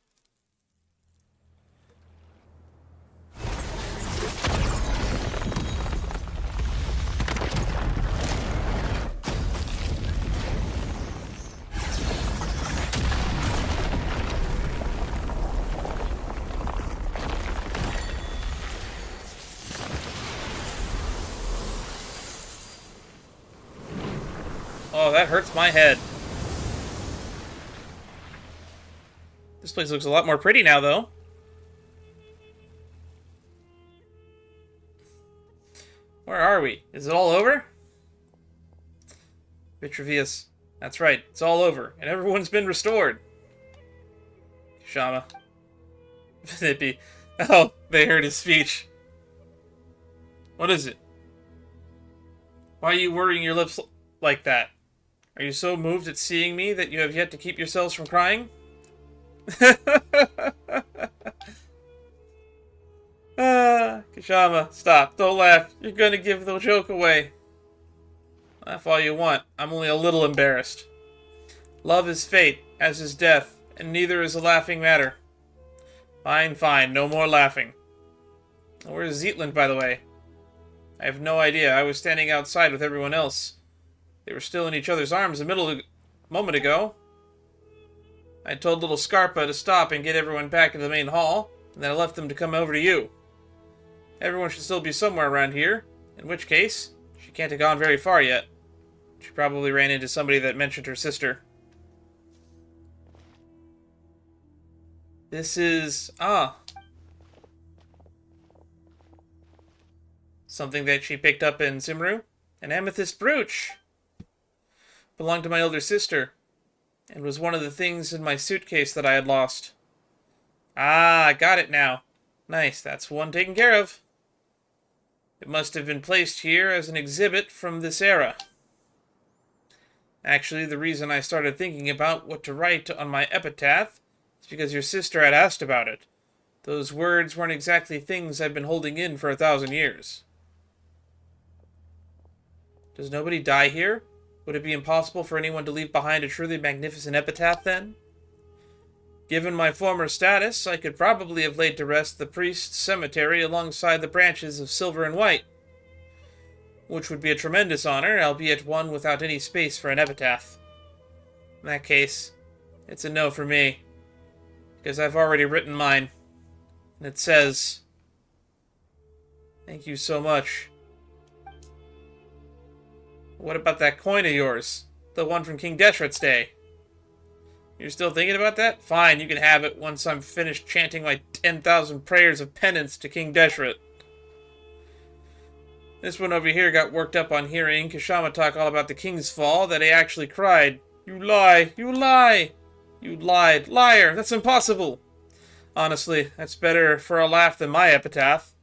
Oh, that hurts my head. This place looks a lot more pretty now, though. Where are we? Is it all over? Vitruvius. That's right, it's all over, and everyone's been restored. Shama. Zippy. Oh, they heard his speech. What is it? Why are you worrying your lips like that? Are you so moved at seeing me that you have yet to keep yourselves from crying? Kashama, stop. Don't laugh. You're gonna give the joke away. Laugh all you want. I'm only a little embarrassed. Love is fate, as is death, and neither is a laughing matter. Fine, fine. No more laughing. Where's Zetland, by the way? I have no idea. I was standing outside with everyone else. They were still in each other's arms moment ago. I told little Scarpa to stop and get everyone back into the main hall, and then I left them to come over to you. Everyone should still be somewhere around here, in which case, she can't have gone very far yet. She probably ran into somebody that mentioned her sister. This is... something that she picked up in Simru. An amethyst brooch. Belonged to my older sister, and was one of the things in my suitcase that I had lost. Ah, I got it now. Nice, that's one taken care of. It must have been placed here as an exhibit from this era. Actually, the reason I started thinking about what to write on my epitaph is because your sister had asked about it. Those words weren't exactly things I've been holding in for 1,000 years. Does nobody die here? Would it be impossible for anyone to leave behind a truly magnificent epitaph, then? Given my former status, I could probably have laid to rest the priest's cemetery alongside the branches of silver and white, which would be a tremendous honor, albeit one without any space for an epitaph. In that case, it's a no for me, because I've already written mine, and it says, "Thank you so much." What about that coin of yours? The one from King Deshret's day? You're still thinking about that? Fine, you can have it once I'm finished chanting my 10,000 prayers of penance to King Deshret. This one over here got worked up on hearing Kashama talk all about the king's fall that he actually cried, "You lie! You lie! You lied! Liar! That's impossible!" Honestly, that's better for a laugh than my epitaph.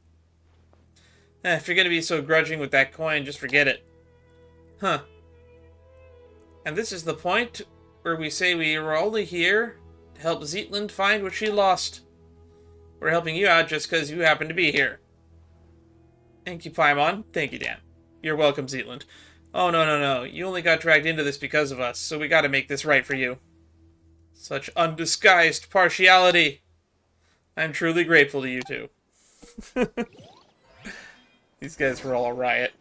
If you're gonna be so grudging with that coin, just forget it. Huh. And this is the point where we say we were only here to help Zietland find what she lost. We're helping you out just because you happen to be here. Thank you, Paimon. Thank you, Dan. You're welcome, Zietland. Oh, no. You only got dragged into this because of us, so we gotta make this right for you. Such undisguised partiality. I'm truly grateful to you two. These guys were all a riot.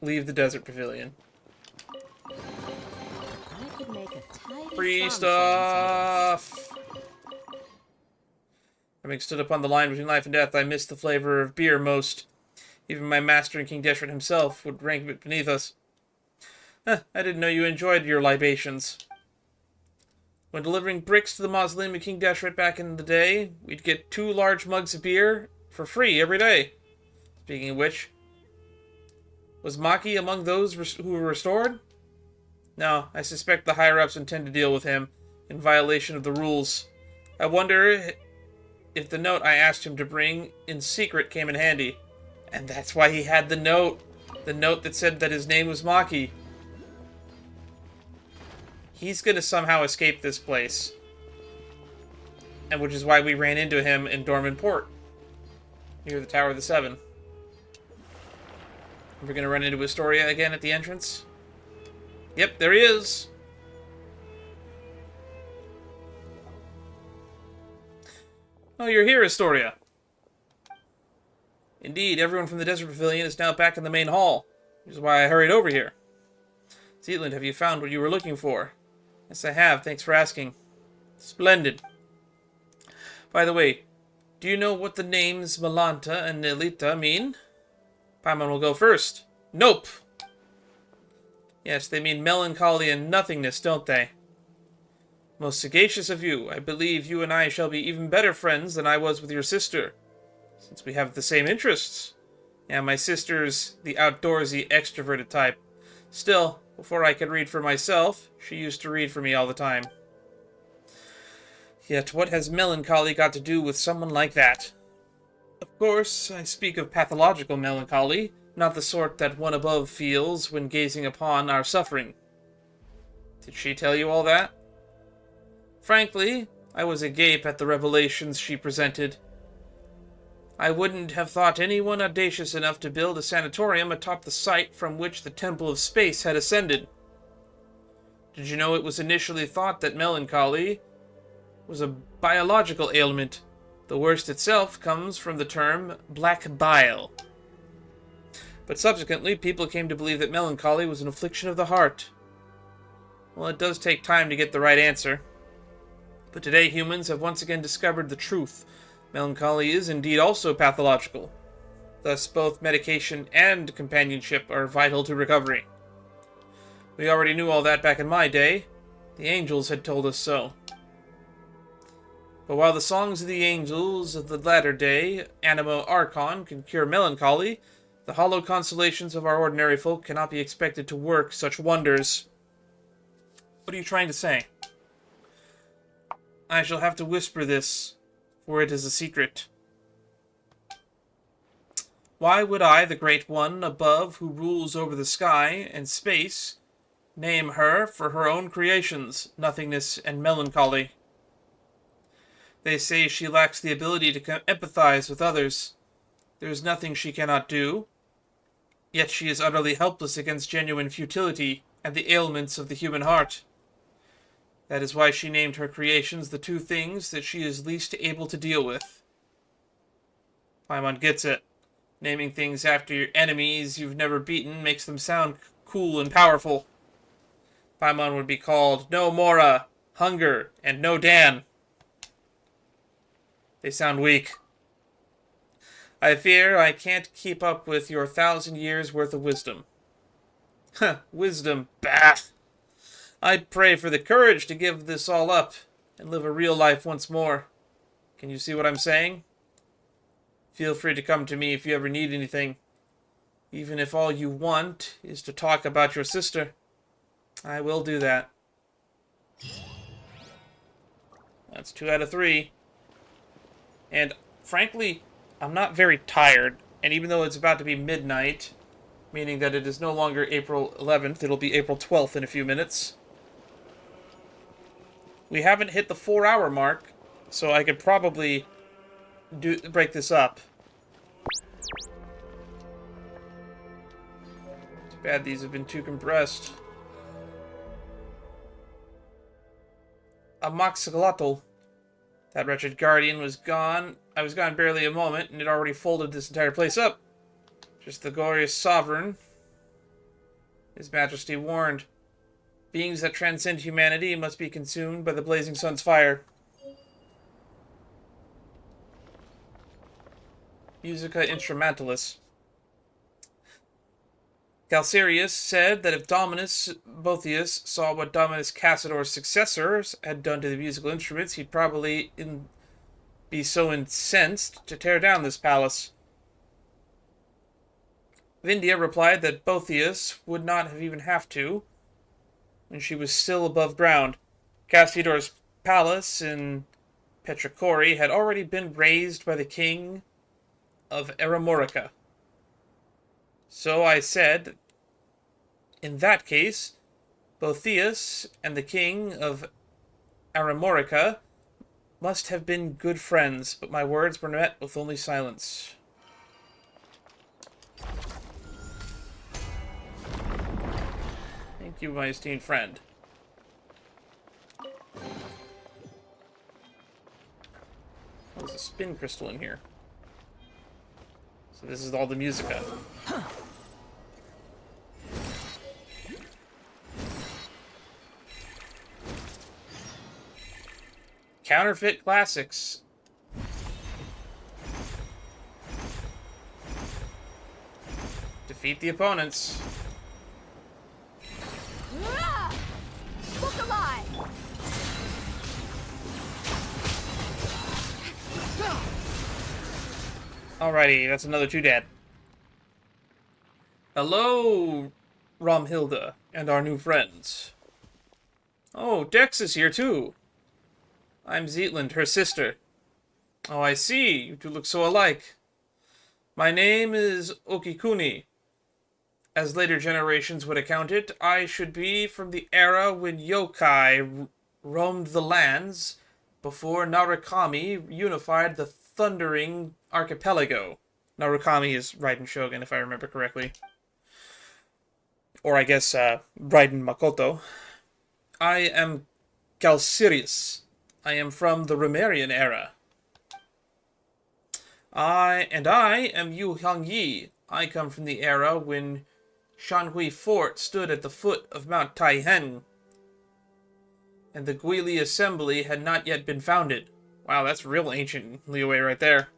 Leave the desert pavilion. I could make a tidy Free song stuff! Having stood upon the line between life and death, I missed the flavor of beer most. Even my master and King Deshret himself would rank it beneath us. I didn't know you enjoyed your libations. When delivering bricks to the mausoleum of King Deshret back in the day, we'd get 2 large mugs of beer for free every day. Speaking of which, was Maki among those who were restored? No, I suspect the higher-ups intend to deal with him in violation of the rules. I wonder if the note I asked him to bring in secret came in handy. And that's why he had the note. The note that said that his name was Maki. He's gonna somehow escape this place. And which is why we ran into him in Dorman Port. Near the Tower of the Seven. We're gonna run into Astoria again at the entrance. Yep, there he is. Oh, you're here, Astoria. Indeed, everyone from the Desert Pavilion is now back in the main hall, which is why I hurried over here. Zietland, have you found what you were looking for? Yes, I have. Thanks for asking. Splendid. By the way, do you know what the names Malanta and Nelita mean? Paimon will go first. Nope! Yes, they mean melancholy and nothingness, don't they? Most sagacious of you, I believe you and I shall be even better friends than I was with your sister, since we have the same interests. Yeah, my sister's the outdoorsy, extroverted type. Still, before I could read for myself, she used to read for me all the time. Yet what has melancholy got to do with someone like that? Of course, I speak of pathological melancholy, not the sort that one above feels when gazing upon our suffering. Did she tell you all that? Frankly, I was agape at the revelations she presented. I wouldn't have thought anyone audacious enough to build a sanatorium atop the site from which the Temple of Space had ascended. Did you know it was initially thought that melancholy was a biological ailment? The worst itself comes from the term black bile. But subsequently, people came to believe that melancholy was an affliction of the heart. Well, it does take time to get the right answer. But today humans have once again discovered the truth. Melancholy is indeed also pathological. Thus, both medication and companionship are vital to recovery. We already knew all that back in my day. The angels had told us so. But while the songs of the angels of the latter day, Animo Archon, can cure melancholy, the hollow consolations of our ordinary folk cannot be expected to work such wonders. What are you trying to say? I shall have to whisper this, for it is a secret. Why would I, the Great One above, who rules over the sky and space, name her for her own creations, nothingness and melancholy? They say she lacks the ability to empathize with others. There is nothing she cannot do. Yet she is utterly helpless against genuine futility and the ailments of the human heart. That is why she named her creations the two things that she is least able to deal with. Paimon gets it. Naming things after your enemies you've never beaten makes them sound cool and powerful. Paimon would be called No Mora, Hunger, and No Dan. They sound weak. I fear I can't keep up with your 1,000 years worth of wisdom. Huh, wisdom, bah! I'd pray for the courage to give this all up and live a real life once more. Can you see what I'm saying? Feel free to come to me if you ever need anything. Even if all you want is to talk about your sister. I will do that. That's 2 out of 3. And frankly, I'm not very tired. And even though it's about to be midnight, meaning that it is no longer April 11th, it'll be April 12th in a few minutes. We haven't hit the 4-hour mark, so I could probably break this up. Too bad these have been too compressed. A Moxiglatl. That wretched guardian was gone. I was gone barely a moment, and it already folded this entire place up. Just the glorious sovereign. His Majesty warned. Beings that transcend humanity must be consumed by the blazing sun's fire. Musica Instrumentalis. Calcerius said that if Dominus Boethius saw what Dominus Cassador's successors had done to the musical instruments, he'd probably be so incensed to tear down this palace. Vindia replied that Boethius would not even have to, when she was still above ground. Cassador's palace in Petrichori had already been razed by the king of Eramorica. So I said, in that case, Boethius and the king of Aramorica must have been good friends, but my words were met with only silence. Thank you, my esteemed friend. There's a spin crystal in here. So this is all the musica. Counterfeit Classics. Defeat the opponents. Look alive! Alrighty, that's another 2 dead. Hello, Romhilda, and our new friends. Oh, Dex is here too. I'm Zetland, her sister. Oh, I see. You two look so alike. My name is Okikuni. As later generations would account it, I should be from the era when yokai roamed the lands before Narukami unified the Thundering Archipelago. Narukami is Raiden Shogun, if I remember correctly. Or I guess, Raiden Makoto. I am Calcerius. I am from the Romarian era. I am Yu Hongyi. I come from the era when Shanhui Fort stood at the foot of Mount Taihen. and the Guili Assembly had not yet been founded. Wow, that's real ancient Liyue right there.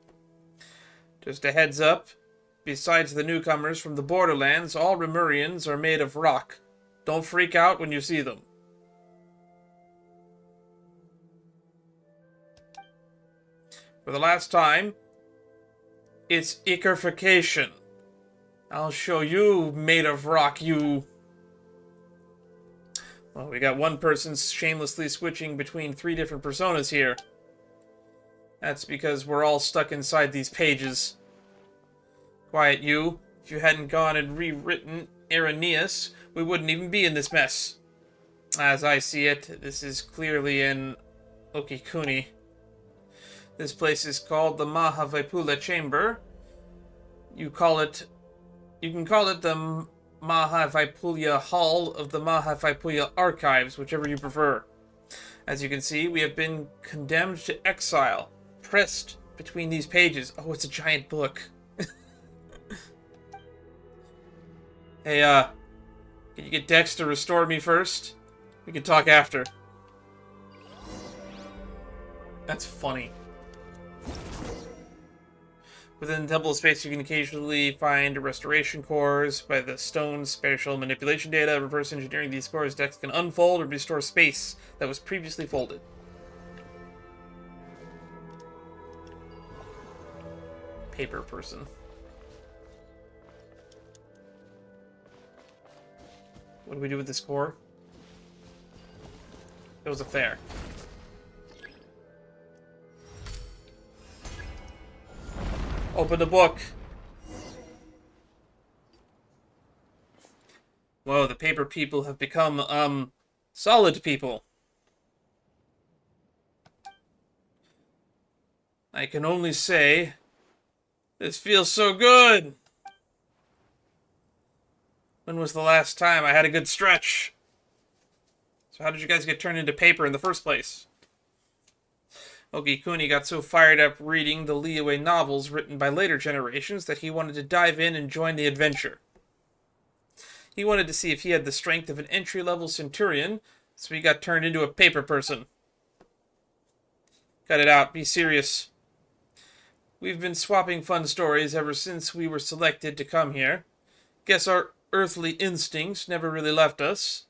Just a heads up, besides the newcomers from the borderlands, all Rimurians are made of rock. Don't freak out when you see them. For the last time, it's ichorification. I'll show you, made of rock, you... Well, we got one person shamelessly switching between 3 different personas here. That's because we're all stuck inside these pages. Quiet, you. If you hadn't gone and rewritten Irenaeus, we wouldn't even be in this mess. As I see it, this is clearly an Okikuni. This place is called the Mahavaipula Chamber. You can call it the Mahavaipula Hall of the Mahavaipula Archives, whichever you prefer. As you can see, we have been condemned to exile, pressed between these pages. Oh, it's a giant book. Hey, can you get Dex to restore me first? We can talk after. That's funny. Within the temple space, you can occasionally find restoration cores by the stone spatial manipulation data. Reverse engineering these cores, Dex can unfold or restore space that was previously folded. Paper person. What do we do with this core? It was up there. Open the book. Whoa, the paper people have become, solid people. I can only say, this feels so good. When was the last time I had a good stretch? So how did you guys get turned into paper in the first place? Okikuni got so fired up reading the Liyue novels written by later generations that he wanted to dive in and join the adventure. He wanted to see if he had the strength of an entry-level centurion, so he got turned into a paper person. Cut it out, be serious. We've been swapping fun stories ever since we were selected to come here. Guess our earthly instincts never really left us,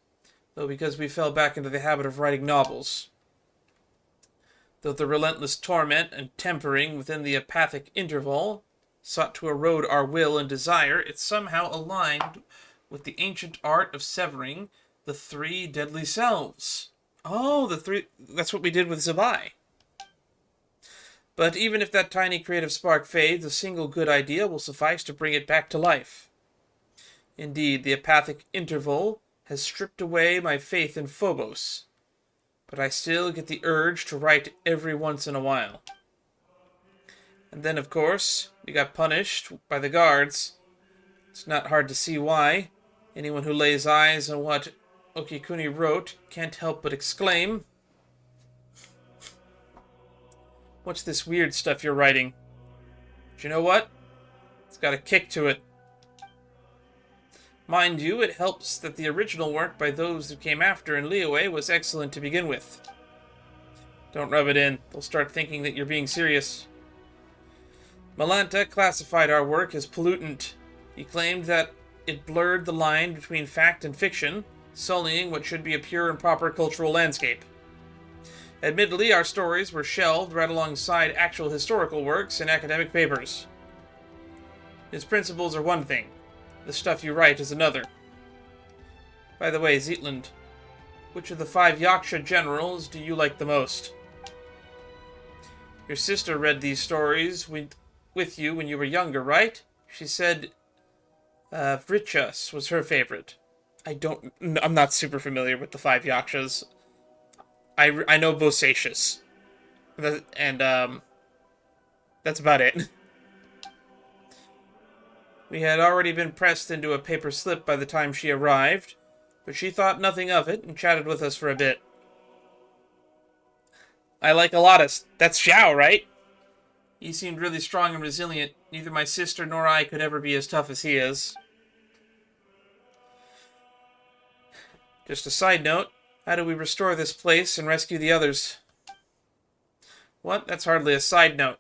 though because we fell back into the habit of writing novels. Though the relentless torment and tempering within the apathic interval sought to erode our will and desire, it somehow aligned with the ancient art of severing the 3 deadly selves. Oh, that's what we did with Zabai. But even if that tiny creative spark fades, a single good idea will suffice to bring it back to life. Indeed, the apathic interval has stripped away my faith in Phobos, but I still get the urge to write every once in a while. And then, of course, we got punished by the guards. It's not hard to see why. Anyone who lays eyes on what Okikuni wrote can't help but exclaim, "What's this weird stuff you're writing?" But you know what? It's got a kick to it. Mind you, it helps that the original work by those who came after in Liyue was excellent to begin with. Don't rub it in. They'll start thinking that you're being serious. Malanta classified our work as pollutant. He claimed that it blurred the line between fact and fiction, sullying what should be a pure and proper cultural landscape. Admittedly, our stories were shelved right alongside actual historical works and academic papers. His principles are one thing. The stuff you write is another. By the way, Zetland, which of the 5 Yaksha generals do you like the most? Your sister read these stories with you when you were younger, right? She said Vrichas was her favorite. I'm not super familiar with the 5 Yakshas. I know Bosacius. And, that's about it. We had already been pressed into a paper slip by the time she arrived, but she thought nothing of it and chatted with us for a bit. I like Alatus. That's Xiao, right? He seemed really strong and resilient. Neither my sister nor I could ever be as tough as he is. Just a side note, How do we restore this place and rescue the others? What? That's hardly a side note.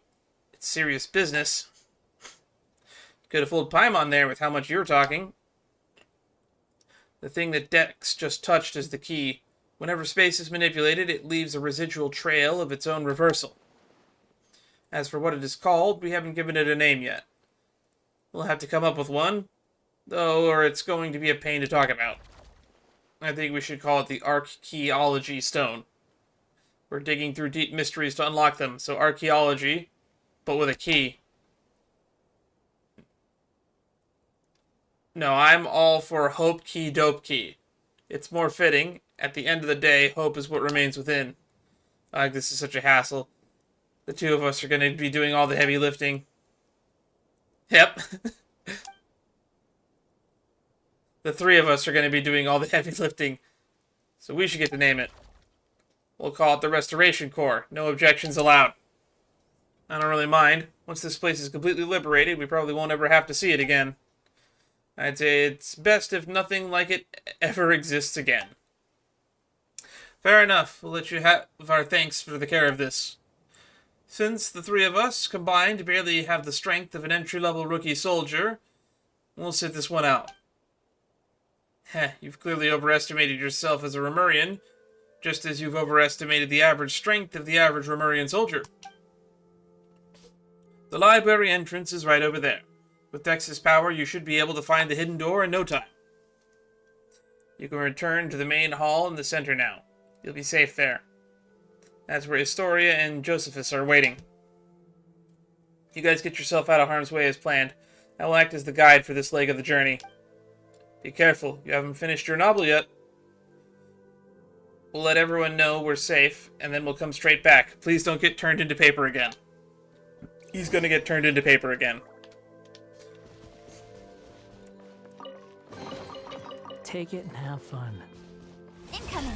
It's serious business. Could have fooled Paimon there with how much you're talking. The thing that Dex just touched is the key. Whenever space is manipulated, it leaves a residual trail of its own reversal. As for what it is called, we haven't given it a name yet. We'll have to come up with one, though, or it's going to be a pain to talk about. I think we should call it the Archaeology Stone. We're digging through deep mysteries to unlock them, so archaeology, but with a key. No, I'm all for Hope Key Dope Key. It's more fitting. At the end of the day, hope is what remains within. This is such a hassle. The two of us are going to be doing all the heavy lifting. Yep. The three of us are going to be doing all the heavy lifting. So we should get to name it. We'll call it the Restoration Corps. No objections allowed. I don't really mind. Once this place is completely liberated, we probably won't ever have to see it again. I'd say it's best if nothing like it ever exists again. Fair enough. We'll let you have our thanks for the care of this. Since the three of us combined barely have the strength of an entry-level rookie soldier, we'll sit this one out. Heh, you've clearly overestimated yourself as a Romurian, just as you've overestimated the average strength of the average Romurian soldier. The library entrance is right over there. With Dex's power, you should be able to find the hidden door in no time. You can return to the main hall in the center now. You'll be safe there. That's where Historia and Josephus are waiting. You guys get yourself out of harm's way as planned. I will act as the guide for this leg of the journey. Be careful, you haven't finished your novel yet. We'll let everyone know we're safe, and then we'll come straight back. Please don't get turned into paper again. He's gonna get turned into paper again. Take it and have fun. Incoming.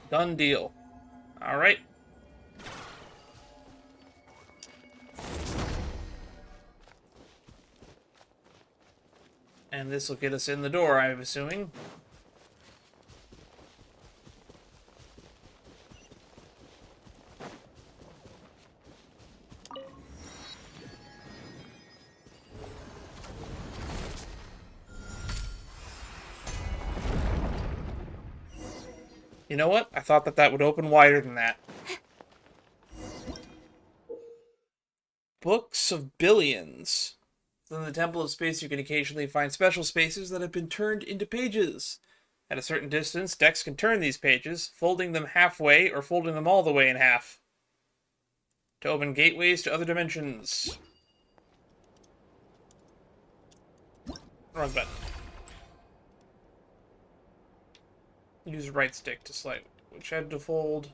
Done deal. Alright. And this will get us in the door, I'm assuming. You know what? I thought that would open wider than that. Books of Billions. Within the Temple of Space, you can occasionally find special spaces that have been turned into pages. At a certain distance, Dex can turn these pages, folding them halfway or folding them all the way in half, to open gateways to other dimensions. Wrong button. Use right stick to slide, which had to fold.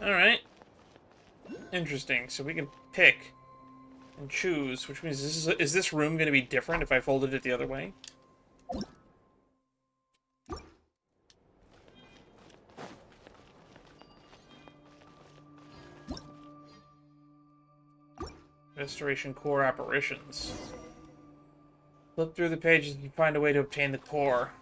Alright. Interesting. So we can pick and choose, which means is this room going to be different if I folded it the other way? Restoration Core Apparitions. Flip through the pages and find a way to obtain the core.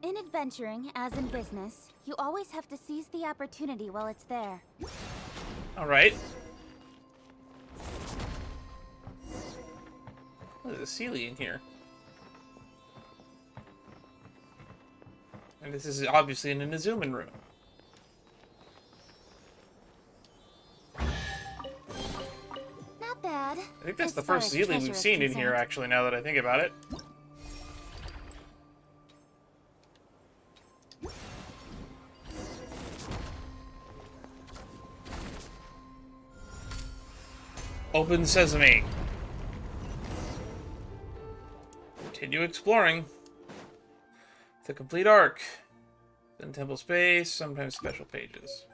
In adventuring, as in business, you always have to seize the opportunity while it's there. Alright. Oh, there's a Sealy in here. And this is obviously in an Izumin room. Not bad. I think that's as the far first as Sealy treasure we've is seen in here, concerned. actually, now that I think about it. Open sesame. Continue exploring. The complete arc. Then temple space, sometimes special pages.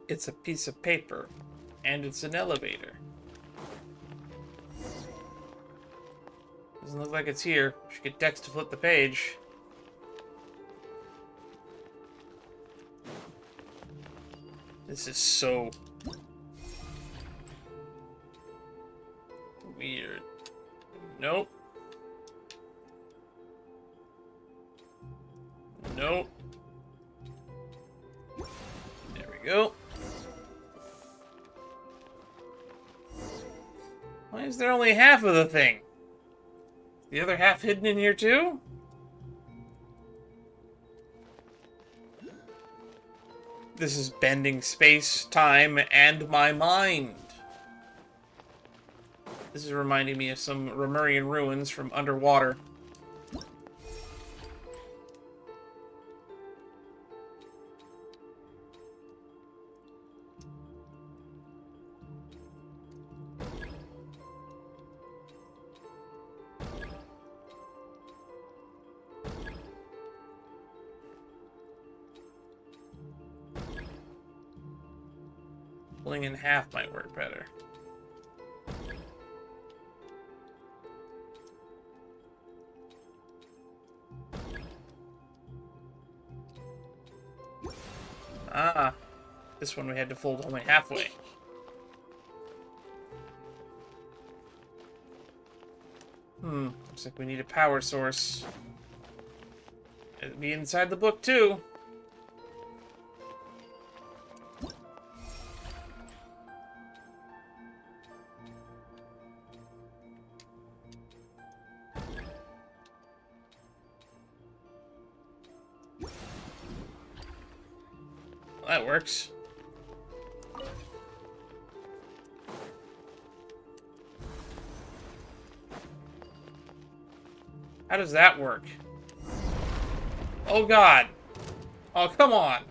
It's a piece of paper, and it's an elevator. Doesn't look like it's here. Should get Dex to flip the page. This is so weird. Nope. Nope. There we go. Why is there only half of the thing? The other half hidden in here too? This is bending space, time, and my mind. This is reminding me of some Remurian ruins from underwater. Pulling in half might work better. Ah, this one we had to fold only halfway. Looks like we need a power source. It'd be inside the book too. That works. How does that work? Oh god. Oh, come on.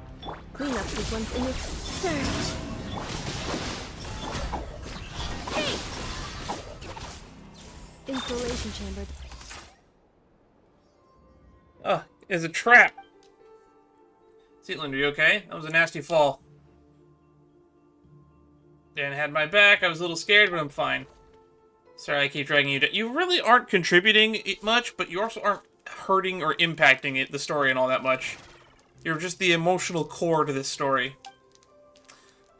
Cleanup sequence in its search. Hey! Installation chamber. Ugh, it's a trap. Zeitland, are you okay? That was a nasty fall. Dan had my back. I was a little scared, but I'm fine. Sorry, I keep dragging you down. You really aren't contributing much, but you also aren't hurting or impacting the story and all that much. You're just the emotional core to this story.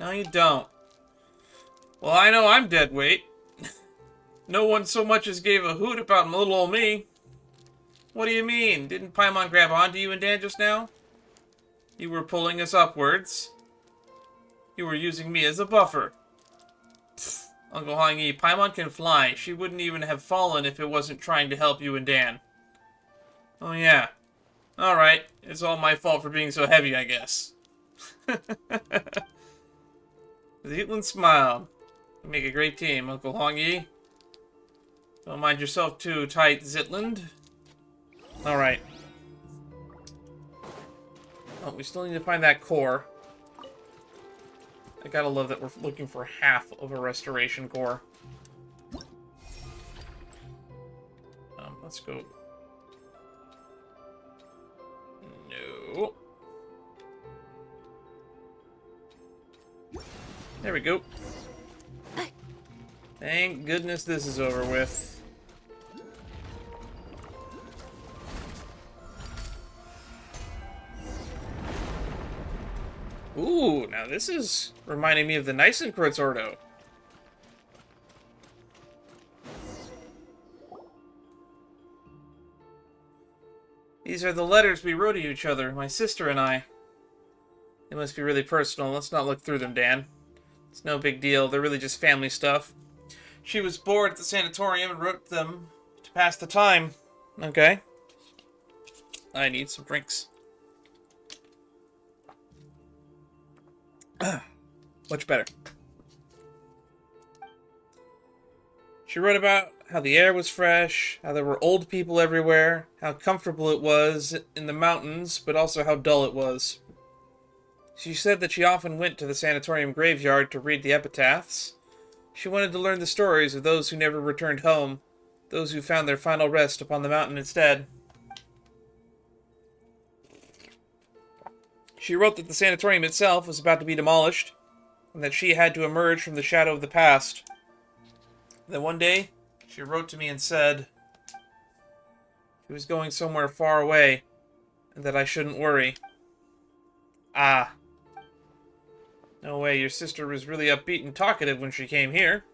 No, you don't. Well, I know I'm dead weight. No one so much as gave a hoot about little old me. What do you mean? Didn't Paimon grab onto you and Dan just now? You were pulling us upwards. You were using me as a buffer. Pfft, Uncle Hong-Yi, Paimon can fly. She wouldn't even have fallen if it wasn't trying to help you and Dan. Oh yeah. Alright, it's all my fault for being so heavy, I guess. Zeitland smiled. You make a great team, Uncle Hong-Yi. Don't mind yourself too tight, Zeitland. Alright. Oh, we still need to find that core. I gotta love that we're looking for half of a restoration core. Let's go. No. There we go. Thank goodness this is over with. Ooh, now this is reminding me of the Neisenkreuz Ordo. These are the letters we wrote to each other, my sister and I. They must be really personal. Let's not look through them, Dan. It's no big deal. They're really just family stuff. She was bored at the sanatorium and wrote them to pass the time. Okay. I need some drinks. Much better. She wrote about how the air was fresh, how there were old people everywhere, how comfortable it was in the mountains, but also how dull it was. She said that she often went to the sanatorium graveyard to read the epitaphs. She wanted to learn the stories of those who never returned home, those who found their final rest upon the mountain instead. She wrote that the sanatorium itself was about to be demolished, and that she had to emerge from the shadow of the past. Then one day, she wrote to me and said she was going somewhere far away, and that I shouldn't worry. Ah. No way, your sister was really upbeat and talkative when she came here.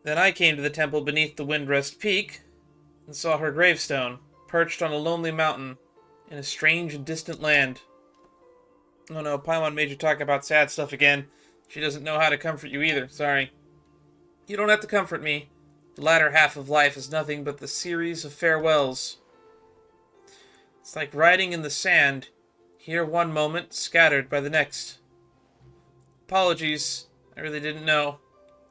Then I came to the temple beneath the Windrest Peak, and saw her gravestone, perched on a lonely mountain, in a strange and distant land. Oh no, Paimon made you talk about sad stuff again. She doesn't know how to comfort you either, sorry. You don't have to comfort me. The latter half of life is nothing but the series of farewells. It's like riding in the sand, here one moment, scattered by the next. Apologies, I really didn't know.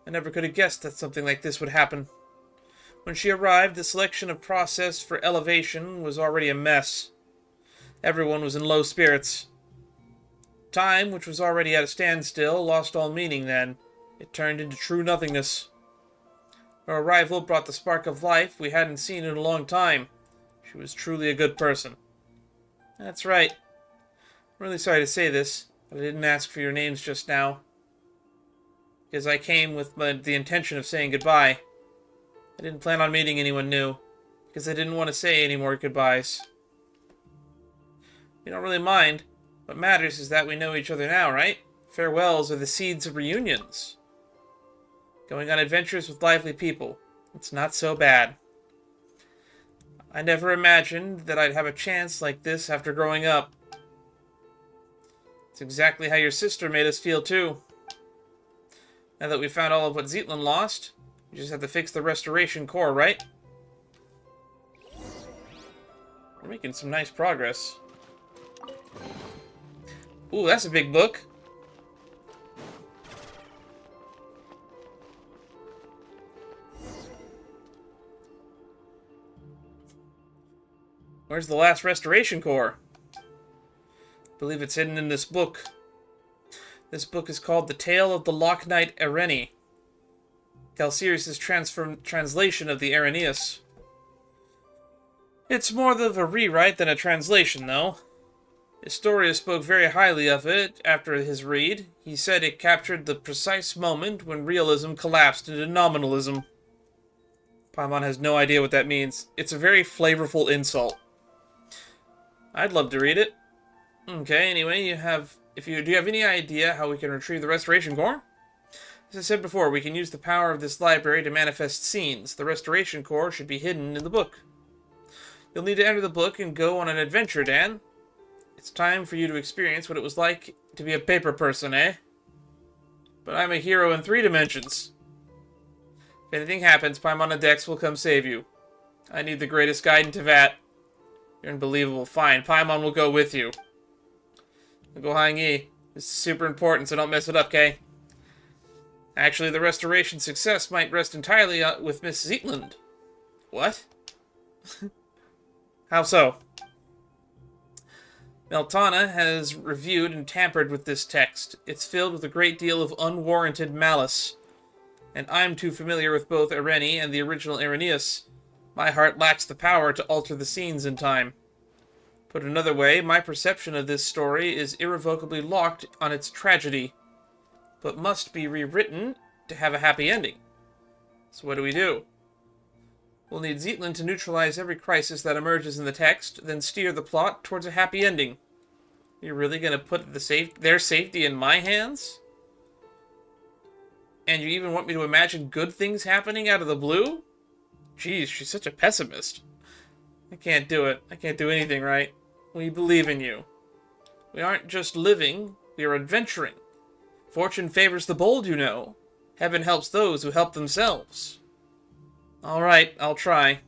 I never could have guessed that something like this would happen. When she arrived, the selection of process for elevation was already a mess. Everyone was in low spirits. Time, which was already at a standstill, lost all meaning then. It turned into true nothingness. Her arrival brought the spark of life we hadn't seen in a long time. She was truly a good person. That's right. I'm really sorry to say this, but I didn't ask for your names just now. Because I came with the intention of saying goodbye. I didn't plan on meeting anyone new, because I didn't want to say any more goodbyes. You don't really mind. What matters is that we know each other now, right? Farewells are the seeds of reunions. Going on adventures with lively people. It's not so bad. I never imagined that I'd have a chance like this after growing up. It's exactly how your sister made us feel, too. Now that we found all of what Zeitland lost, we just have to fix the restoration core, right? We're making some nice progress. Ooh, that's a big book. Where's the last restoration core? I believe it's hidden in this book. This book is called The Tale of the Lock Knight Ereni. Calcirius' translation of the Erenius. It's more of a rewrite than a translation, though. Historia spoke very highly of it after his read. He said it captured the precise moment when realism collapsed into nominalism. Paimon has no idea what that means. It's a very flavorful insult. I'd love to read it. Okay, anyway, do you have any idea how we can retrieve the restoration core? As I said before, we can use the power of this library to manifest scenes. The restoration core should be hidden in the book. You'll need to enter the book and go on an adventure, Dan. It's time for you to experience what it was like to be a paper person, eh? But I'm a hero in 3 dimensions. If anything happens, Paimon and Dex will come save you. I need the greatest guide in Tevat. You're unbelievable. Fine, Paimon will go with you. Go Hang Yi. This is super important, so don't mess it up, okay? Actually, the restoration success might rest entirely with Miss Zeitland. What? How so? Meltana has reviewed and tampered with this text. It's filled with a great deal of unwarranted malice. And I'm too familiar with both Ereni and the original Erenius. My heart lacks the power to alter the scenes in time. Put another way, my perception of this story is irrevocably locked on its tragedy, but must be rewritten to have a happy ending. So what do? We'll need Zeitland to neutralize every crisis that emerges in the text, then steer the plot towards a happy ending. You're really going to put their safety in my hands? And you even want me to imagine good things happening out of the blue? Jeez, she's such a pessimist. I can't do it. I can't do anything right. We believe in you. We aren't just living, we are adventuring. Fortune favors the bold, you know. Heaven helps those who help themselves. Alright, I'll try.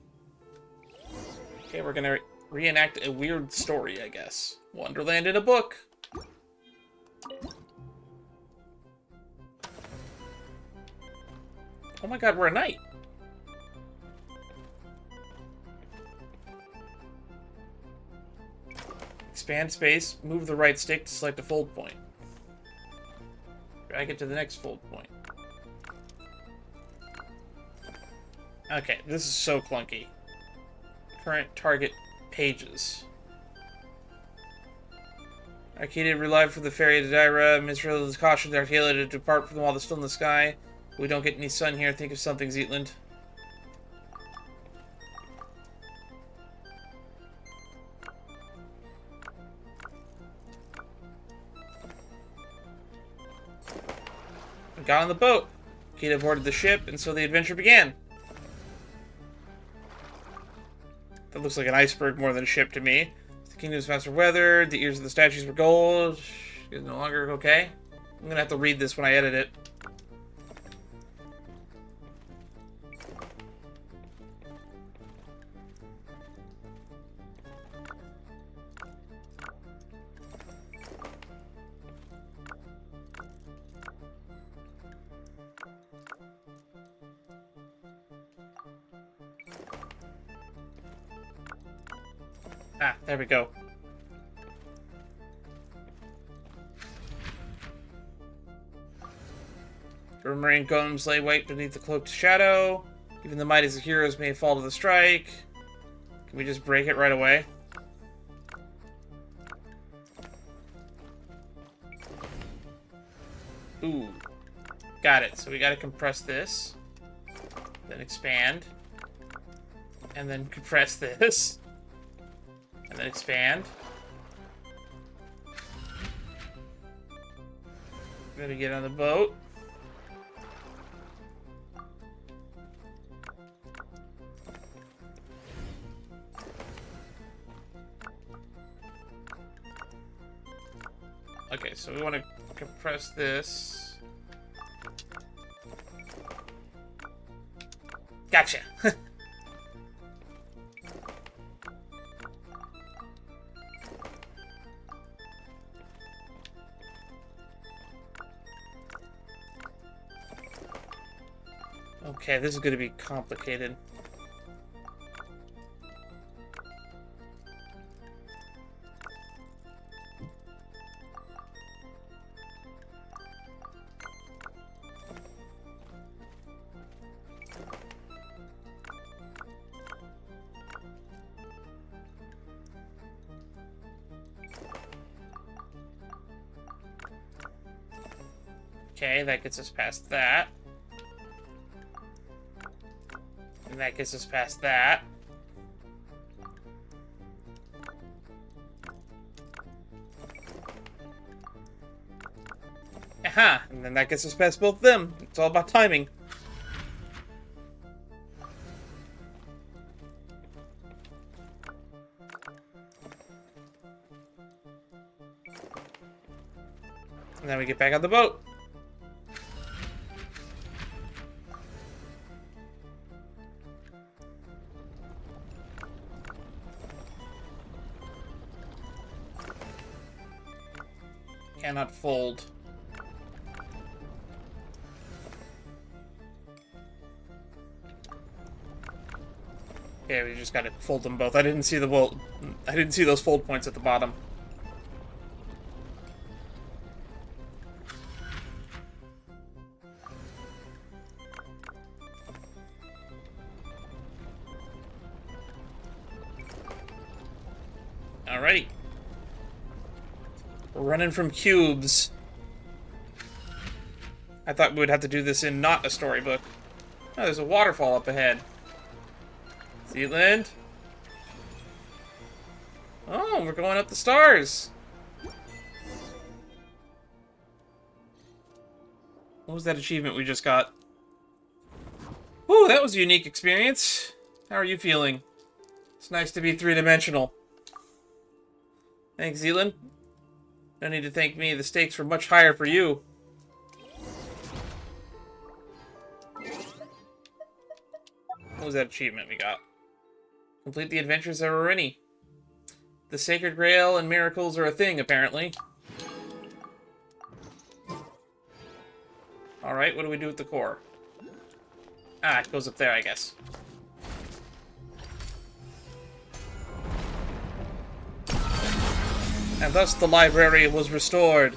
Okay, we're gonna reenact a weird story, I guess. Wonderland in a book. Oh my god, we're a knight. Expand space, move the right stick to select a fold point. Drag it to the next fold point. Okay, this is so clunky. Current target pages. Arcadia relied for the ferry to Dyra. Misrael is cautioned Arcadia to depart from while they're still in the sky. We don't get any sun here. Think of something, Zetland. We got on the boat. Arcadia boarded the ship, and so the adventure began. That looks like an iceberg more than a ship to me. The kingdom's master weathered. The ears of the statues were gold. Is no longer okay. I'm gonna have to read this when I edit it. Ah, there we go. The marine golems lay white beneath the cloaked shadow. Even the mightiest of heroes may fall to the strike. Can we just break it right away? Ooh. Got it. So we gotta compress this. Then expand. And then compress this. And then expand. Then we get on the boat. Okay, so we want to compress this. Gotcha! Okay, this is going to be complicated. Okay, that gets us past that. And that gets us past that. Aha! And then that gets us past both of them. It's all about timing. And then we get back on the boat. Cannot fold. Yeah, we just gotta fold them both. I didn't see those fold points at the bottom. Alrighty. We're running from cubes. I thought we would have to do this in not a storybook. Oh, there's a waterfall up ahead. Zetland. Oh, we're going up the stars. What was that achievement we just got? Ooh, that was a unique experience. How are you feeling? It's nice to be three-dimensional. Thanks, Zetland. No need to thank me. The stakes were much higher for you. What was that achievement we got? Complete the adventures of Arini. The Sacred Grail and miracles are a thing, apparently. Alright, what do we do with the core? Ah, it goes up there, I guess. And thus the library was restored.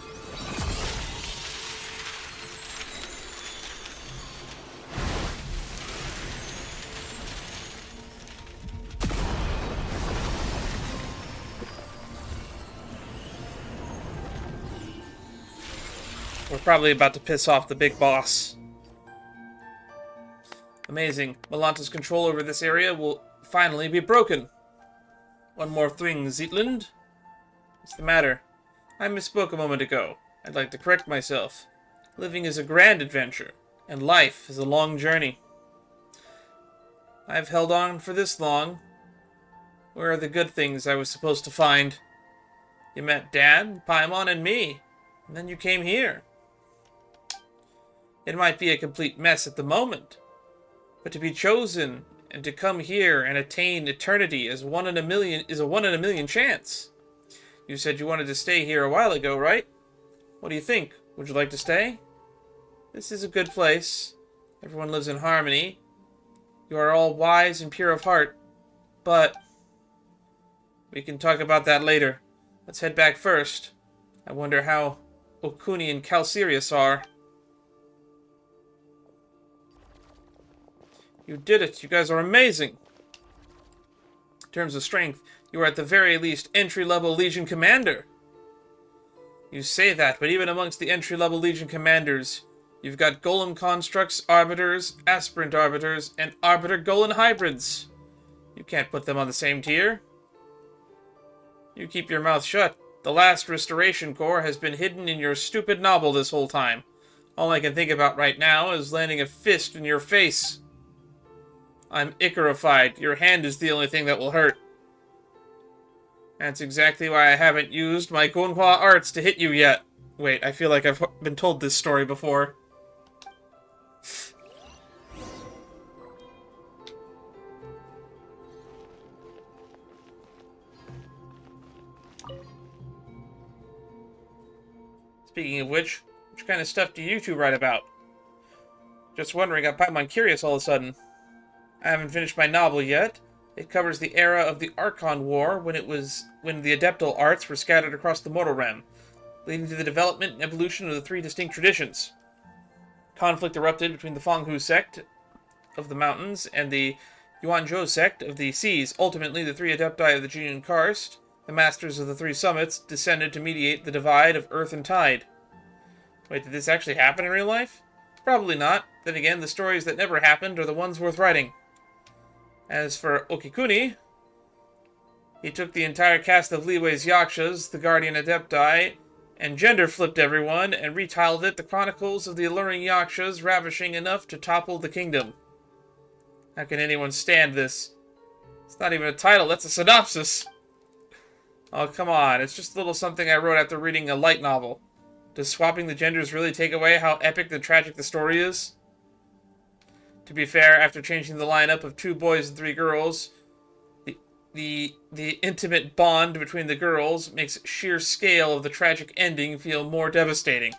We're probably about to piss off the big boss. Amazing. Melanta's control over this area will finally be broken. One more thing, Zetland. What's the matter? I misspoke a moment ago. I'd like to correct myself. Living is a grand adventure, and life is a long journey. I've held on for this long. Where are the good things I was supposed to find? You met Dad, Paimon, and me, and then you came here. It might be a complete mess at the moment, but to be chosen and to come here and attain eternity is a 1 in a million chance. You said you wanted to stay here a while ago, right? What do you think? Would you like to stay? This is a good place. Everyone lives in harmony. You are all wise and pure of heart, but we can talk about that later. Let's head back first. I wonder how Okuni and Calcirius are. You did it. You guys are amazing. In terms of strength, you are at the very least entry-level Legion Commander. You say that, but even amongst the entry-level Legion Commanders, you've got Golem Constructs, Arbiters, Aspirant Arbiters, and Arbiter Golem Hybrids. You can't put them on the same tier. You keep your mouth shut. The last Restoration Corps has been hidden in your stupid novel this whole time. All I can think about right now is landing a fist in your face. I'm Icarified. Your hand is the only thing that will hurt. That's exactly why I haven't used my Gonhua arts to hit you yet. Wait, I feel like I've been told this story before. Speaking of which kind of stuff do you two write about? Just wondering, I'm curious all of a sudden. I haven't finished my novel yet. It covers the era of the Archon War, when the Adeptal arts were scattered across the mortal realm, leading to the development and evolution of the 3 distinct traditions. Conflict erupted between the Fanghu sect of the mountains and the Yuanzhou sect of the seas. Ultimately, the 3 Adepti of the Jin Karst, the masters of the 3 summits, descended to mediate the divide of earth and tide. Wait, did this actually happen in real life? Probably not. Then again, the stories that never happened are the ones worth writing. As for Okikuni, he took the entire cast of Liwei's Yakshas, the Guardian Adepti, and gender-flipped everyone, and retitled it The Chronicles of the Alluring Yakshas, Ravishing Enough to Topple the Kingdom. How can anyone stand this? It's not even a title, that's a synopsis! Oh, come on, it's just a little something I wrote after reading a light novel. Does swapping the genders really take away how epic and tragic the story is? To be fair, after changing the lineup of 2 boys and 3 girls, the intimate bond between the girls makes sheer scale of the tragic ending feel more devastating.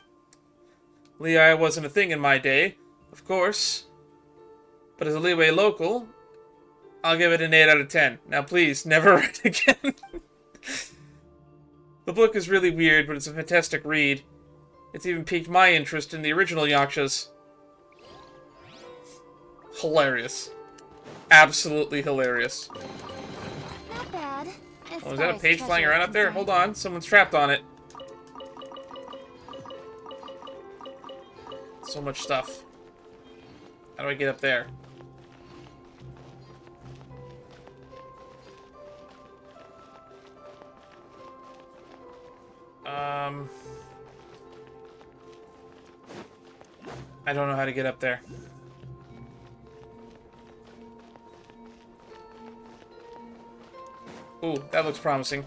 Lei wasn't a thing in my day, of course, but as a Liyue local, I'll give it an 8 out of 10. Now please, never read again. The book is really weird, but it's a fantastic read. It's even piqued my interest in the original Yakshas. Hilarious. Absolutely hilarious. Not bad. Oh, is that a page flying around up there? Hold on, someone's trapped on it. So much stuff. How do I get up there? I don't know how to get up there. Ooh, that looks promising.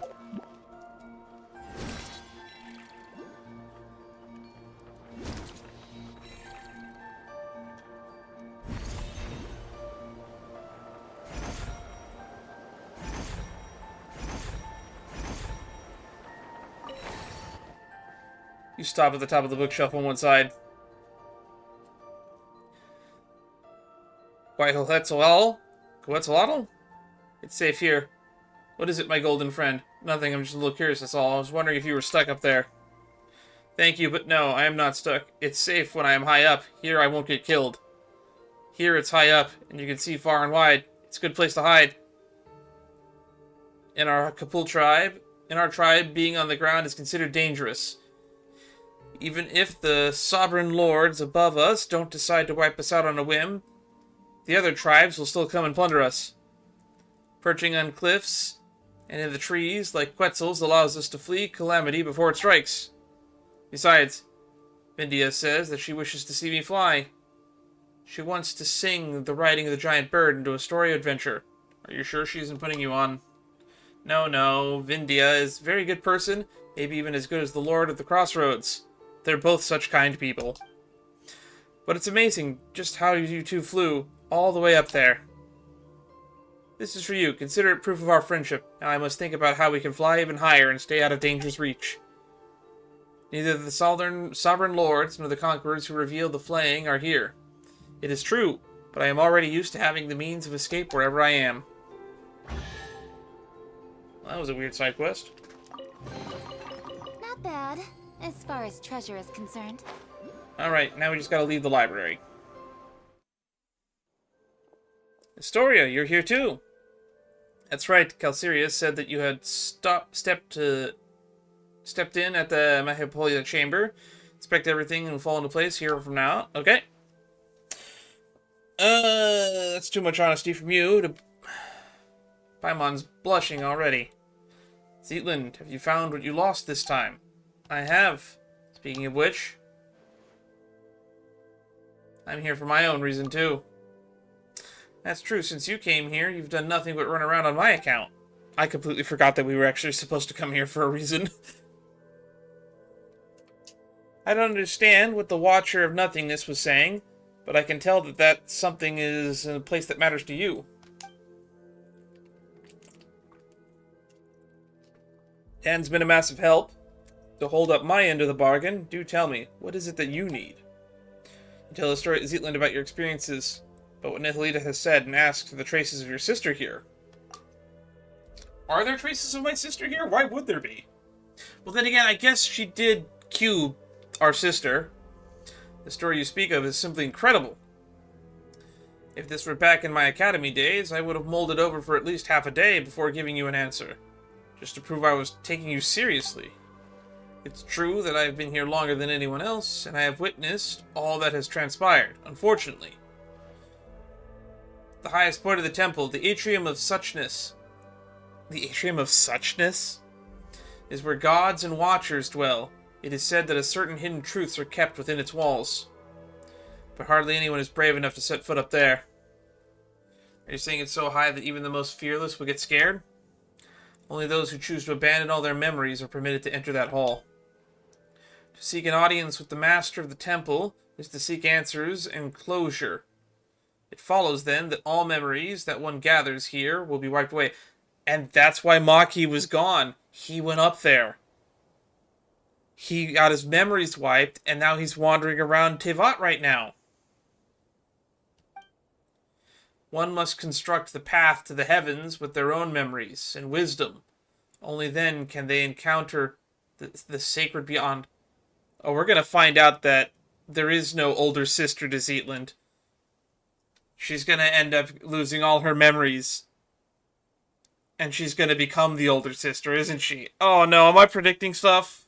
You stop at the top of the bookshelf on one side. Quetzalcoatl? It's safe here. What is it, my golden friend? Nothing, I'm just a little curious, that's all. I was wondering if you were stuck up there. Thank you, but no, I am not stuck. It's safe when I am high up. Here I won't get killed. Here it's high up, and you can see far and wide. It's a good place to hide. In our tribe, being on the ground is considered dangerous. Even if the sovereign lords above us don't decide to wipe us out on a whim, the other tribes will still come and plunder us. Perching on cliffs and in the trees, like Quetzals, allows us to flee calamity before it strikes. Besides, Linnea says that she wishes to see me fly. She wants to sing the riding of the giant bird into a story adventure. Are you sure she isn't putting you on? No, Linnea is a very good person, maybe even as good as the Lord of the Crossroads. They're both such kind people. But it's amazing just how you two flew all the way up there. This is for you. Consider it proof of our friendship. Now I must think about how we can fly even higher and stay out of danger's reach. Neither the sovereign lords nor the conquerors who reveal the flaying are here. It is true, but I am already used to having the means of escape wherever I am. Well, that was a weird side quest. Not bad, as far as treasure is concerned. Alright, now we just gotta leave the library. Astoria, you're here too. That's right, Calceria said that you had stepped in at the Mahipolia chamber. Expect everything will fall into place here from now. Okay. That's too much honesty from you. Paimon's blushing already. Zeitland, have you found what you lost this time? I have. Speaking of which, I'm here for my own reason too. That's true, since you came here, you've done nothing but run around on my account. I completely forgot that we were actually supposed to come here for a reason. I don't understand what the Watcher of Nothingness was saying, but I can tell that something is in a place that matters to you. Dan's been a massive help. To hold up my end of the bargain, do tell me, what is it that you need? You tell the story to Zeitland about your experiences, but what Nithalita has said, and ask for the traces of your sister here. Are there traces of my sister here? Why would there be? Well, then again, I guess she did cube our sister. The story you speak of is simply incredible. If this were back in my academy days, I would have mulled it over for at least half a day before giving you an answer, just to prove I was taking you seriously. It's true that I have been here longer than anyone else, and I have witnessed all that has transpired, unfortunately. The highest point of the temple, the Atrium of Suchness. The Atrium of Suchness? Is where gods and watchers dwell. It is said that a certain hidden truths are kept within its walls. But hardly anyone is brave enough to set foot up there. Are you saying it's so high that even the most fearless will get scared? Only those who choose to abandon all their memories are permitted to enter that hall. To seek an audience with the master of the temple is to seek answers and closure. It follows, then, that all memories that one gathers here will be wiped away. And that's why Maki was gone. He went up there. He got his memories wiped, and now he's wandering around Tevat right now. One must construct the path to the heavens with their own memories and wisdom. Only then can they encounter the sacred beyond. Oh, we're going to find out that there is no older sister to Zeitland. She's going to end up losing all her memories. And she's going to become the older sister, isn't she? Oh no, am I predicting stuff?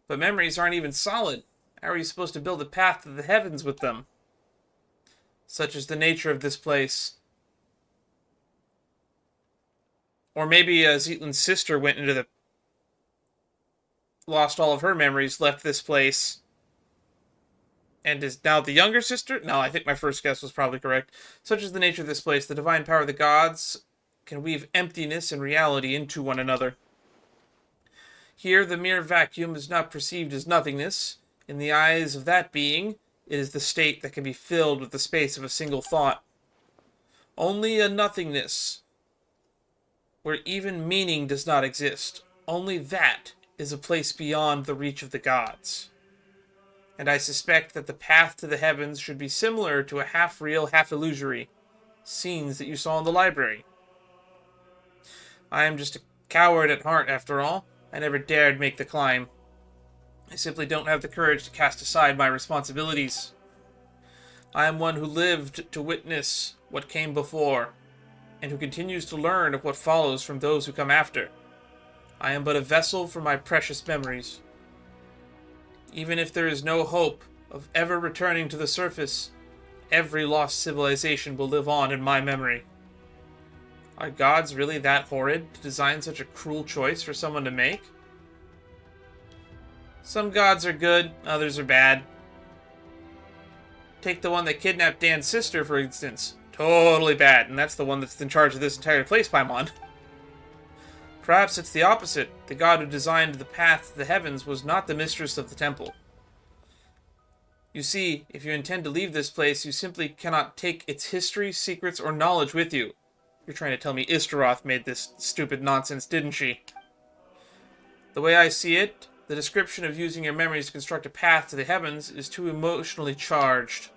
But memories aren't even solid. How are you supposed to build a path to the heavens with them? Such is the nature of this place. Or maybe Zeitland's sister went into the... lost all of her memories, left this place, and is now the younger sister? No, I think my first guess was probably correct. Such is the nature of this place. The divine power of the gods can weave emptiness and reality into one another. Here, the mere vacuum is not perceived as nothingness. In the eyes of that being, it is the state that can be filled with the space of a single thought. Only a nothingness, where even meaning does not exist. Only that is a place beyond the reach of the gods. And I suspect that the path to the heavens should be similar to a half-real, half-illusory scenes that you saw in the library. I am just a coward at heart, after all. I never dared make the climb. I simply don't have the courage to cast aside my responsibilities. I am one who lived to witness what came before, and who continues to learn of what follows from those who come after. I am but a vessel for my precious memories. Even if there is no hope of ever returning to the surface, every lost civilization will live on in my memory. Are gods really that horrid to design such a cruel choice for someone to make? Some gods are good, others are bad. Take the one that kidnapped Dan's sister, for instance. Totally bad, and that's the one that's in charge of this entire place, Paimon. Perhaps it's the opposite. The god who designed the path to the heavens was not the mistress of the temple. You see, if you intend to leave this place, you simply cannot take its history, secrets, or knowledge with you. You're trying to tell me Istaroth made this stupid nonsense, didn't she? The way I see it, the description of using your memories to construct a path to the heavens is too emotionally charged.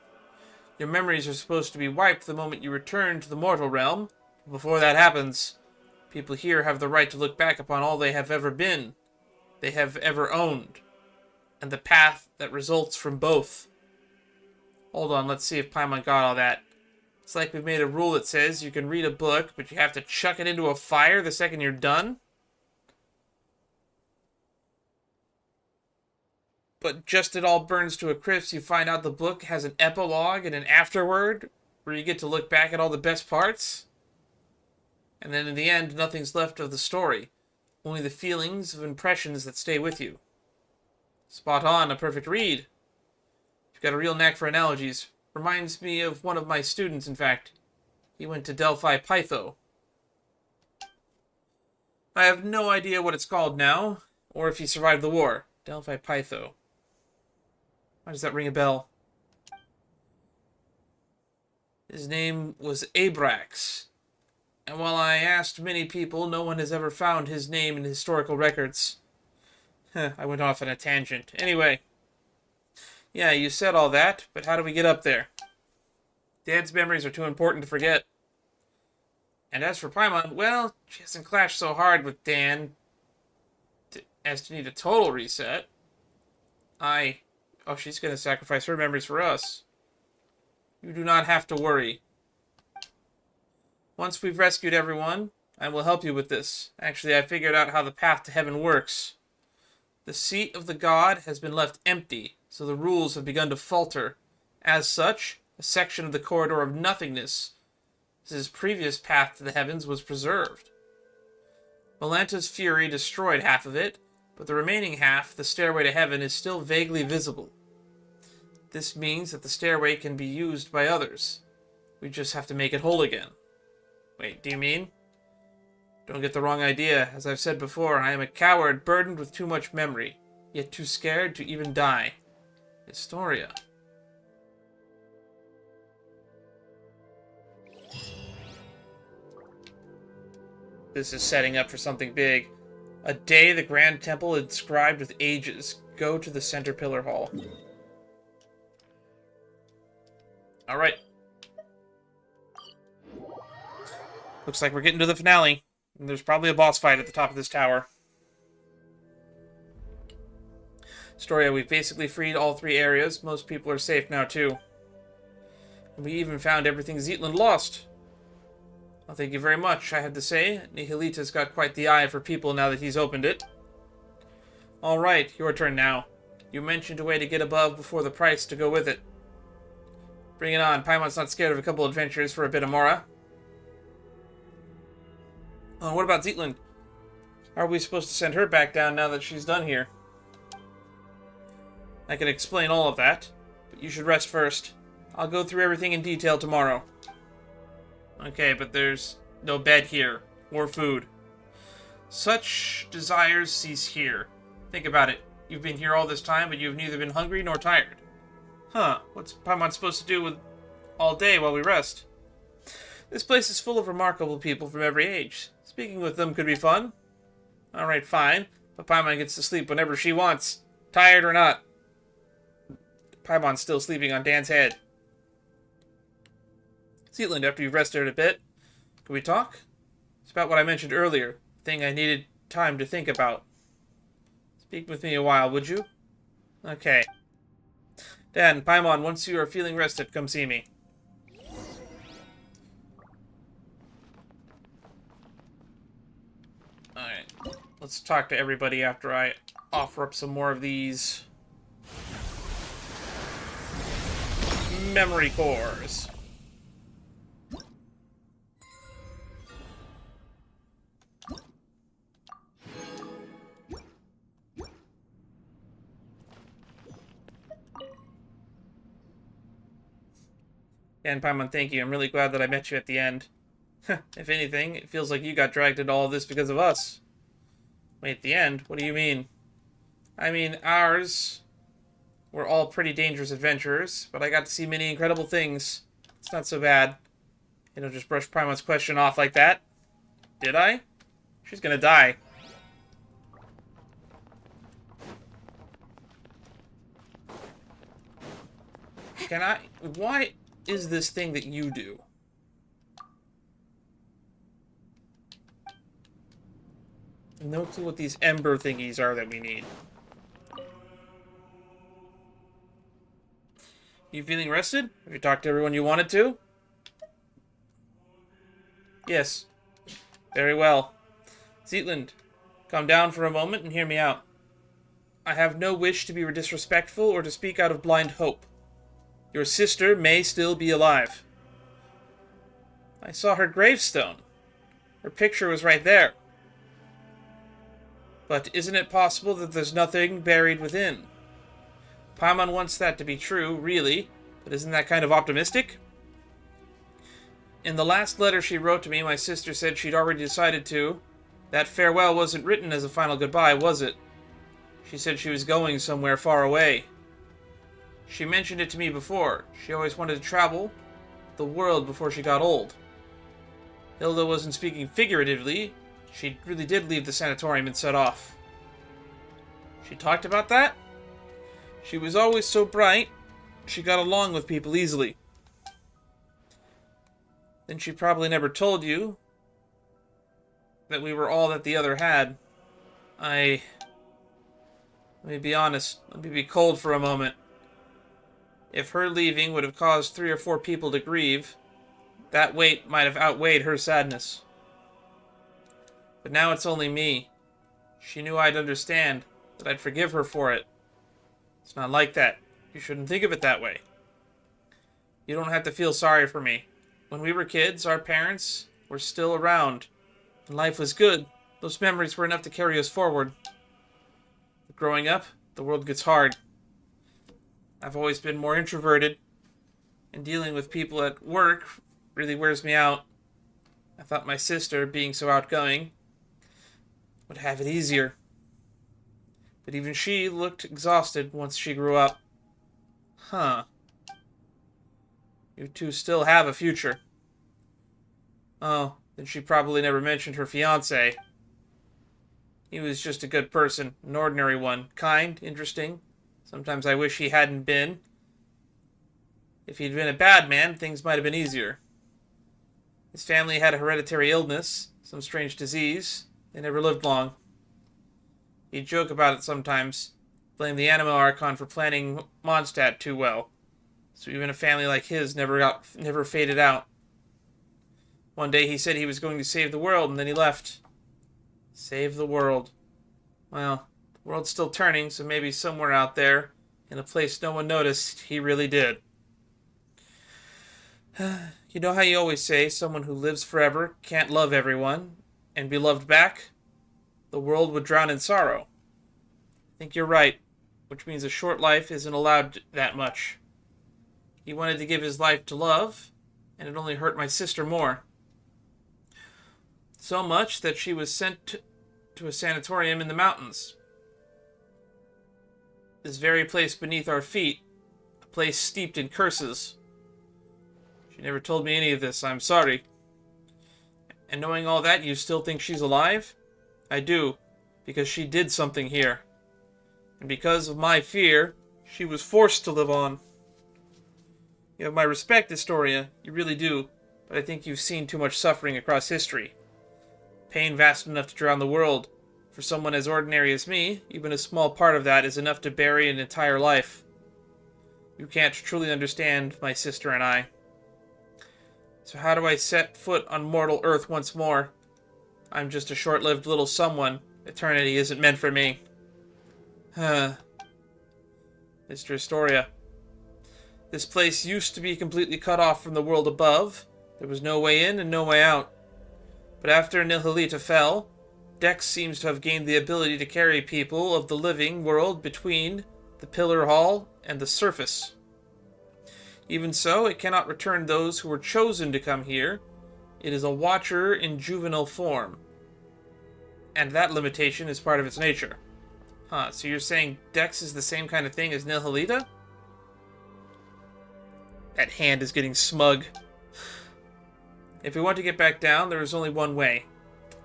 Your memories are supposed to be wiped the moment you return to the mortal realm. Before that happens, people here have the right to look back upon all they have ever been, they have ever owned, and the path that results from both. Hold on, let's see if Paimon got all that. It's like we've made a rule that says you can read a book, but you have to chuck it into a fire the second you're done? But just it all burns to a crisp, you find out the book has an epilogue and an afterword, where you get to look back at all the best parts? And then in the end, nothing's left of the story. Only the feelings of impressions that stay with you. Spot on, a perfect read. You've got a real knack for analogies. Reminds me of one of my students, in fact. He went to Delphi Pytho. I have no idea what it's called now, or if he survived the war. Delphi Pytho. Why does that ring a bell? His name was Abrax. And while I asked many people, no one has ever found his name in historical records. I went off on a tangent. Anyway. Yeah, you said all that, but how do we get up there? Dad's memories are too important to forget. And as for Paimon, well, she hasn't clashed so hard with Dan as to need a total reset. Oh, she's going to sacrifice her memories for us. You do not have to worry. Once we've rescued everyone, I will help you with this. Actually, I figured out how the path to heaven works. The seat of the god has been left empty, so the rules have begun to falter. As such, a section of the corridor of nothingness, his previous path to the heavens, was preserved. Melanta's fury destroyed half of it, but the remaining half, the stairway to heaven, is still vaguely visible. This means that the stairway can be used by others. We just have to make it whole again. Wait, do you mean? Don't get the wrong idea. As I've said before, I am a coward burdened with too much memory, yet too scared to even die. Historia. This is setting up for something big. A day the Grand Temple inscribed with ages. Go to the Center Pillar Hall. Alright. Looks like we're getting to the finale. And there's probably a boss fight at the top of this tower. Storia, we've basically freed all 3 areas. Most people are safe now, too. And we even found everything Zetland lost. Well, thank you very much, I have to say. Nihilita's got quite the eye for people now that he's opened it. Alright, your turn now. You mentioned a way to get above before the price to go with it. Bring it on. Paimon's not scared of a couple adventures for a bit of Mora. Oh, what about Zetland? How are we supposed to send her back down now that she's done here? I can explain all of that, but you should rest first. I'll go through everything in detail tomorrow. Okay, but there's no bed here, or food. Such desires cease here. Think about it. You've been here all this time, but you've neither been hungry nor tired. Huh, what's Paimon supposed to do with all day while we rest? This place is full of remarkable people from every age. Speaking with them could be fun. Alright, fine, but Paimon gets to sleep whenever she wants, tired or not. Paimon's still sleeping on Dan's head. Zetland, after you've rested a bit, can we talk? It's about what I mentioned earlier. thing I needed time to think about. Speak with me a while, would you? Okay. Dan, Paimon, once you are feeling rested, come see me. Alright. Let's talk to everybody after I offer up some more of these memory cores. And Paimon, thank you. I'm really glad that I met you at the end. If anything, it feels like you got dragged into all of this because of us. Wait, at the end? What do you mean? I mean, ours were all pretty dangerous adventurers, but I got to see many incredible things. It's not so bad. You know, just brush Paimon's question off like that. Did I? She's gonna die. Can I... Why is this thing that you do? No clue what these ember thingies are that we need. You feeling rested? Have you talked to everyone you wanted to? Yes. Very well. Zeitland, calm down for a moment and hear me out. I have no wish to be disrespectful or to speak out of blind hope. Your sister may still be alive. I saw her gravestone. Her picture was right there. But isn't it possible that there's nothing buried within? Paimon wants that to be true, really, but isn't that kind of optimistic? In the last letter she wrote to me, my sister said she'd already decided to. That farewell wasn't written as a final goodbye, was it? She said she was going somewhere far away. She mentioned it to me before. She always wanted to travel the world before she got old. Hilda wasn't speaking figuratively. She really did leave the sanatorium and set off. She talked about that? She was always so bright. She got along with people easily. Then she probably never told you that we were all that the other had. Let me be honest. Let me be cold for a moment. If her leaving would have caused 3 or 4 people to grieve, that weight might have outweighed her sadness. But now it's only me. She knew I'd understand, that I'd forgive her for it. It's not like that. You shouldn't think of it that way. You don't have to feel sorry for me. When we were kids, our parents were still around, and life was good. Those memories were enough to carry us forward. But growing up, the world gets hard. I've always been more introverted, and dealing with people at work really wears me out. I thought my sister, being so outgoing, would have it easier. But even she looked exhausted once she grew up. Huh. You two still have a future. Oh, then she probably never mentioned her fiancé. He was just a good person, an ordinary one. Kind, interesting. Sometimes I wish he hadn't been. If he'd been a bad man, things might have been easier. His family had a hereditary illness, some strange disease. They never lived long. He'd joke about it sometimes, blame the Anima Archon for planning Mondstadt too well. So even a family like his never faded out. One day he said he was going to save the world, and then he left. Save the world. Well, the world's still turning, so maybe somewhere out there, in a place no one noticed, he really did. You know how you always say someone who lives forever can't love everyone and be loved back? The world would drown in sorrow. I think you're right, which means a short life isn't allowed that much. He wanted to give his life to love, and it only hurt my sister more. So much that she was sent to a sanatorium in the mountains. This very place beneath our feet, a place steeped in curses. She never told me any of this, I'm sorry. And knowing all that, you still think she's alive? I do, because she did something here. And because of my fear, she was forced to live on. You have my respect, Historia, you really do, but I think you've seen too much suffering across history. Pain vast enough to drown the world. For someone as ordinary as me, even a small part of that is enough to bury an entire life. You can't truly understand my sister and I. So how do I set foot on mortal earth once more? I'm just a short-lived little someone. Eternity isn't meant for me. Huh. Mr. Astoria. This place used to be completely cut off from the world above. There was no way in and no way out. But after Nihilita fell, Dex seems to have gained the ability to carry people of the living world between the Pillar Hall and the surface. Even so, it cannot return those who were chosen to come here. It is a watcher in juvenile form. And that limitation is part of its nature. Huh, so you're saying Dex is the same kind of thing as Nihilita? That hand is getting smug. If we want to get back down, there is only one way.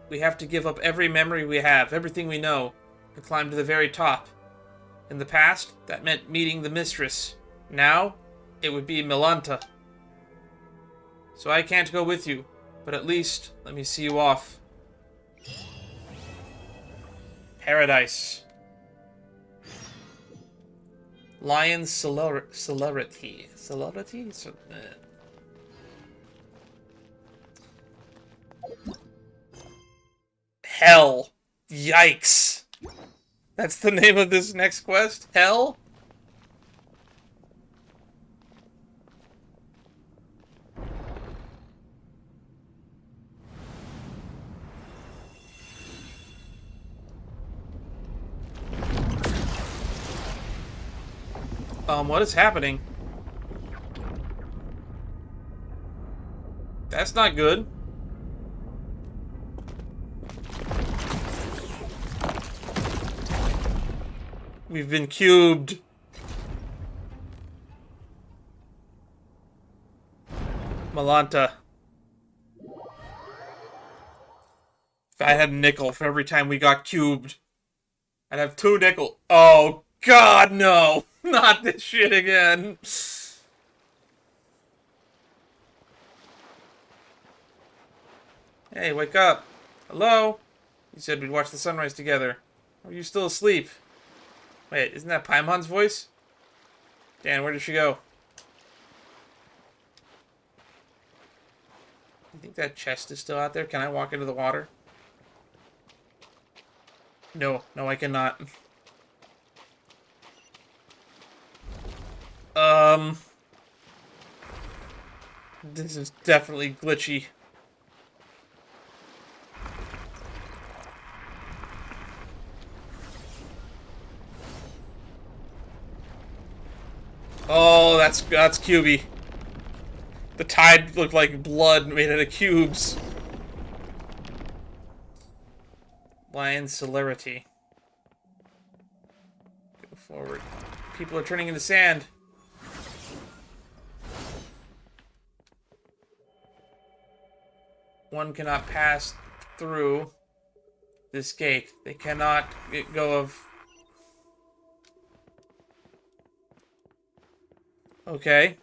We have to give up every memory we have, everything we know, and climb to the very top. In the past, that meant meeting the mistress. Now, it would be Milanta. So I can't go with you, but at least let me see you off. Paradise. Lion's Celerity. Celerity? Hell. Yikes. That's the name of this next quest? Hell? What is happening? That's not good. We've been cubed. Milanta. If I had a nickel for every time we got cubed, I'd have 2 nickel. Oh, God, no. Not this shit again. Hey, wake up. Hello? You said we'd watch the sunrise together. Are you still asleep? Wait, isn't that Paimon's voice? Dan, where did she go? You think that chest is still out there? Can I walk into the water? No, I cannot. This is definitely glitchy. Oh, that's cubey. The tide looked like blood made out of cubes. Lion's Celerity. Go forward. People are turning into sand. One cannot pass through this gate. They cannot get go of... Okay.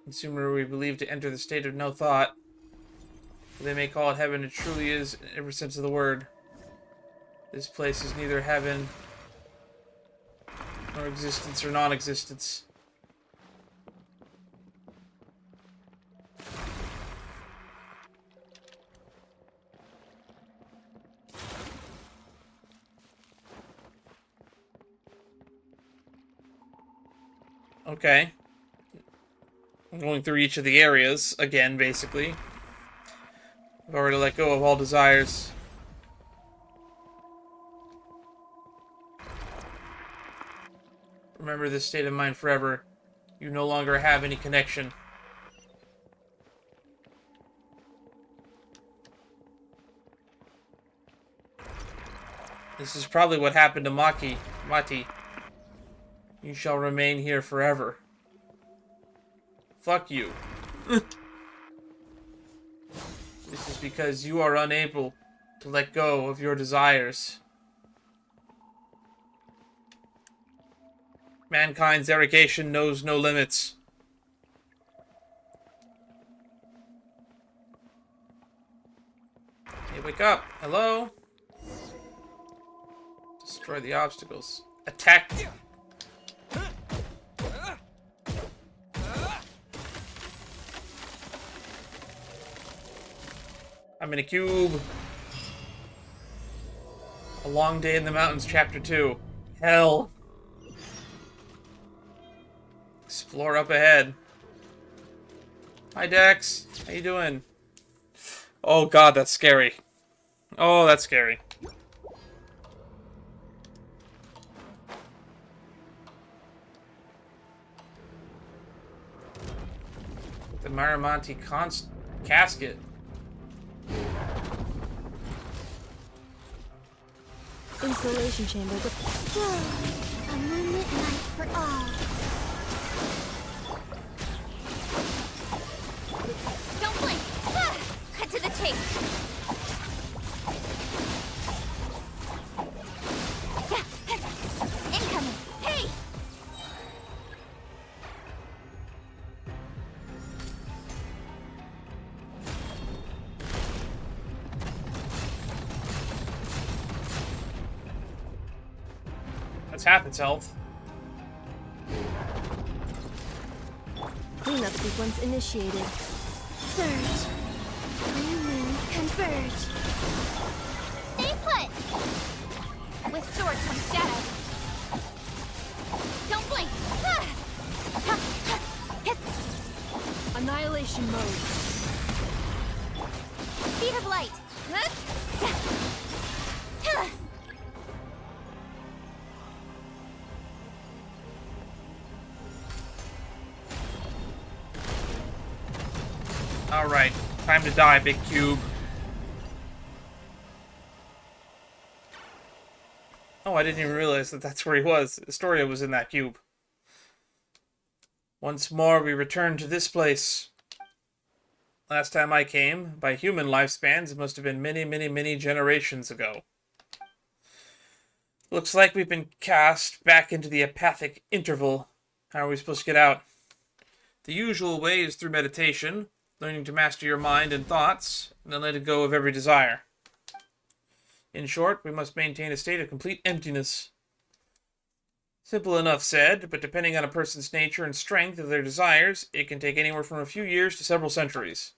Consumer we believe to enter the state of no thought. They may call it heaven, it truly is in every sense of the word. This place is neither heaven nor existence or non-existence. Okay. I'm going through each of the areas again, basically. I've already let go of all desires. Remember this state of mind forever. You no longer have any connection. This is probably what happened to Mati. You shall remain here forever. Fuck you. This is because you are unable to let go of your desires. Mankind's irrigation knows no limits. Hey, wake up. Hello? Destroy the obstacles. Attack. I'm in a cube. A Long Day in the Mountains, Chapter 2. Hell. Explore up ahead. Hi, Dex. How you doing? Oh god, that's scary. Oh, that's scary. The Miramonte casket. Installation chamber. A moonlit night for all. Don't blink. Cut to the chase. Incoming. Hey. What's happened, Health? Cleanup sequence initiated. Surge. New moons converge. Stay put. With sword comes shadow. Don't blink. Annihilation mode. Speed of light. Alright, time to die, big cube. Oh, I didn't even realize that that's where he was. Astoria was in that cube. Once more, we return to this place. Last time I came, by human lifespans, it must have been many, many, many generations ago. Looks like we've been cast back into the apathic interval. How are we supposed to get out? The usual way is through meditation, learning to master your mind and thoughts, and then letting go of every desire. In short, we must maintain a state of complete emptiness. Simple enough said, but depending on a person's nature and strength of their desires, it can take anywhere from a few years to several centuries.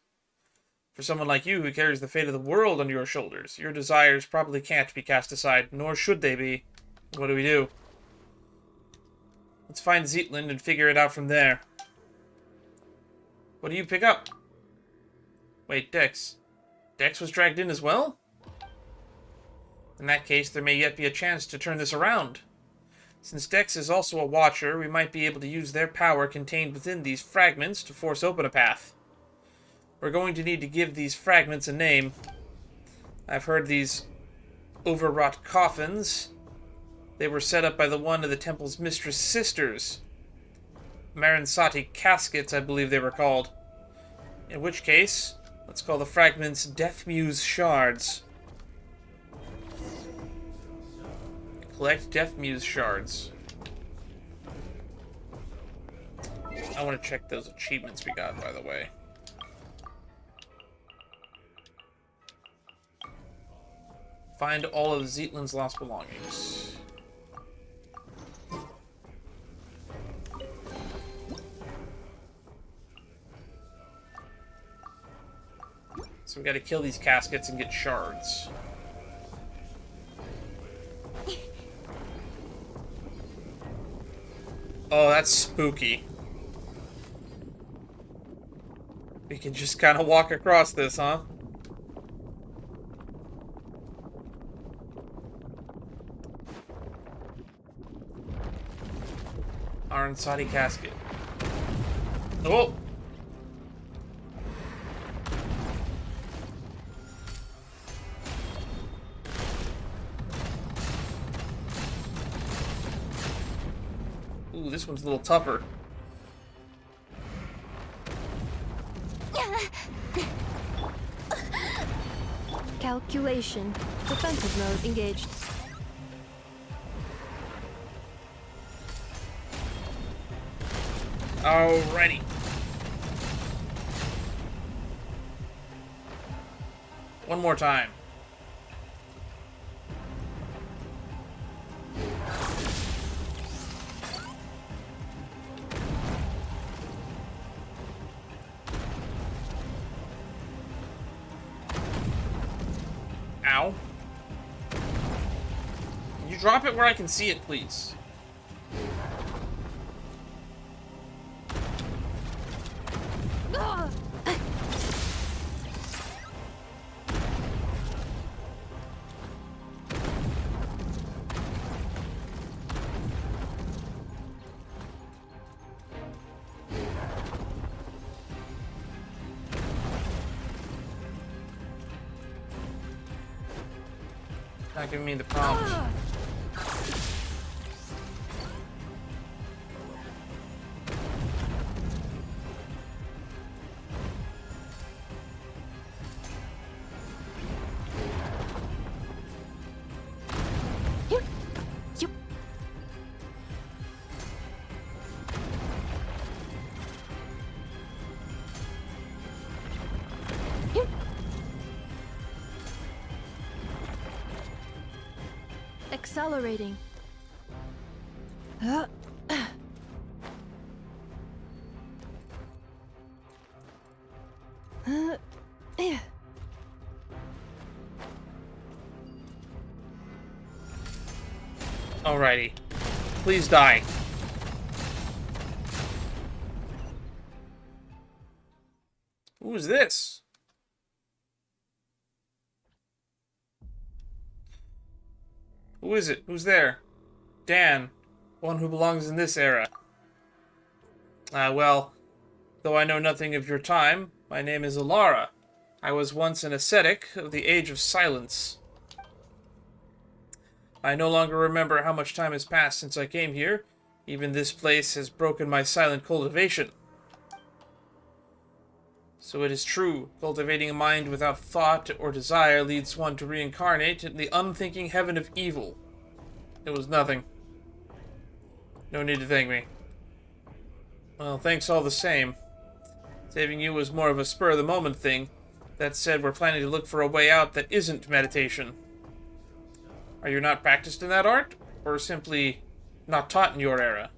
For someone like you who carries the fate of the world on your shoulders, your desires probably can't be cast aside, nor should they be. What do we do? Let's find Zetland and figure it out from there. What do you pick up? Wait, Dex. Dex was dragged in as well? In that case, there may yet be a chance to turn this around. Since Dex is also a Watcher, we might be able to use their power contained within these fragments to force open a path. We're going to need to give these fragments a name. I've heard these overwrought coffins. They were set up by one of the temple's mistress sisters. Miramonte caskets, I believe they were called. In which case, let's call the fragments Death Muse shards. Collect Death Muse shards. I want to check those achievements we got, by the way. Find all of Zetland's lost belongings. So we gotta kill these caskets and get shards. Oh, that's spooky. We can just kind of walk across this, huh? Miramonte casket. Oh! Ooh, this one's a little tougher. Calculation. Defensive mode engaged. Alrighty. One more time. Ow. Can you drop it where I can see it, please? Not giving me the prompt. Accelerating. Alrighty. Please die. Who is this? Who is it? Who's there? Dan. One who belongs in this era. Well, though I know nothing of your time, my name is Alara. I was once an ascetic of the Age of Silence. I no longer remember how much time has passed since I came here. Even this place has broken my silent cultivation. So it is true, cultivating a mind without thought or desire leads one to reincarnate in the unthinking heaven of evil. It was nothing. No need to thank me. Well, thanks all the same. Saving you was more of a spur-of-the-moment thing. That said, we're planning to look for a way out that isn't meditation. Are you not practiced in that art? Or simply not taught in your era?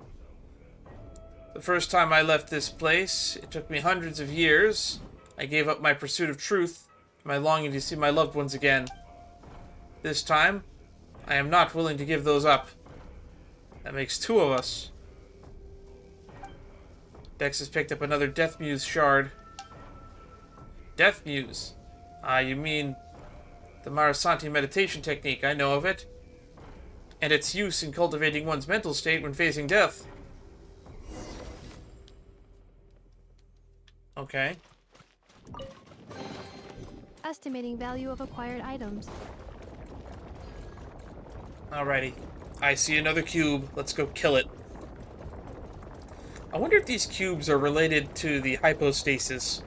The first time I left this place, it took me hundreds of years. I gave up my pursuit of truth, my longing to see my loved ones again. This time, I am not willing to give those up. That makes two of us. Dex has picked up another Death Muse shard. Death Muse? You mean the Marasanti meditation technique. I know of it. And its use in cultivating one's mental state when facing death. Okay. Estimating value of acquired items. Alrighty. I see another cube. Let's go kill it. I wonder if these cubes are related to the hypostasis.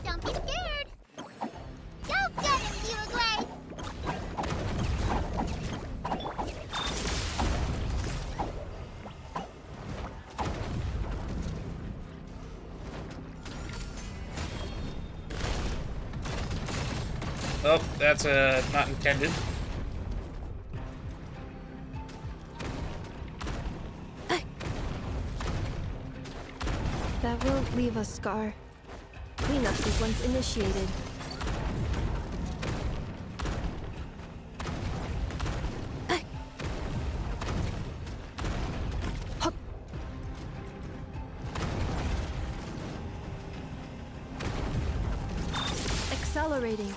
Don't be scared. Don't get him, Uruguay. Oh, that's not intended. That will leave a scar. Cleanup sequence initiated. Accelerating.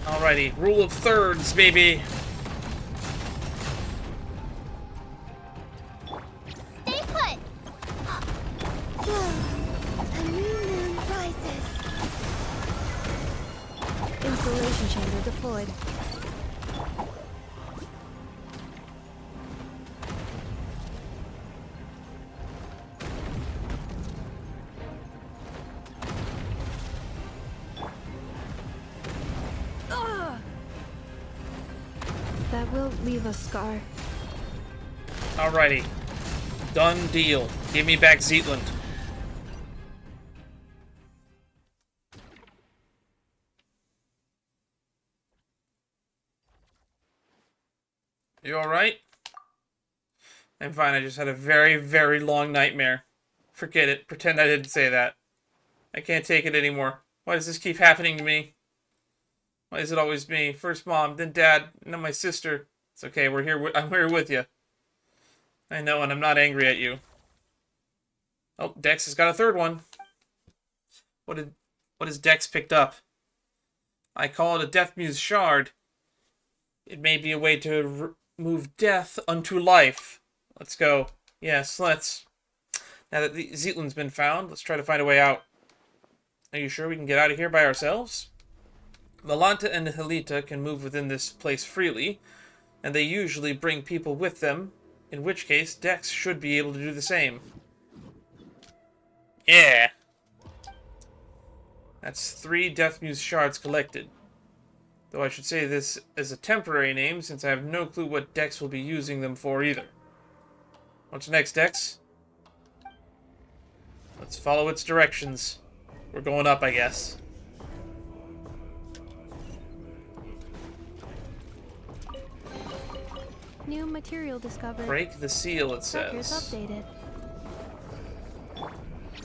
Alrighty, rule of thirds, baby. Stay put. A new moon rises. Installation chamber deployed. That will leave a scar. Alrighty. Done deal. Give me back Zetland. You alright? I'm fine. I just had a very, very long nightmare. Forget it. Pretend I didn't say that. I can't take it anymore. Why does this keep happening to me? Why is it always me? First mom, then dad, and then my sister. It's okay. We're here. I'm here with you. I know, and I'm not angry at you. Oh, Dex has got a third one. What has Dex picked up? I call it a Death Muse Shard. It may be a way to move death unto life. Let's go. Yes, let's. Now that the Zetland's been found, let's try to find a way out. Are you sure we can get out of here by ourselves? Malanta and Helita can move within this place freely, and they usually bring people with them, in which case Dex should be able to do the same. Yeah! That's 3 Death Muse shards collected. Though I should say this as a temporary name, since I have no clue what Dex will be using them for either. What's next, Dex? Let's follow its directions. We're going up, I guess. New material discovered. Break the seal, it Records says. updated.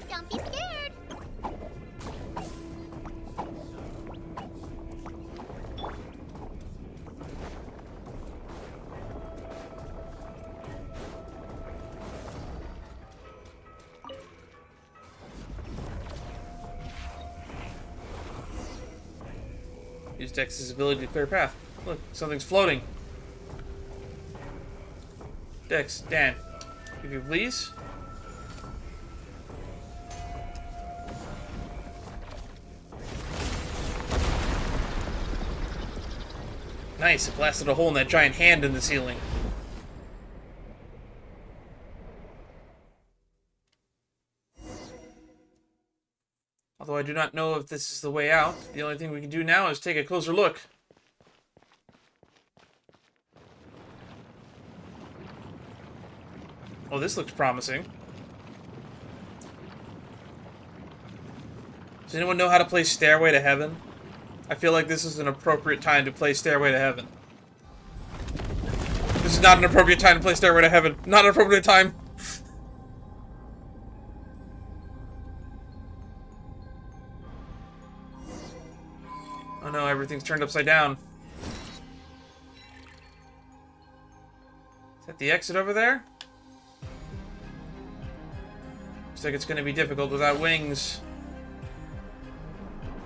Don't be scared. Use Dex's ability to clear a path. Look, something's floating. Dex, Dan, if you please. Nice, it blasted a hole in that giant hand in the ceiling. Although I do not know if this is the way out, the only thing we can do now is take a closer look. Oh, this looks promising. Does anyone know how to play Stairway to Heaven? I feel like this is an appropriate time to play Stairway to Heaven. This is not an appropriate time to play Stairway to Heaven. Not an appropriate time. Oh no, everything's turned upside down. Is that the exit over there? Looks like it's going to be difficult without wings.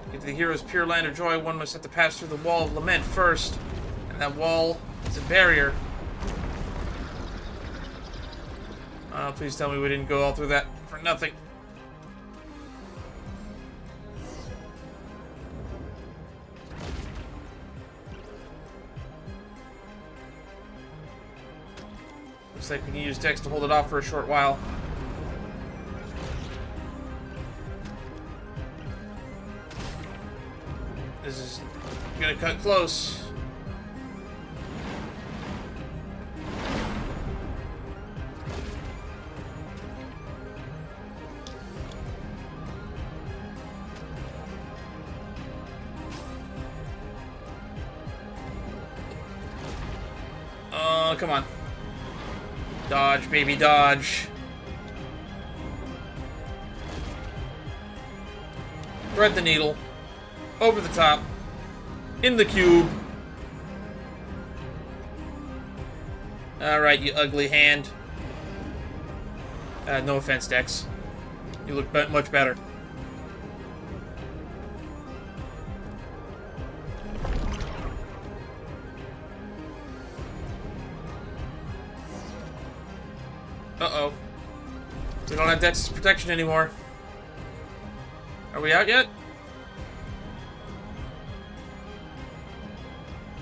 To get to the hero's pure land of joy, one must have to pass through the wall of lament first. And that wall is a barrier. Oh, please tell me we didn't go all through that for nothing. Looks like we can use Dex to hold it off for a short while. This is gonna cut close. Oh, come on. Dodge, baby, dodge. Thread the needle. Over the top. In the cube. Alright, you ugly hand. No offense, Dex. You look much better. Uh-oh. We don't have Dex's protection anymore. Are we out yet?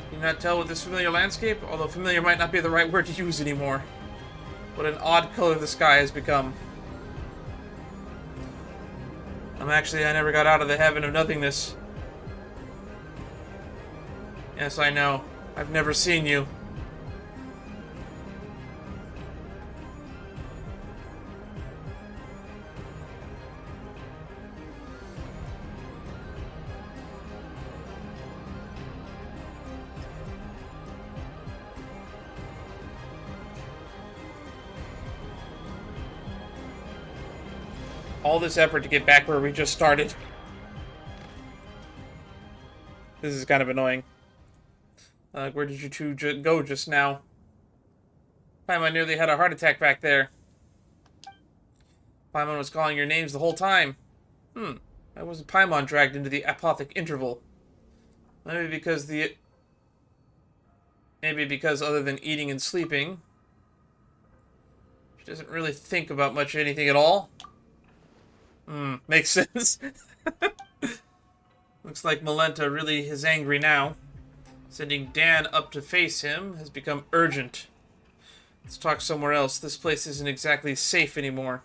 Can you not tell with this familiar landscape? Although familiar might not be the right word to use anymore. What an odd color the sky has become. I never got out of the heaven of nothingness. Yes, I know. I've never seen you. All this effort to get back where we just started. This is kind of annoying. Where did you two go just now? Paimon nearly had a heart attack back there. Paimon was calling your names the whole time. Why wasn't Paimon dragged into the apothic interval? Maybe because other than eating and sleeping, she doesn't really think about much anything at all. Makes sense. Looks like Malenta really is angry now. Sending Dan up to face him has become urgent. Let's talk somewhere else. This place isn't exactly safe anymore.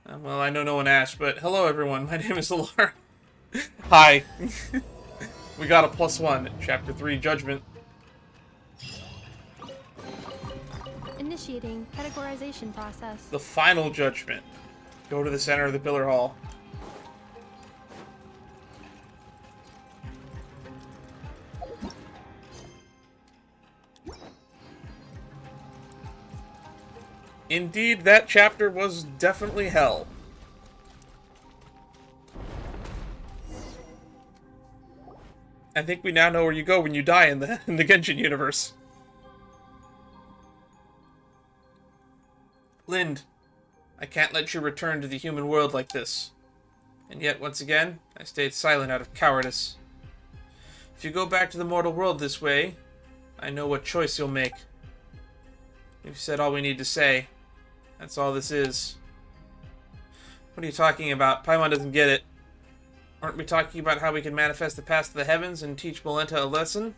Well, I know no one asked, but hello everyone. My name is Alara. Hi. We got a +1 at Chapter 3 Judgment. Initiating categorization process. The final judgment. Go to the center of the Pillar Hall. Indeed, that chapter was definitely hell. I think we now know where you go when you die in the Genshin universe. Lind, I can't let you return to the human world like this. And yet, once again, I stayed silent out of cowardice. If you go back to the mortal world this way, I know what choice you'll make. You've said all we need to say. That's all this is. What are you talking about? Paimon doesn't get it. Aren't we talking about how we can manifest the past of the heavens and teach Malenta a lesson?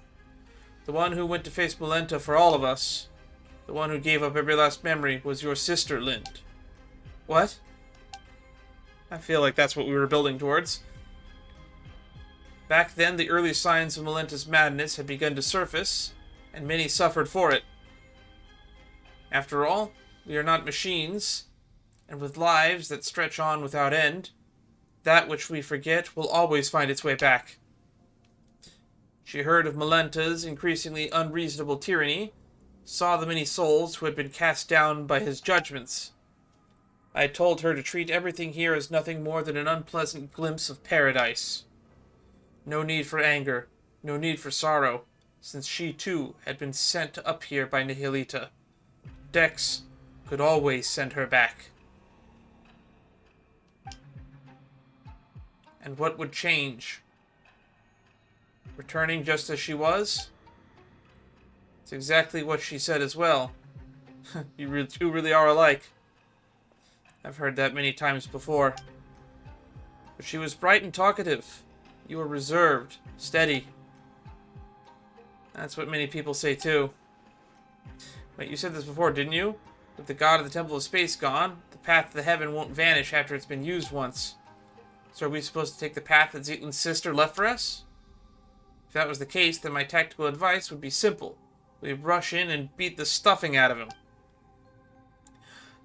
The one who went to face Malenta for all of us, the one who gave up every last memory, was your sister, Lind. What? I feel like that's what we were building towards. Back then, the early signs of Malenta's madness had begun to surface, and many suffered for it. After all, we are not machines, and with lives that stretch on without end, that which we forget will always find its way back. She heard of Malenta's increasingly unreasonable tyranny, saw the many souls who had been cast down by his judgments. I told her to treat everything here as nothing more than an unpleasant glimpse of paradise. No need for anger, no need for sorrow, since she too had been sent up here by Nihilita. Dex could always send her back. And what would change? Returning just as she was? It's exactly what she said as well. You two really are alike. I've heard that many times before. But she was bright and talkative. You were reserved, steady. That's what many people say too. Wait, you said this before, didn't you? With the god of the Temple of Space gone, the path to the heaven won't vanish after it's been used once. So are we supposed to take the path that Zeitlin's sister left for us? If that was the case, then my tactical advice would be simple. We rush in and beat the stuffing out of him.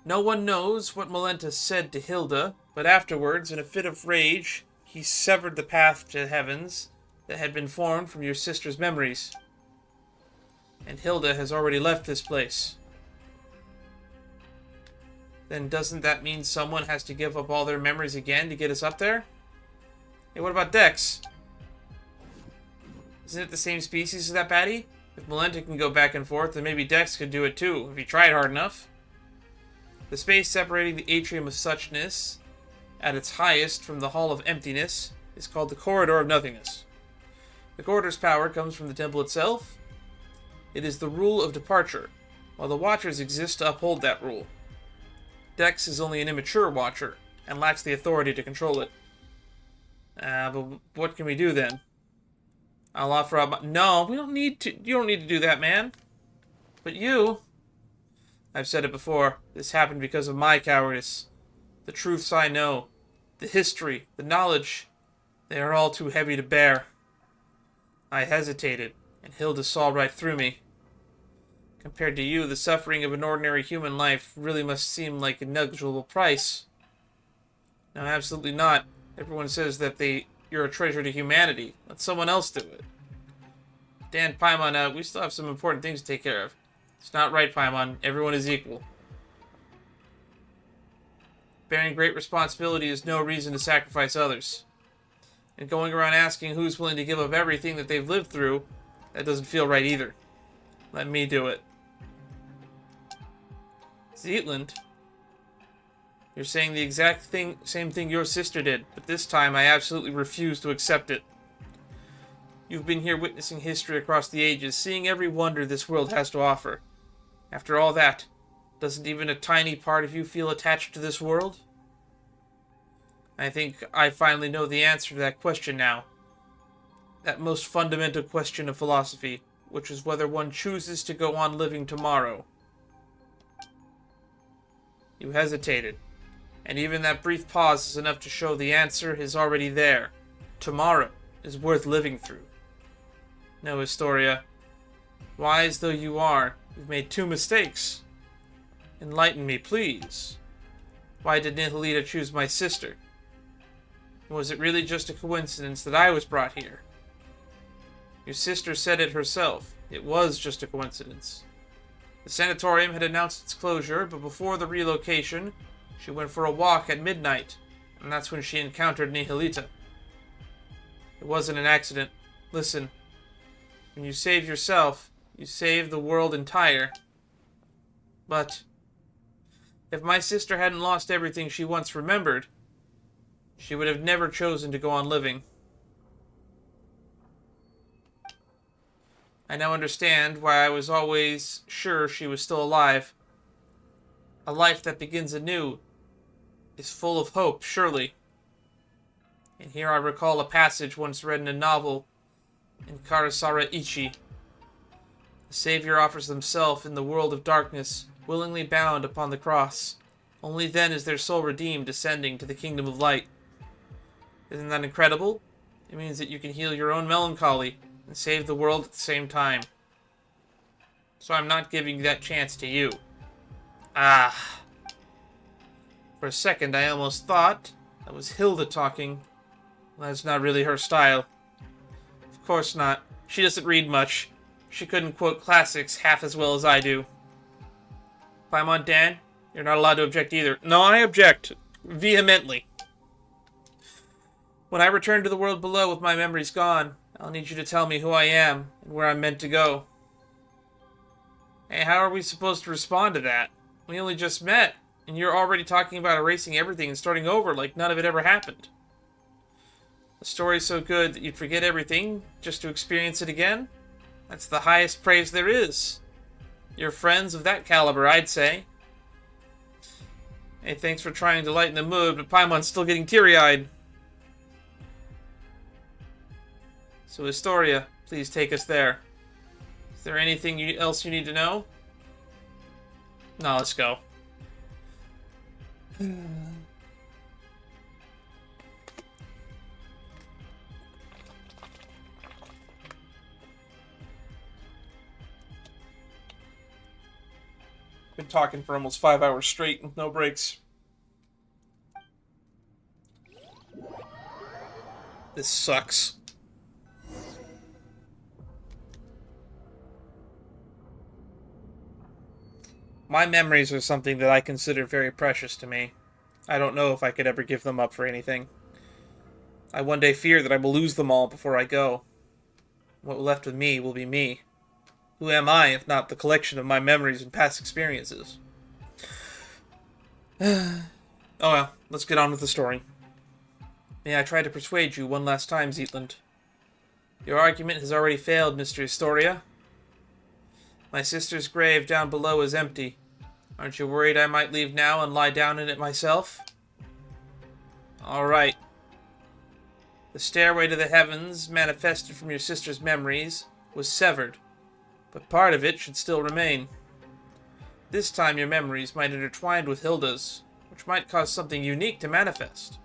No one knows what Malenta said to Hilda, but afterwards, in a fit of rage, he severed the path to the heavens that had been formed from your sister's memories. And Hilda has already left this place. Then doesn't that mean someone has to give up all their memories again to get us up there? Hey, what about Dex? Isn't it the same species as that baddie? If Malenta can go back and forth, then maybe Dex could do it too, if he tried hard enough. The space separating the Atrium of Suchness, at its highest from the Hall of Emptiness, is called the Corridor of Nothingness. The corridor's power comes from the temple itself. It is the rule of departure, while the Watchers exist to uphold that rule. Dex is only an immature Watcher, and lacks the authority to control it. But what can we do then? I'll offer up... No, we don't need to... You don't need to do that, man. But you... I've said it before. This happened because of my cowardice. The truths I know, the history, the knowledge, they are all too heavy to bear. I hesitated. and Hilda saw right through me. Compared to you, the suffering of an ordinary human life really must seem like a negligible price. No, absolutely not. Everyone says that you're a treasure to humanity. Let someone else do it. Dan, Paimon, we still have some important things to take care of. It's not right, Paimon. Everyone is equal. Bearing great responsibility is no reason to sacrifice others. And going around asking who's willing to give up everything that they've lived through, that doesn't feel right either. Let me do it. Zetland, you're saying the exact same thing your sister did, but this time I absolutely refuse to accept it. You've been here witnessing history across the ages, seeing every wonder this world has to offer. After all that, doesn't even a tiny part of you feel attached to this world? I think I finally know the answer to that question now. That most fundamental question of philosophy, which is whether one chooses to go on living tomorrow. You hesitated, and even that brief pause is enough to show the answer is already there. Tomorrow is worth living through. No, Historia. Wise though you are, you've made 2 mistakes. Enlighten me, please. Why did Nihilita choose my sister? Was it really just a coincidence that I was brought here? Your sister said it herself. It was just a coincidence. The sanatorium had announced its closure, but before the relocation, she went for a walk at midnight, and that's when she encountered Nihilita. It wasn't an accident. Listen, when you save yourself, you save the world entire. But if my sister hadn't lost everything she once remembered, she would have never chosen to go on living. I now understand why I was always sure she was still alive. A life that begins anew is full of hope, surely. And here I recall a passage once read in a novel in Karasara Ichi. The Savior offers himself in the world of darkness, willingly bound upon the cross. Only then is their soul redeemed, ascending to the kingdom of light. Isn't that incredible? It means that you can heal your own melancholy and save the world at the same time. So I'm not giving that chance to you. Ah. For a second I almost thought that was Hilda talking. That's not really her style. Of course not. She doesn't read much. She couldn't quote classics half as well as I do. Paimon Dan, you're not allowed to object either. No, I object. Vehemently. When I return to the world below with my memories gone, I'll need you to tell me who I am and where I'm meant to go. Hey, how are we supposed to respond to that? We only just met, and you're already talking about erasing everything and starting over like none of it ever happened. The story's so good that you'd forget everything just to experience it again? That's the highest praise there is. You're friends of that caliber, I'd say. Hey, thanks for trying to lighten the mood, but Paimon's still getting teary-eyed. So, Historia, please take us there. Is there anything else you need to know? No, let's go. Been talking for almost 5 hours straight with no breaks. This sucks. My memories are something that I consider very precious to me. I don't know if I could ever give them up for anything. I one day fear that I will lose them all before I go. What left with me will be me. Who am I if not the collection of my memories and past experiences? Oh well, let's get on with the story. May I try to persuade you one last time, Zetland? Your argument has already failed, Mr. Historia. My sister's grave down below is empty. Aren't you worried I might leave now and lie down in it myself? Alright. The stairway to the heavens, manifested from your sister's memories, was severed, but part of it should still remain. This time your memories might intertwine with Hilda's, which might cause something unique to manifest.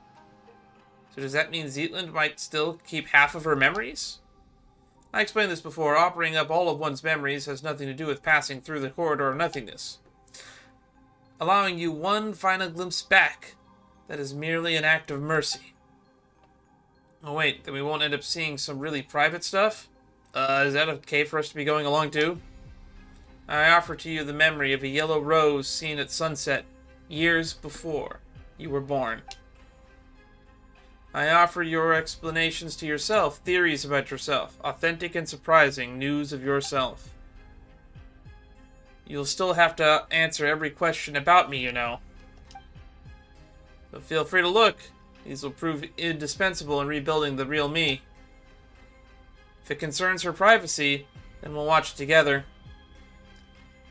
So does that mean Zetland might still keep half of her memories? I explained this before. Offering up all of one's memories has nothing to do with passing through the corridor of nothingness. Allowing you one final glimpse back, that is merely an act of mercy. Oh wait, then we won't end up seeing some really private stuff? Is that okay for us to be going along too? I offer to you the memory of a yellow rose seen at sunset years before you were born. I offer your explanations to yourself, theories about yourself, authentic and surprising news of yourself. You'll still have to answer every question about me, you know. So feel free to look. These will prove indispensable in rebuilding the real me. If it concerns her privacy, then we'll watch it together.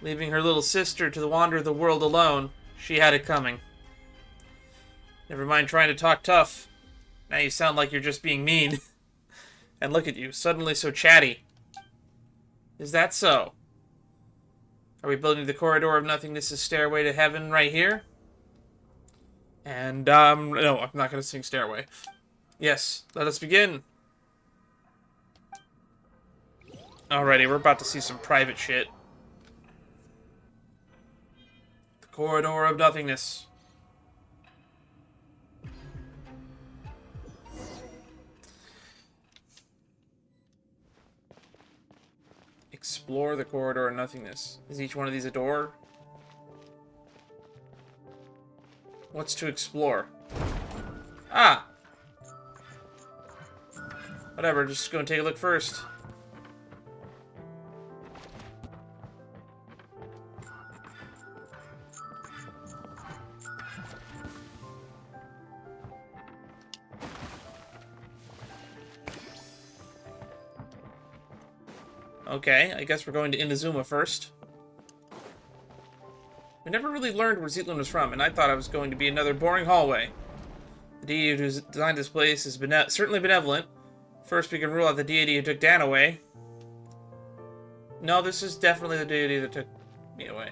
Leaving her little sister to wander the world alone, she had it coming. Never mind trying to talk tough. Now you sound like you're just being mean. And look at you, suddenly so chatty. Is that so? Are we building the corridor of nothingness' stairway to heaven right here? And, no, I'm not gonna sing Stairway. Yes, let us begin. Alrighty, we're about to see some private shit. The corridor of nothingness. Explore the corridor of nothingness. Is each one of these a door? What's to explore? Ah! Whatever, just go and take a look first. Okay, I guess we're going to Inazuma first. We never really learned where Zeitland was from, and I thought it was going to be another boring hallway. The deity who designed this place is certainly benevolent. First, we can rule out the deity who took Dan away. No, this is definitely the deity that took me away.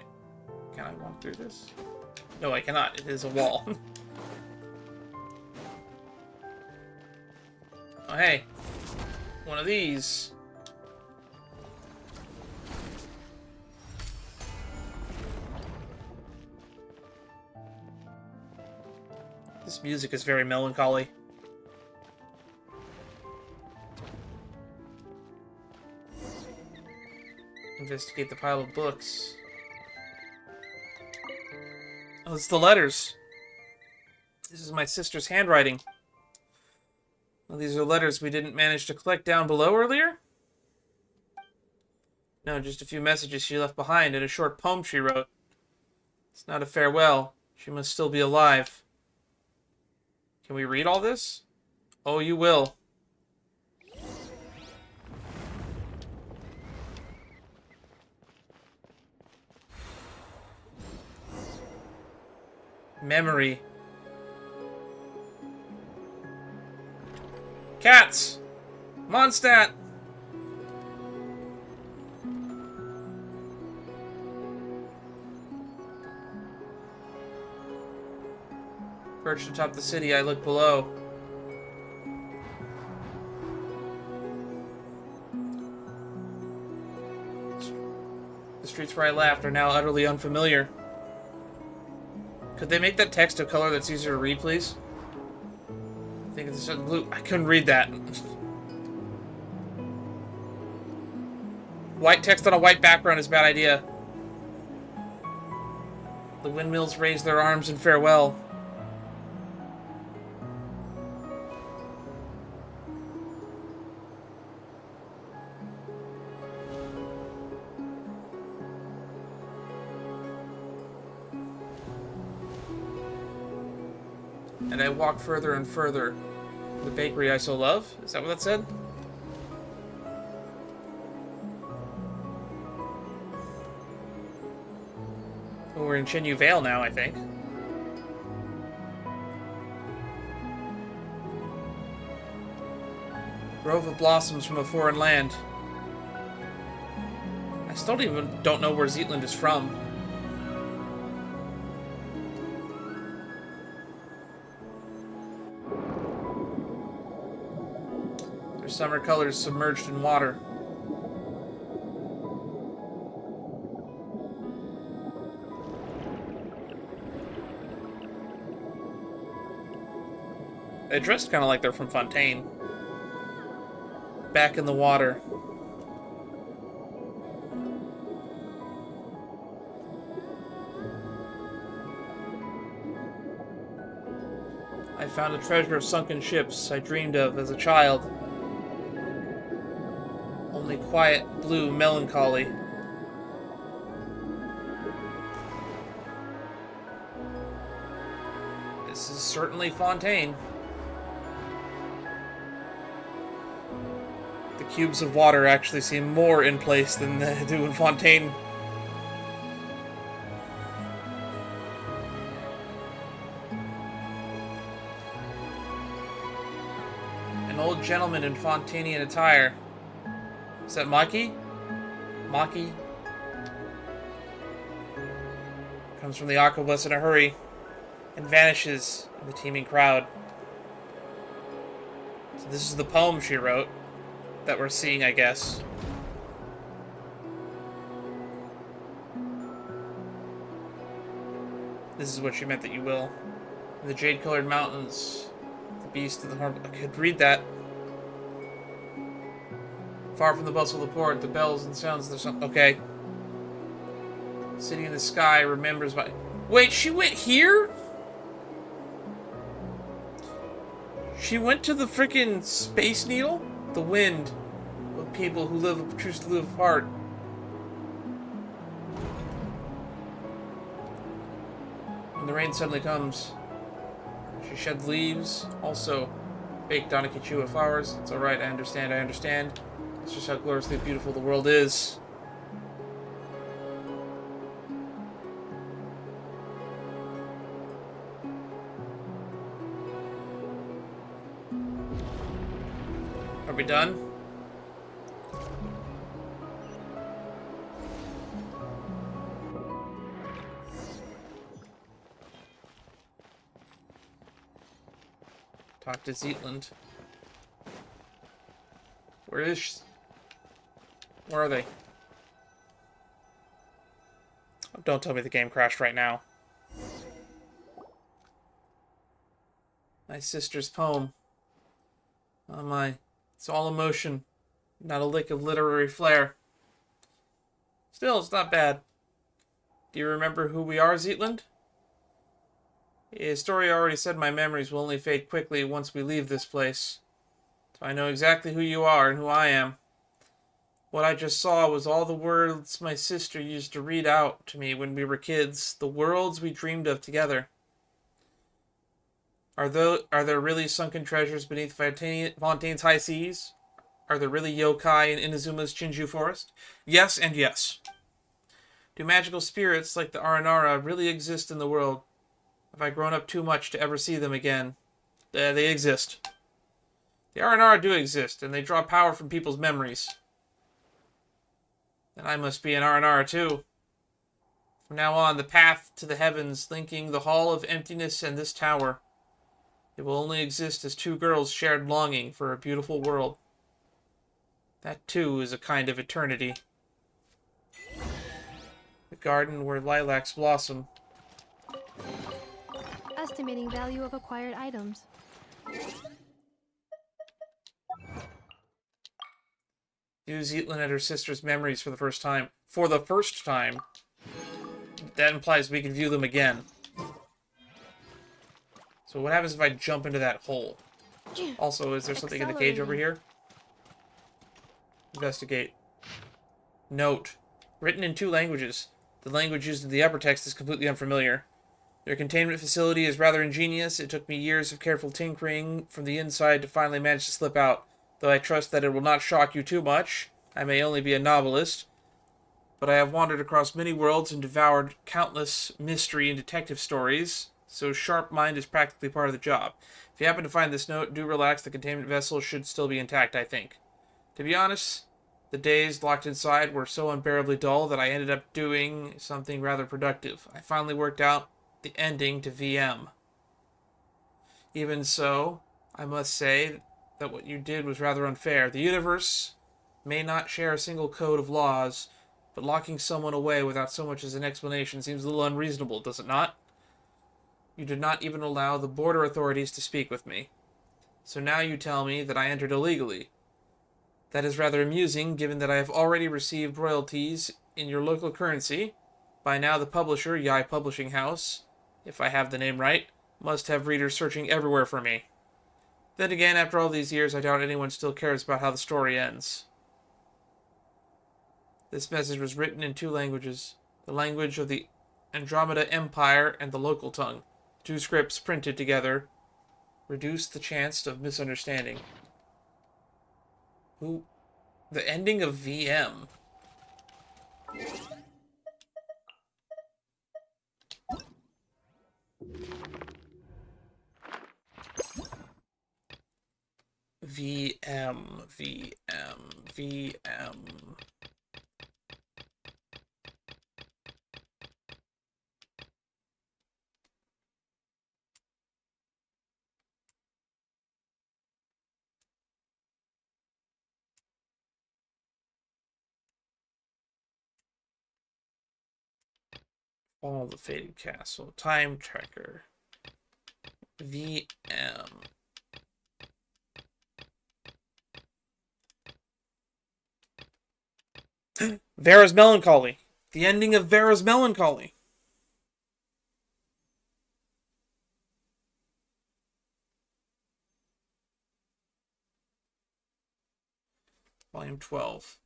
Can I walk through this? No, I cannot. It is a wall. Oh, hey. One of these. This music is very melancholy. Investigate the pile of books. Oh, it's the letters. This is my sister's handwriting. Well, these are letters we didn't manage to collect down below earlier? No, just a few messages she left behind and a short poem she wrote. It's not a farewell. She must still be alive. Can we read all this? Oh, you will. Memory. Cats! Mondstadt! Perched atop the city, I look below. The streets where I laughed are now utterly unfamiliar. Could they make that text a color that's easier to read, please? I think it's blue. I couldn't read that. White text on a white background is a bad idea. The windmills raise their arms in farewell. And I walk further and further. The bakery I so love? Is that what that said? Oh, we're in Chenyu Vale now, I think. Grove of blossoms from a foreign land. I still don't know where Zeitland is from. Summer colors submerged in water. They dressed kind of like they're from Fontaine. Back in the water. I found a treasure of sunken ships I dreamed of as a child. Only quiet, blue melancholy. This is certainly Fontaine. The cubes of water actually seem more in place than they do in Fontaine. An old gentleman in Fontanian attire. Is that Maki? Maki? Comes from the Aquabus in a hurry and vanishes in the teeming crowd. So this is the poem she wrote that we're seeing, I guess. This is what she meant that you will. In the jade-colored mountains, the beast of the horn. I could read that. Far from the bustle of the port, the bells and sounds of the sun. Okay. City in the sky remembers my. Wait, she went here? She went to the freaking Space Needle? The wind of people who choose to live apart. When the rain suddenly comes, she sheds leaves, also baked on a Kichua flowers. It's alright, I understand. It's just how gloriously beautiful the world is. Are we done? Talk to Zetland. Where is she? Where are they? Oh, don't tell me the game crashed right now. My sister's poem. Oh my. It's all emotion. Not a lick of literary flair. Still, it's not bad. Do you remember who we are, Zetland? His story already said my memories will only fade quickly once we leave this place. So I know exactly who you are and who I am. What I just saw was all the words my sister used to read out to me when we were kids. The worlds we dreamed of together. Are there really sunken treasures beneath Fontaine's high seas? Are there really yokai in Inazuma's Chinju forest? Yes and yes. Do magical spirits like the Aranara really exist in the world? Have I grown up too much to ever see them again? They exist. The Aranara do exist, and they draw power from people's memories. Then I must be an Aranara too. From now on, the path to the heavens linking the Hall of Emptiness and this tower. It will only exist as two girls' shared longing for a beautiful world. That, too, is a kind of eternity. The garden where lilacs blossom. Estimating value of acquired items. View Zetland and her sister's memories for the first time. For the first time. That implies we can view them again. So what happens if I jump into that hole? Also, is there something in the cage over here? Investigate. Note. Written in 2 languages. The language used in the upper text is completely unfamiliar. Their containment facility is rather ingenious. It took me years of careful tinkering from the inside to finally manage to slip out. Though I trust that it will not shock you too much. I may only be a novelist. But I have wandered across many worlds and devoured countless mystery and detective stories. So sharp mind is practically part of the job. If you happen to find this note, do relax. The containment vessel should still be intact, I think. To be honest, the days locked inside were so unbearably dull that I ended up doing something rather productive. I finally worked out the ending to VM. Even so, I must say that what you did was rather unfair. The universe may not share a single code of laws, but locking someone away without so much as an explanation seems a little unreasonable, does it not? You did not even allow the border authorities to speak with me. So now you tell me that I entered illegally. That is rather amusing, given that I have already received royalties in your local currency. By now the publisher, Yai Publishing House, if I have the name right, must have readers searching everywhere for me. Then again, after all these years, I doubt anyone still cares about how the story ends. This message was written in 2 languages, the language of the Andromeda Empire and the local tongue. 2 scripts printed together reduce the chance of misunderstanding. Who? The ending of VM. VM. Fall of the Faded Castle. Time Tracker. VM. Vera's Melancholy. The ending of Vera's Melancholy. Volume 12.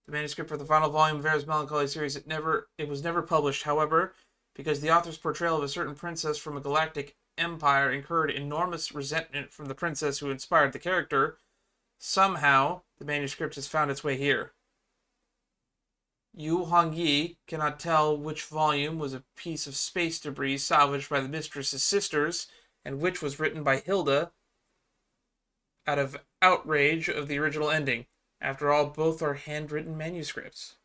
The manuscript for the final volume of Vera's Melancholy series, it was never published. However, because the author's portrayal of a certain princess from a galactic empire incurred enormous resentment from the princess who inspired the character, somehow the manuscript has found its way here. Yu Hongyi cannot tell which volume was a piece of space debris salvaged by the mistress's sisters, and which was written by Hilda out of outrage of the original ending. After all, both are handwritten manuscripts.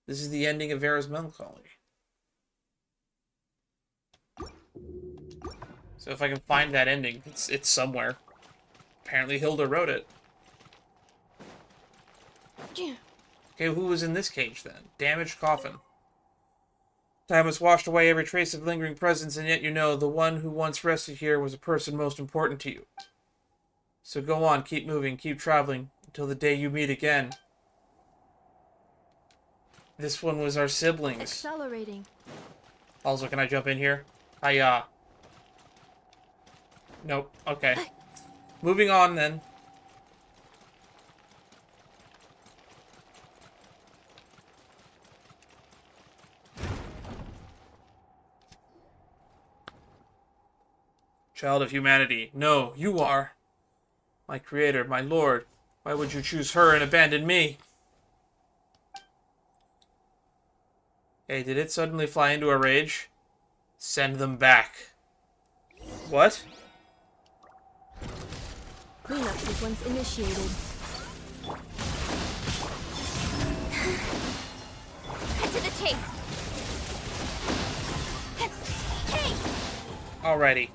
This is the ending of Vera's Melancholy. So if I can find that ending, it's somewhere. Apparently Hilda wrote it. Okay, who was in this cage then? Damaged coffin. Time has washed away every trace of lingering presence, and yet you know the one who once rested here was a person most important to you. So go on, keep moving, keep traveling, until the day you meet again. This one was our siblings. Accelerating. Also, can I jump in here? Nope, okay. Moving on then. Child of humanity. No, you are. My creator, my lord. Why would you choose her and abandon me? Hey, did it suddenly fly into a rage? Send them back. What? Cleanup sequence initiated. Cut to the chase. Hey! Alrighty.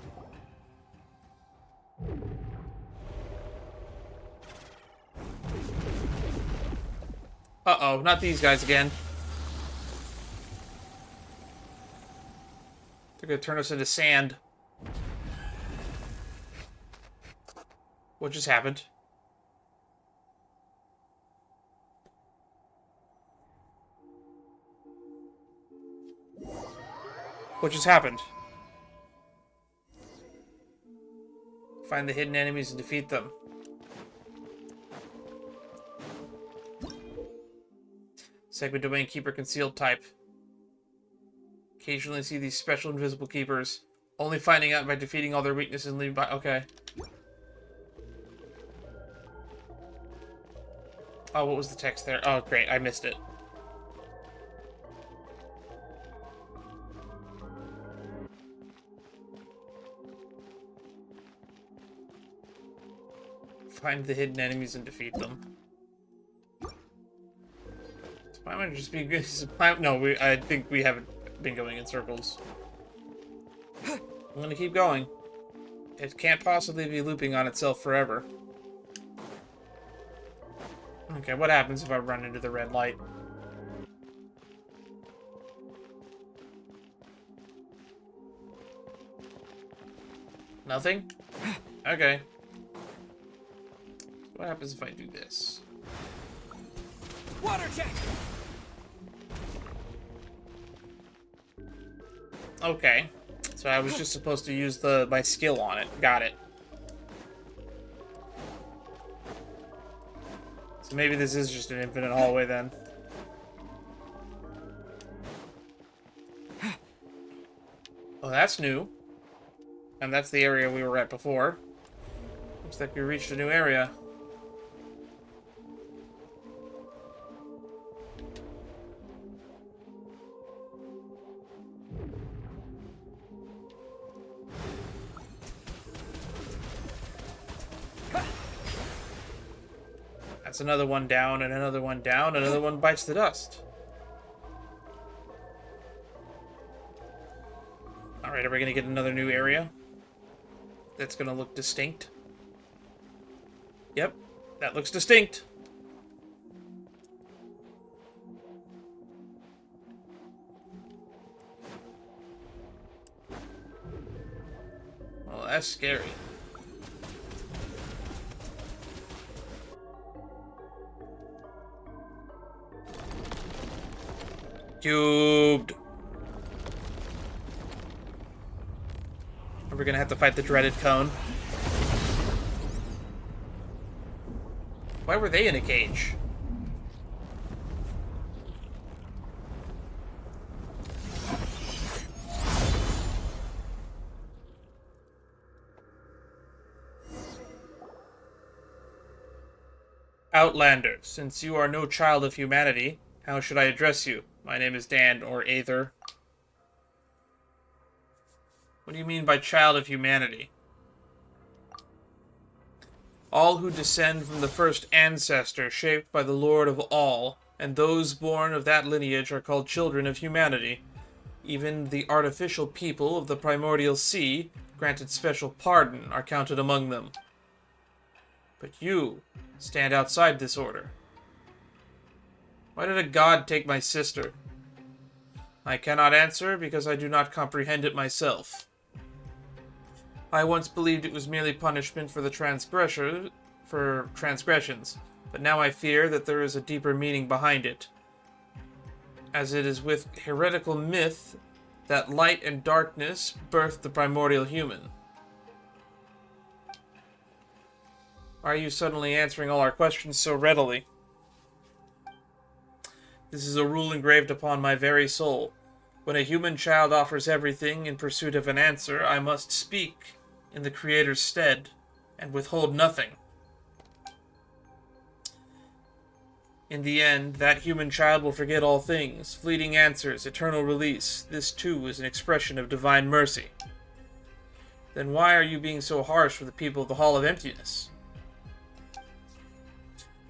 Uh-oh, not these guys again. They're gonna turn us into sand. What just happened? What just happened? Find the hidden enemies and defeat them. Segment domain keeper concealed type. Occasionally see these special invisible keepers. Only finding out by defeating all their weaknesses and leaving by. Okay. Oh, what was the text there? Oh, great. I missed it. Find the hidden enemies and defeat them. Why might it just be good? No, I think we haven't been going in circles. I'm gonna keep going. It can't possibly be looping on itself forever. Okay, what happens if I run into the red light? Nothing? Okay. What happens if I do this? Water tank! Okay. So I was just supposed to use my skill on it. Got it. So maybe this is just an infinite hallway then. Oh, that's new. And that's the area we were at before. Looks like we reached a new area. That's another one down, and another one down, another one bites the dust. Alright, are we gonna get another new area? That's gonna look distinct. Yep, that looks distinct. Well, that's scary. Cubed. We're gonna have to fight the dreaded cone. Why were they in a cage? Outlander, since you are no child of humanity, how should I address you? My name is Dan, or Aether. What do you mean by child of humanity? All who descend from the first ancestor shaped by the Lord of all, and those born of that lineage are called children of humanity. Even the artificial people of the primordial sea, granted special pardon, are counted among them. But you stand outside this order. Why did a god take my sister? I cannot answer because I do not comprehend it myself. I once believed it was merely punishment for the transgressors, but now I fear that there is a deeper meaning behind it. As it is with heretical myth that light and darkness birthed the primordial human. Why are you suddenly answering all our questions so readily? This is a rule engraved upon my very soul. When a human child offers everything in pursuit of an answer, I must speak in the Creator's stead and withhold nothing. In the end, that human child will forget all things, fleeting answers, eternal release. This too is an expression of divine mercy. Then why are you being so harsh with the people of the Hall of Emptiness?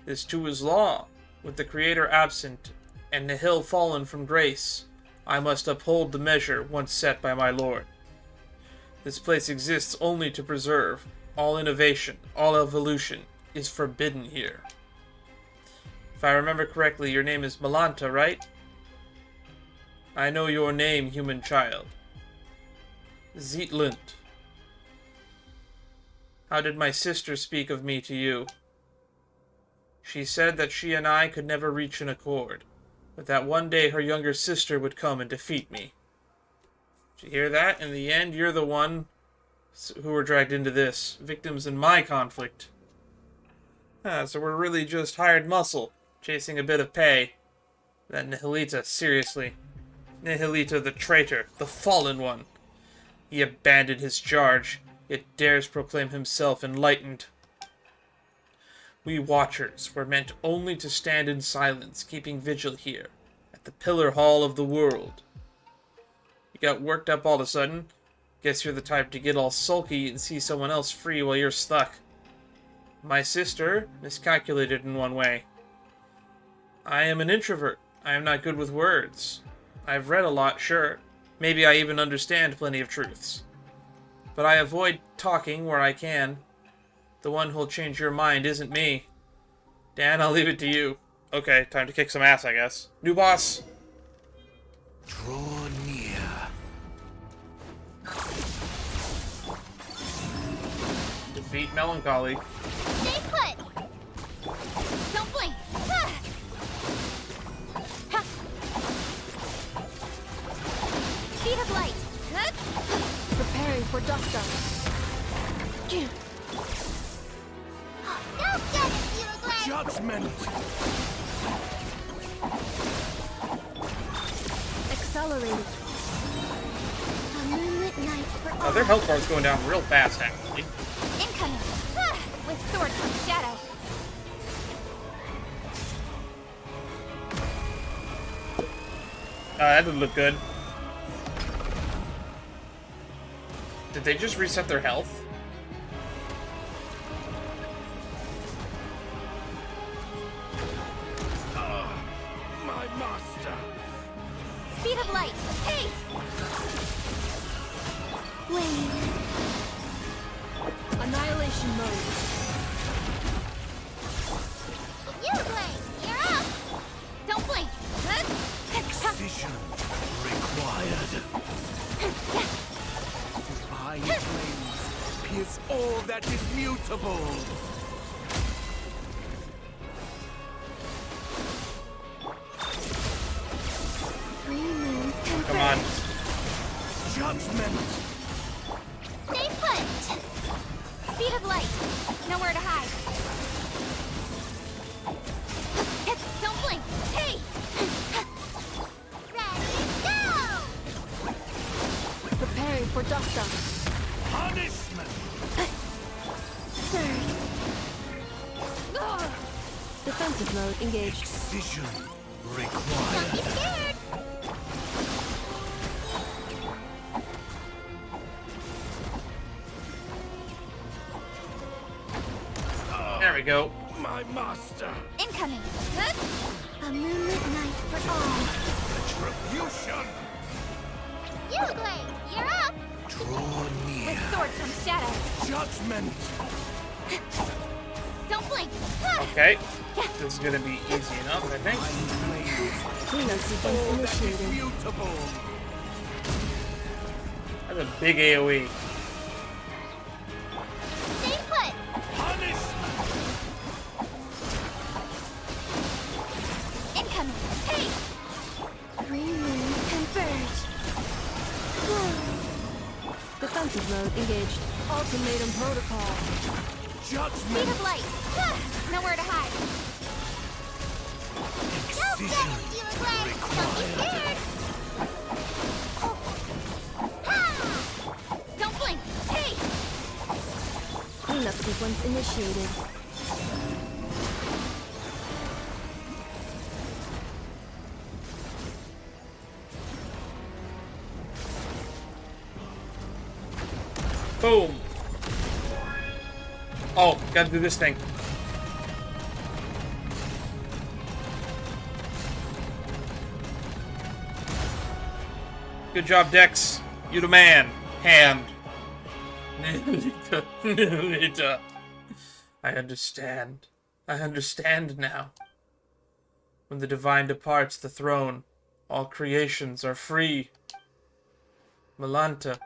This too is law. With the Creator absent and Nihil fallen from grace, I must uphold the measure once set by my Lord. This place exists only to preserve. All innovation, all evolution is forbidden here. If I remember correctly, your name is Malanta, right? I know your name, human child. Zeitlund. How did my sister speak of me to you? She said that she and I could never reach an accord, but that one day her younger sister would come and defeat me. Did you hear that? In the end, you're the one who were dragged into this, victims in my conflict. So we're really just hired muscle, chasing a bit of pay. That Nihilita, seriously. Nihilita the traitor, the fallen one. He abandoned his charge, yet dares proclaim himself enlightened. We Watchers were meant only to stand in silence, keeping vigil here, at the Pillar Hall of the World. You got worked up all of a sudden. Guess you're the type to get all sulky and see someone else free while you're stuck. My sister miscalculated in one way. I am an introvert. I am not good with words. I've read a lot, sure. Maybe I even understand plenty of truths. But I avoid talking where I can. The one who'll change your mind isn't me. Dan, I'll leave it to you. Okay, time to kick some ass, I guess. New boss. Draw near. Defeat Melancholy. Stay put! Don't blink! Ah! Ha! Speed of light! Huh? Preparing for dust up. Go get it, Euroglass! Judgment! Accelerated. A moonlit night for Oh, all. their health bar's going down real fast, actually. Incoming! Ah! With sword from shadow. That didn't look good. Did they just reset their health? My master! Speed of light! Hey! Wayne. Annihilation mode. Euroglass, you're up! Don't blink! Huh? Precision required. Divine flames pierce all that is mutable. Three moons confirmed. Come on. Judgment! Stay put! Speed of light! Nowhere to hide. Don't blink! Hey! Ready, go! Preparing for dust up. Punishment! Third. Defensive mode engaged. Precision Don't be required. scared! There we go. My master! Incoming! Huh? A moonlit night for all. Retribution! Euroglass, you're up! Draw near. With sword from shadow. Judgment! Don't blink! Ah! Okay. This is gonna be easy enough, I think. Divine flames Cleanup sequence all that is initiated. mutable. That's a big AoE. Stay put! Punishment! Incoming! Hey! Three moons converge. Defensive mode engaged. Ultimatum protocol. Speed Judgment! of light! Ah! Nowhere to hide. Go get Precision it, Euroglass! Don't be required. scared! Ha! Don't blink! Hey! Cleanup sequence initiated. Boom. Oh, gotta do this thing. Good job, Dex. You the man. Hand. Nita. I understand. I understand now. When the divine departs the throne, all creations are free. Melanta,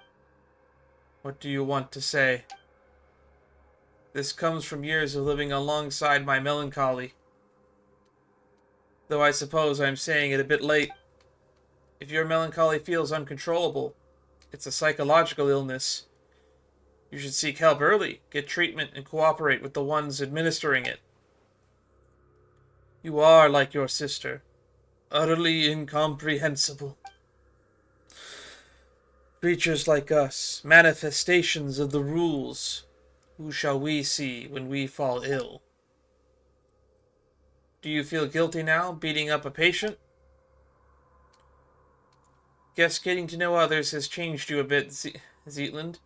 what do you want to say? This comes from years of living alongside my melancholy. Though I suppose I'm saying it a bit late. If your melancholy feels uncontrollable, it's a psychological illness. You should seek help early, get treatment, and cooperate with the ones administering it. You are like your sister, utterly incomprehensible. Creatures like us, manifestations of the rules. Who shall we see when we fall ill? Do you feel guilty now, beating up a patient? Guess getting to know others has changed you a bit, Zetland.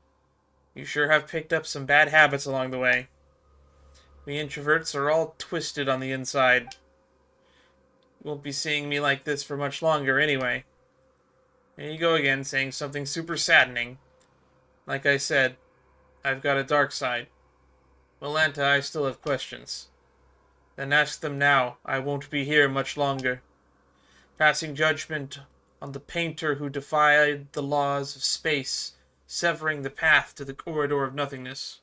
You sure have picked up some bad habits along the way. We introverts are all twisted on the inside. You won't be seeing me like this for much longer anyway. There you go again, saying something super saddening. Like I said, I've got a dark side. Melanta, I still have questions. Then ask them now. I won't be here much longer. Passing judgment on the painter who defied the laws of space, severing the path to the corridor of nothingness.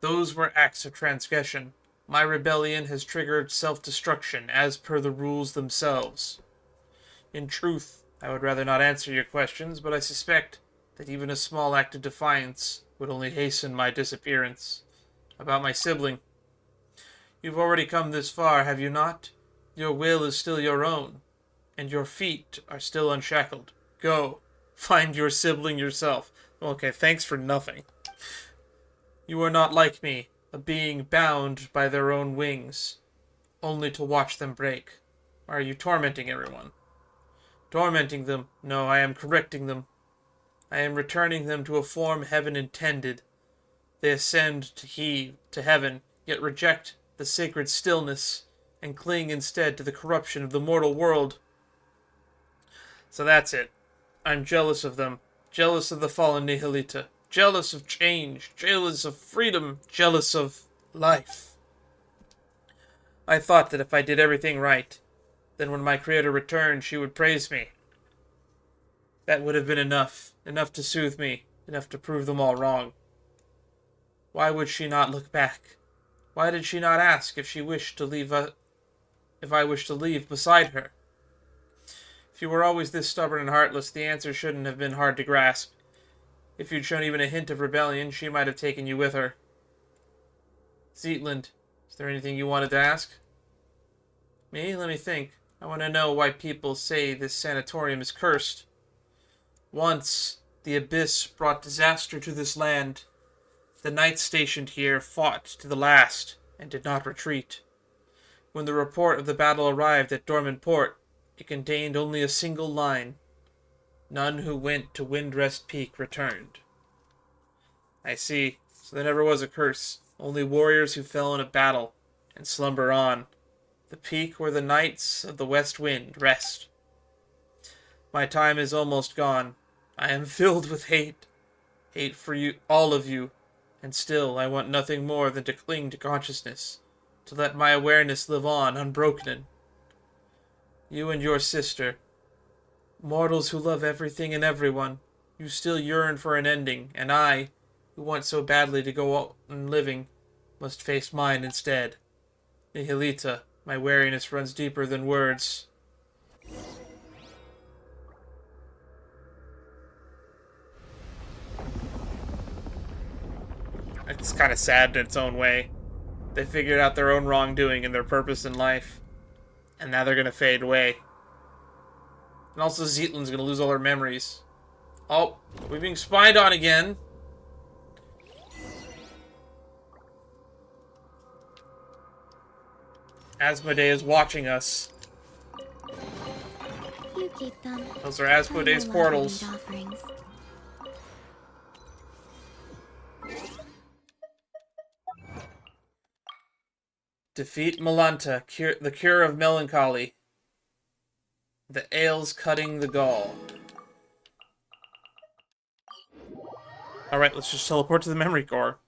Those were acts of transgression. My rebellion has triggered self-destruction as per the rules themselves. In truth, I would rather not answer your questions, but I suspect that even a small act of defiance would only hasten my disappearance. About my sibling. You've already come this far, have you not? Your will is still your own, and your feet are still unshackled. Go, find your sibling yourself. Okay, thanks for nothing. You are not like me, a being bound by their own wings, only to watch them break. Or are you tormenting everyone? Tormenting them? No, I am correcting them. I am returning them to a form heaven intended. They ascend to heaven, yet reject the sacred stillness, and cling instead to the corruption of the mortal world. So that's it. I'm jealous of them. Jealous of the fallen Nihilita. Jealous of change. Jealous of freedom. Jealous of life. I thought that if I did everything right, then when my creator returned, she would praise me. That would have been enough. Enough to soothe me. Enough to prove them all wrong. Why would she not look back? Why did she not ask if she wished to leave if I wished to leave beside her? If you were always this stubborn and heartless, the answer shouldn't have been hard to grasp. If you'd shown even a hint of rebellion, she might have taken you with her. Zetland, is there anything you wanted to ask? Me? Let me think. I want to know why people say this sanatorium is cursed. Once, the Abyss brought disaster to this land. The knights stationed here fought to the last, and did not retreat. When the report of the battle arrived at Dorman port, it contained only a single line. None who went to Windrest Peak returned. I see. So there never was a curse. Only warriors who fell in a battle, and slumber on. The peak where the knights of the West Wind rest. My time is almost gone. I am filled with hate. Hate for you, all of you. And still, I want nothing more than to cling to consciousness, to let my awareness live on unbroken. You and your sister, mortals who love everything and everyone, you still yearn for an ending, and I, who want so badly to go on living, must face mine instead. Nihilita, my wariness runs deeper than words. It's kind of sad in its own way. They figured out their own wrongdoing and their purpose in life. And now they're going to fade away. And also Zetland's going to lose all her memories. Oh, we're being spied on again. Asmodee is watching us. You keep them. Those are Asmodee's portals. Offerings. Defeat Melanta, the cure of melancholy. The ales cutting the gall. Alright, let's just teleport to the memory core.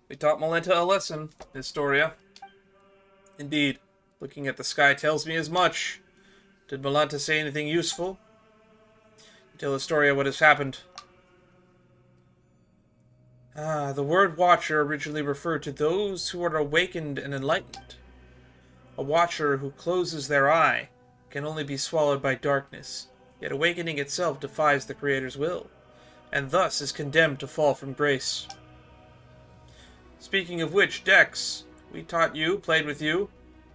We taught Melanta a lesson, Historia. Indeed, looking at the sky tells me as much. Did Melanta say anything useful? Tell Historia what has happened. The word Watcher originally referred to those who are awakened and enlightened. A Watcher who closes their eye can only be swallowed by darkness, yet awakening itself defies the Creator's will, and thus is condemned to fall from grace. Speaking of which, Dex, we taught you, played with you,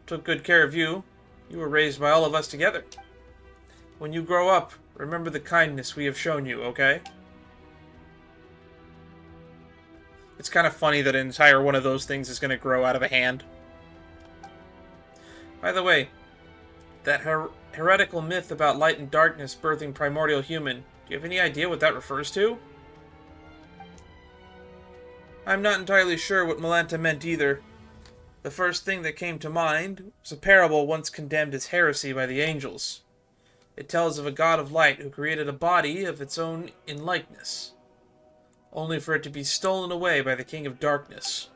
took good care of you. You were raised by all of us together. When you grow up, remember the kindness we have shown you, okay? It's kind of funny that an entire one of those things is going to grow out of a hand. By the way, that heretical myth about light and darkness birthing primordial human, do you have any idea what that refers to? I'm not entirely sure what Melanta meant either. The first thing that came to mind was a parable once condemned as heresy by the angels. It tells of a god of light who created a body of its own in likeness, only for it to be stolen away by the king of darkness.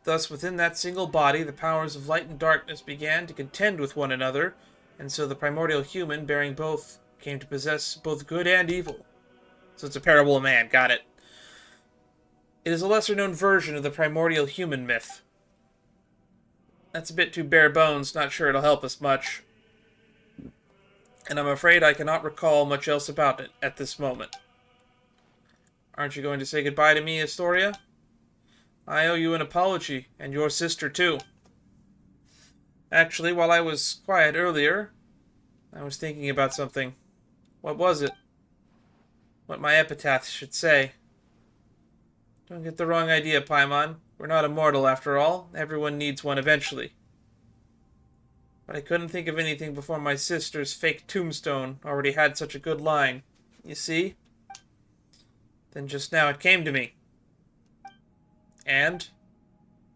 Thus, within that single body, the powers of light and darkness began to contend with one another And so the primordial human, bearing both, came to possess both good and evil. So it's a parable of man, got it. It is a lesser-known version of the primordial human myth. That's a bit too bare bones, not sure it'll help us much. And I'm afraid I cannot recall much else about it at this moment. Aren't you going to say goodbye to me, Astoria? I owe you an apology, and your sister too. Actually, while I was quiet earlier, I was thinking about something. What was it? What my epitaph should say. Don't get the wrong idea, Paimon. We're not immortal after all. Everyone needs one eventually. But I couldn't think of anything before my sister's fake tombstone already had such a good line. You see? Then just now it came to me. And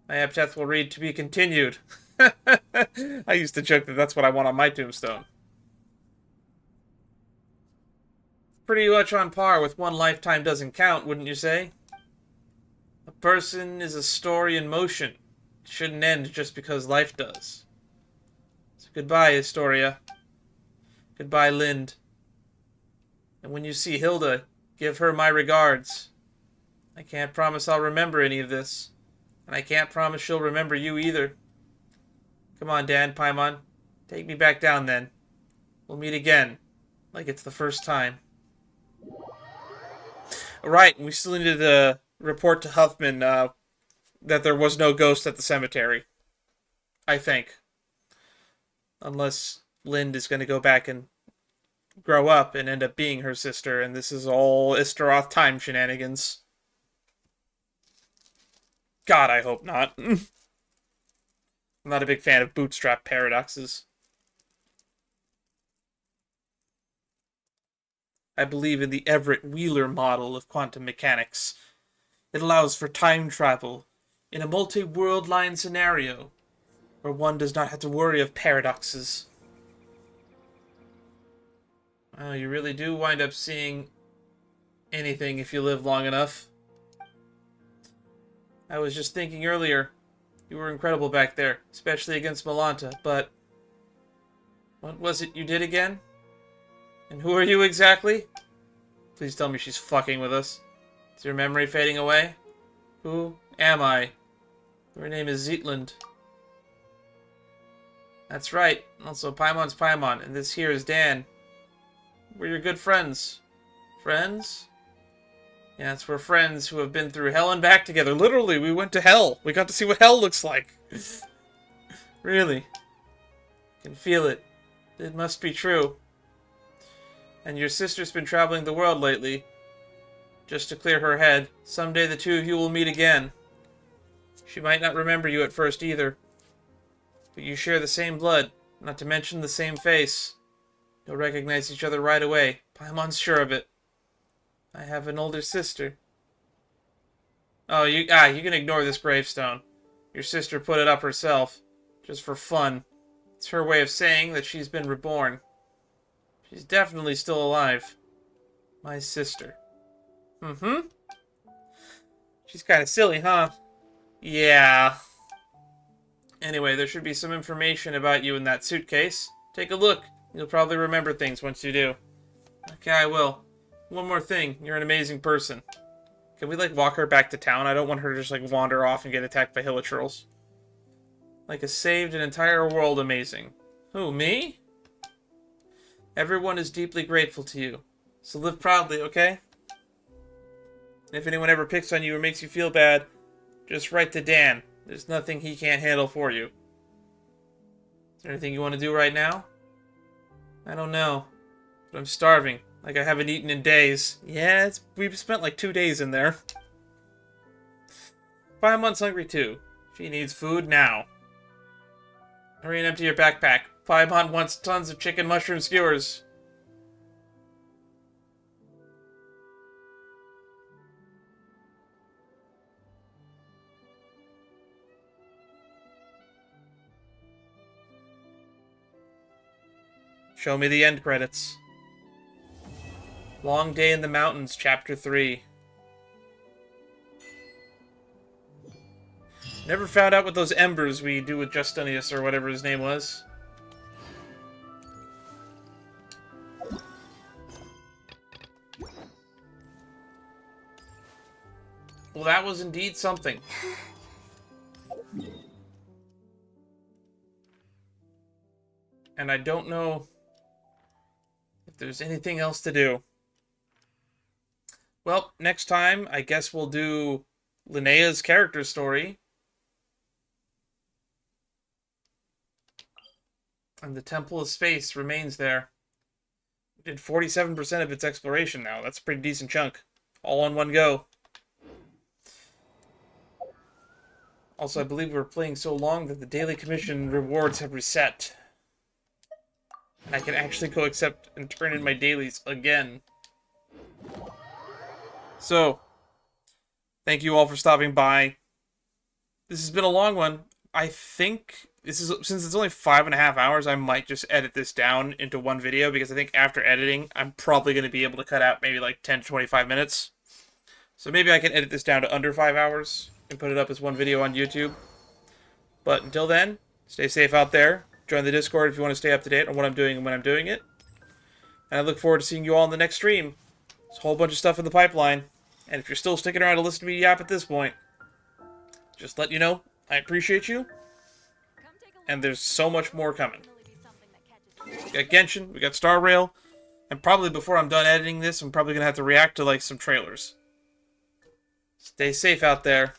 my epitaph will read, to be continued. I used to joke that that's what I want on my tombstone. Pretty much on par with one lifetime doesn't count, wouldn't you say? A person is a story in motion. It shouldn't end just because life does. So goodbye, Astoria. Goodbye, Lind. And when you see Hilda, give her my regards. I can't promise I'll remember any of this. And I can't promise she'll remember you either. Come on, Dan, Paimon. Take me back down then. We'll meet again. Like it's the first time. Right, and we still needed to report to Huffman that there was no ghost at the cemetery. I think. Unless Lind is going to go back and grow up and end up being her sister, and this is all Istaroth time shenanigans. God, I hope not. I'm not a big fan of bootstrap paradoxes. I believe in the Everett Wheeler model of quantum mechanics. It allows for time travel in a multi-world line scenario where one does not have to worry of paradoxes. Wow, you really do wind up seeing anything if you live long enough. I was just thinking earlier, you were incredible back there, especially against Malanta, but what was it you did again? And who are you exactly? Please tell me she's fucking with us. Is your memory fading away? Who am I? Her name is Zetland. That's right. Also, Paimon's Paimon, and this here is Dan. We're your good friends. Friends? Yes, we're friends who have been through hell and back together. Literally, we went to hell. We got to see what hell looks like. Really. I can feel it. It must be true. And your sister's been traveling the world lately. Just to clear her head. Someday the two of you will meet again. She might not remember you at first either. But you share the same blood, not to mention the same face. You'll recognize each other right away. Paimon's sure of it. I have an older sister. Oh, you can ignore this gravestone. Your sister put it up herself. Just for fun. It's her way of saying that she's been reborn. She's definitely still alive. My sister. Mm-hmm. She's kind of silly, huh? Yeah. Anyway, there should be some information about you in that suitcase. Take a look. You'll probably remember things once you do. Okay, I will. One more thing. You're an amazing person. Can we, like, walk her back to town? I don't want her to just, like, wander off and get attacked by hilichurls. Like, has saved an entire world amazing. Who, me? Everyone is deeply grateful to you. So live proudly, okay? If anyone ever picks on you or makes you feel bad, just write to Dan. There's nothing he can't handle for you. Is there anything you want to do right now? I don't know. But I'm starving. Like I haven't eaten in days. Yeah, we've spent like 2 days in there. Paimon's hungry too. She needs food now. Hurry and empty your backpack. Paimon wants tons of chicken mushroom skewers. Show me the end credits. Long Day in the Mountains, Chapter 3. Never found out what those embers we do with Justinius or whatever his name was. Well, that was indeed something. And I don't know if there's anything else to do. Well, next time, I guess we'll do Linnea's character story. And the Temple of Space remains there. We did 47% of its exploration now. That's a pretty decent chunk. All on one go. Also, I believe we're playing so long that the daily commission rewards have reset. And I can actually go accept and turn in my dailies again. So, thank you all for stopping by. This has been a long one. I think since it's only 5.5 hours, I might just edit this down into one video, because I think after editing, I'm probably going to be able to cut out maybe like 10 to 25 minutes. So maybe I can edit this down to under 5 hours and put it up as one video on YouTube. But until then, stay safe out there. Join the Discord if you want to stay up to date on what I'm doing and when I'm doing it. And I look forward to seeing you all in the next stream. There's a whole bunch of stuff in the pipeline. And if you're still sticking around to listen to me yap at this point, just let you know, I appreciate you. And there's so much more coming. We got Genshin, we got Star Rail, and probably before I'm done editing this, I'm probably going to have to react to like some trailers. Stay safe out there.